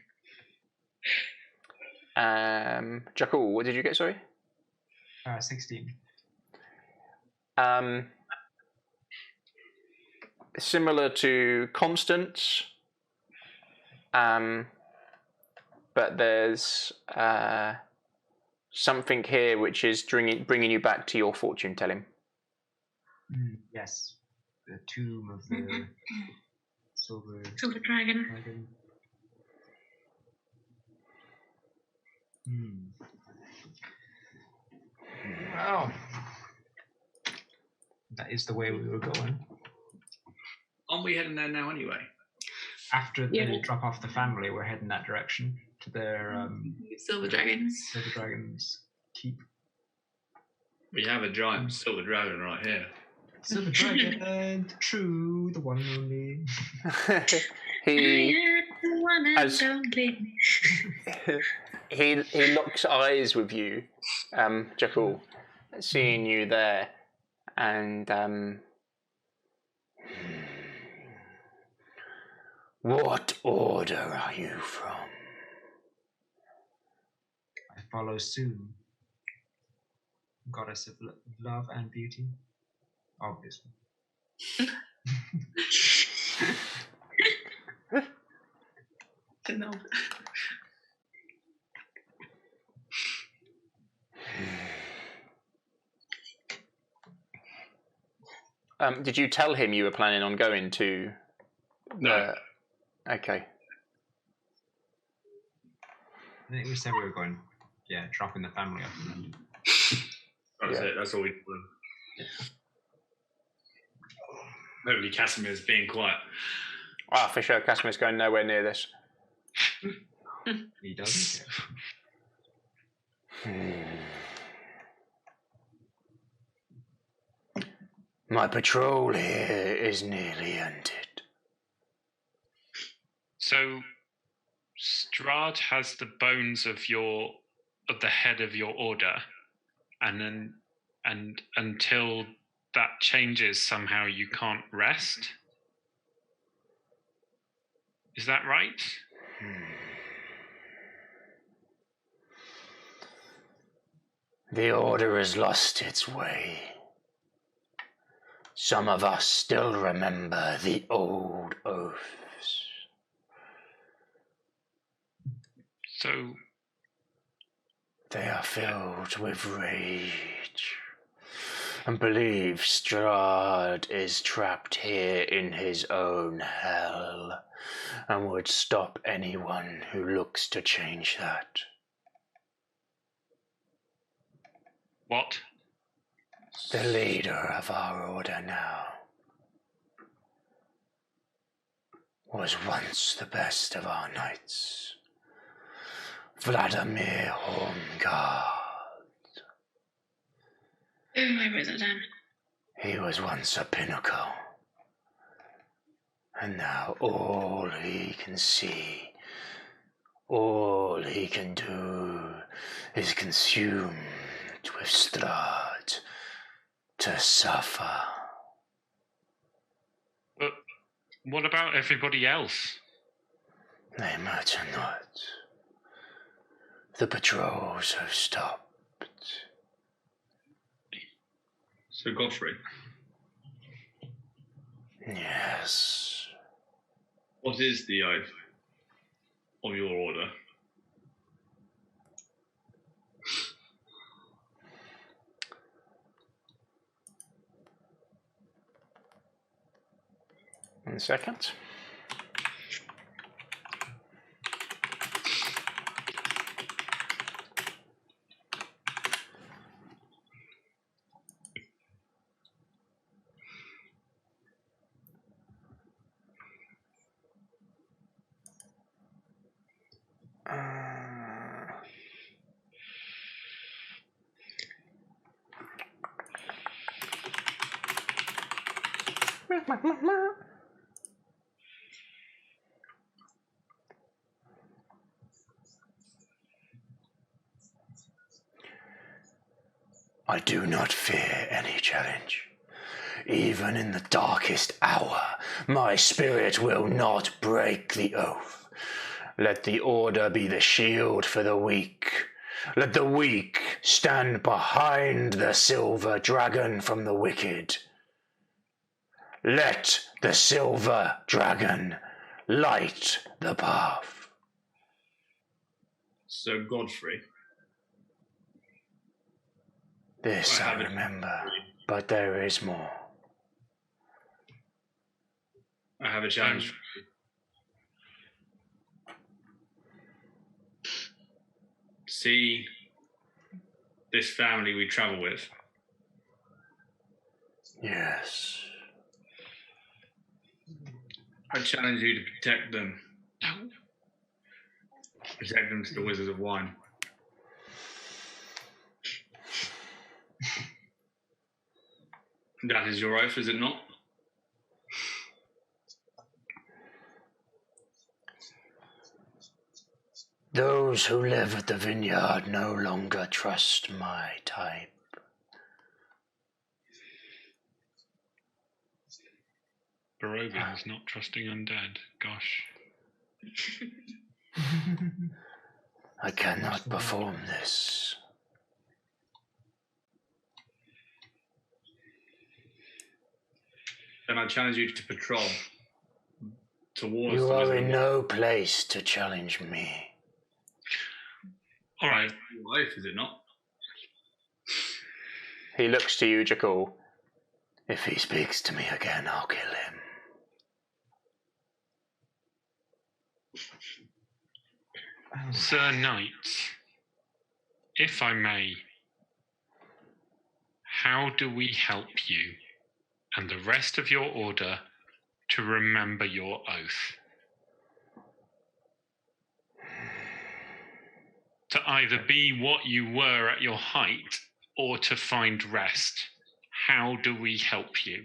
Jakul, what did you get, sorry?
16.
Similar to Constance, but there's something here which is bringing you back to your fortune telling.
Yes, the tomb of the silver
dragon.
Well, that is the way we were going.
Aren't we heading there now anyway?
After they drop off the family, we're heading that direction to their
Silver dragons.
Silver dragons keep.
We have a giant silver dragon right here.
Silver dragon, true, the one and only.
He locks eyes with you, Jackal, seeing you there, and what order are you from?
I follow soon. Goddess of love and beauty, obviously.
No.
Did you tell him you were planning on going to?
No.
Okay.
I think we said we were going. Yeah, dropping the family off in London.
That's it. That's all we do. Hopefully Casimir's being quiet.
For sure, Casimir's going nowhere near this.
He doesn't.
My patrol here is nearly ended.
So, Strahd has the bones of the head of your order, and until that changes, somehow you can't rest. Is that right?
The order has lost its way. Some of us still remember the old oaths.
So
they are filled with rage and believe Strahd is trapped here in his own hell and would stop anyone who looks to change that.
What?
The leader of our order now was once the best of our knights, Vladimir Horngard.
Oh, my brother Dan.
He was once a pinnacle, and now all he can see, all he can do is consumed with Strahd to suffer.
But what about everybody else?
They matter not. The patrols have stopped.
So Godfrey?
Yes.
What is the oath of your order?
One second. I do not fear any challenge. Even in the darkest hour, my spirit will not break the oath. Let the order be the shield for the weak. Let the weak stand behind the silver dragon from the wicked. Let the silver dragon light the path.
So Godfrey.
This
I
I
haven't-
remember, but there is more.
I have a challenge. for you. See this family we travel with.
Yes.
I challenge you to protect them.
No.
Protect them to the Wizard of Wine. That is your oath, is it not?
Those who live at the vineyard no longer trust my type.
Barovia is not trusting undead. Gosh.
I cannot perform this.
Then I challenge you to patrol towards
You
the
are
Wizard
in
of
no place to challenge me.
All
Wine.
right.
Your oath, is it not?
He looks to you, Jakul. If he speaks to me again, I'll kill him.
Sir Knight, if I may, how do we help you and the rest of your order to remember your oath? To either be what you were at your height or to find rest. How do we help you?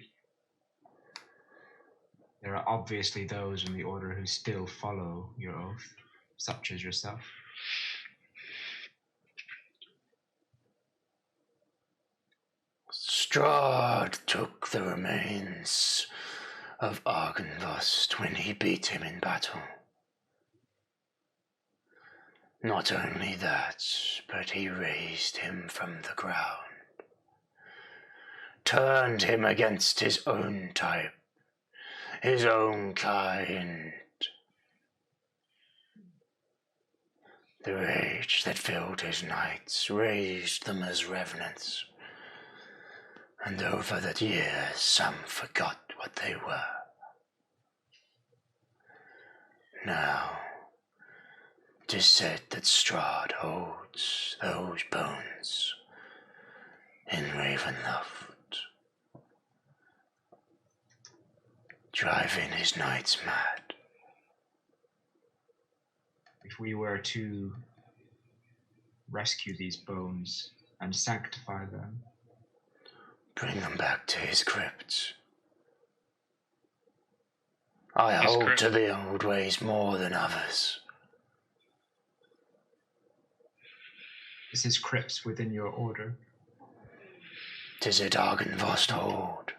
There are obviously those in the order who still follow your oath, such as yourself.
Strahd took the remains of Argynvost when he beat him in battle. Not only that, but he raised him from the ground, turned him against his own type, his own kind. The rage that filled his knights raised them as revenants, and over the years some forgot what they were. Now, 'tis said that Strahd holds those bones in Ravenloft, driving his knights mad.
If we were to rescue these bones and sanctify them,
Bring them back to his crypt. I
His
hold
crypt?
to the old ways more than others.
is his crypts within your order?
'Tis at Argynvost hold.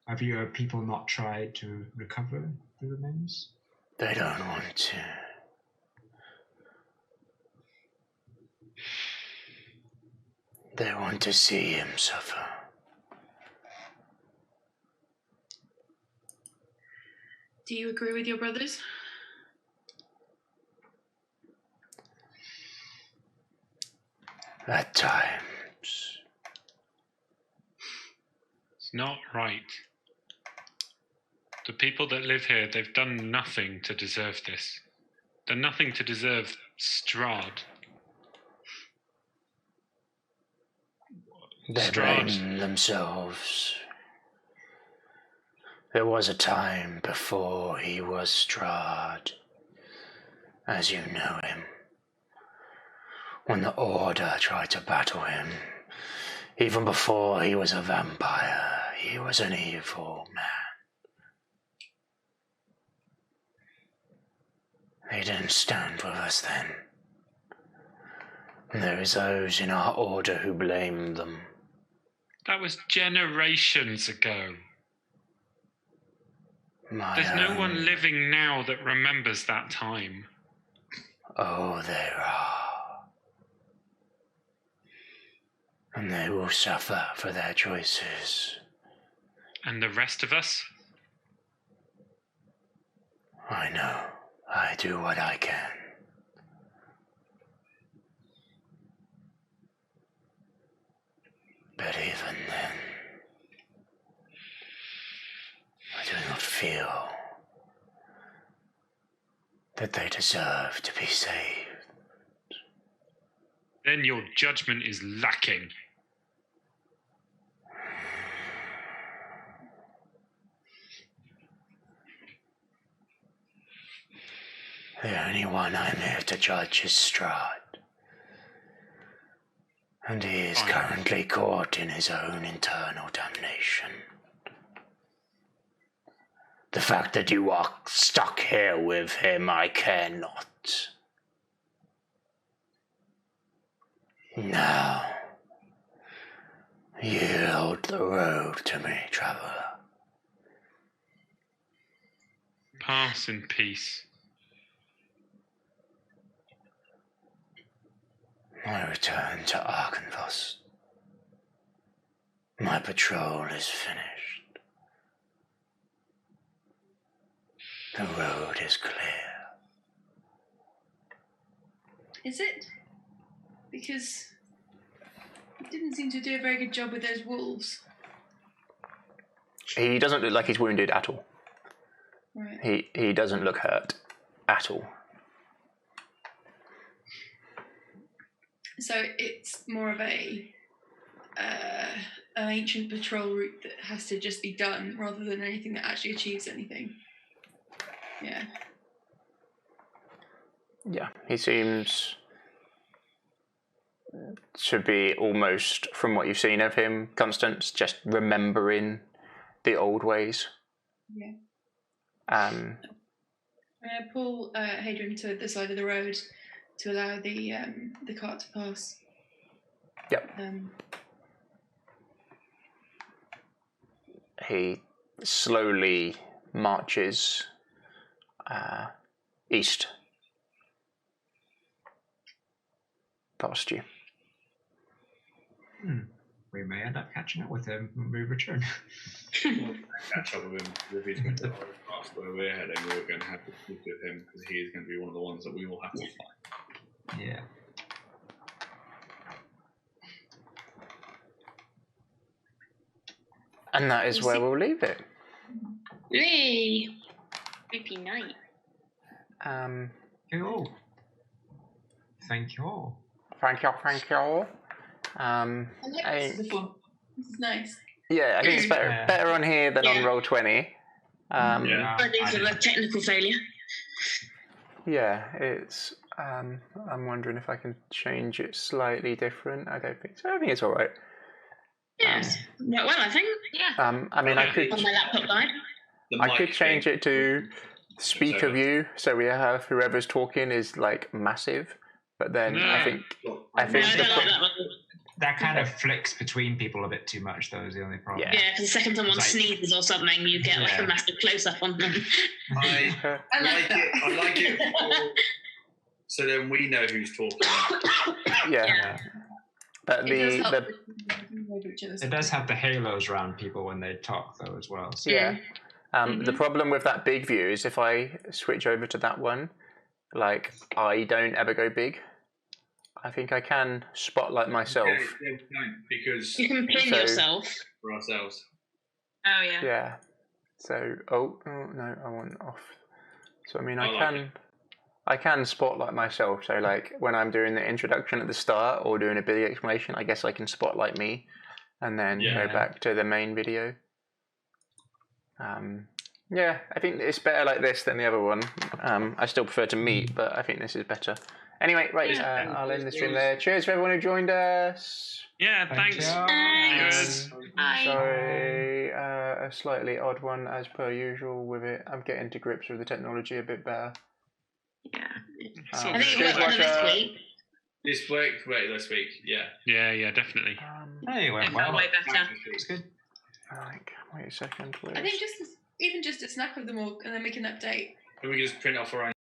Have your people not tried to recover the remains?
They don't want to. They want to see him suffer.
Do you agree with your brothers?
At times.
It's not right. The people that live here, they've done nothing to deserve this. Done nothing to deserve Strahd.
They
Strahd.
blame themselves. There was a time before he was Strahd, as you know him, when the Order tried to battle him. Even before he was a vampire, he was an evil man. They didn't stand with us then. And there is those in our order who blame them.
That was generations ago. There's no one living now that remembers that time.
Oh, there are. And they will suffer for their choices.
And the rest of us?
I know. I do what I can. But even then, I do not feel that they deserve to be saved.
Then your judgment is lacking.
The only one I'm here to judge is Strahd. And he is currently caught in his own internal damnation. The fact that you are stuck here with him, I care not. Now, yield the road to me, traveller.
Pass in peace.
I return to Arkenvost. My patrol is finished. The road is clear.
Is it? Because he didn't seem to do a very good job with those wolves.
He doesn't look like he's wounded at all.
Right.
He doesn't look hurt at all.
So it's more of an ancient patrol route that has to just be done rather than anything that actually achieves anything. Yeah.
Yeah, he seems to be almost, from what you've seen of him, Constance, just remembering the old ways.
Yeah.
Um,
pull Hadrian to the side of the road to allow the cart to pass.
Yep. He slowly marches east past you.
We may end up catching up with him when we return.
Catch up with him if he's going to go past where we're heading. We're going to have to speak with him because he is going to be one of the ones that we will have to fight.
Yeah.
And that is where we'll leave it.
Yay! Creepy night.
Oh. Thank you all.
Thank you.
I like this before. This is nice.
Yeah, I think it's better on here than on Roll20.
Ready for the technical failure.
Yeah, it's. I'm wondering if I can change it slightly different. I don't think so. I think it's all right.
Yes. Well, I think. Yeah.
I mean, I could.
On my laptop died.
I could change it to speak of you, so we have whoever's talking is like massive. But then I think
that kind of flicks between people a bit too much, though, is the only problem.
Yeah, because the second someone sneezes or something, you get like a massive close-up on them.
I like it. So then we know who's talking.
Yeah. But
It
does have the halos around people when they talk, though, as well. So.
Yeah. The problem with that big view is if I switch over to that one, like, I don't ever go big. I think I can spotlight myself.
Yeah, because
you can pin yourself.
For ourselves.
Oh, yeah.
Yeah. So, no, I want off. So, I mean, I can spotlight myself. So, like, when I'm doing the introduction at the start or doing a big explanation, I guess I can spotlight me and then go back to the main video. Yeah, I think it's better like this than the other one. I still prefer to meet, but I think this is better. Anyway, right, I'll end the stream there. Cheers for everyone who joined us.
Yeah, thanks.
Thanks. Bye.
Sorry, a slightly odd one as per usual with it. I'm getting to grips with the technology a bit better.
Yeah.
I think it worked better this week.
This worked great this week, yeah.
Yeah, definitely.
Hey, well,
way better.
It's good.
Wait a second, please.
I think even just a snap of them all, and then we can update.
Can we just print off our own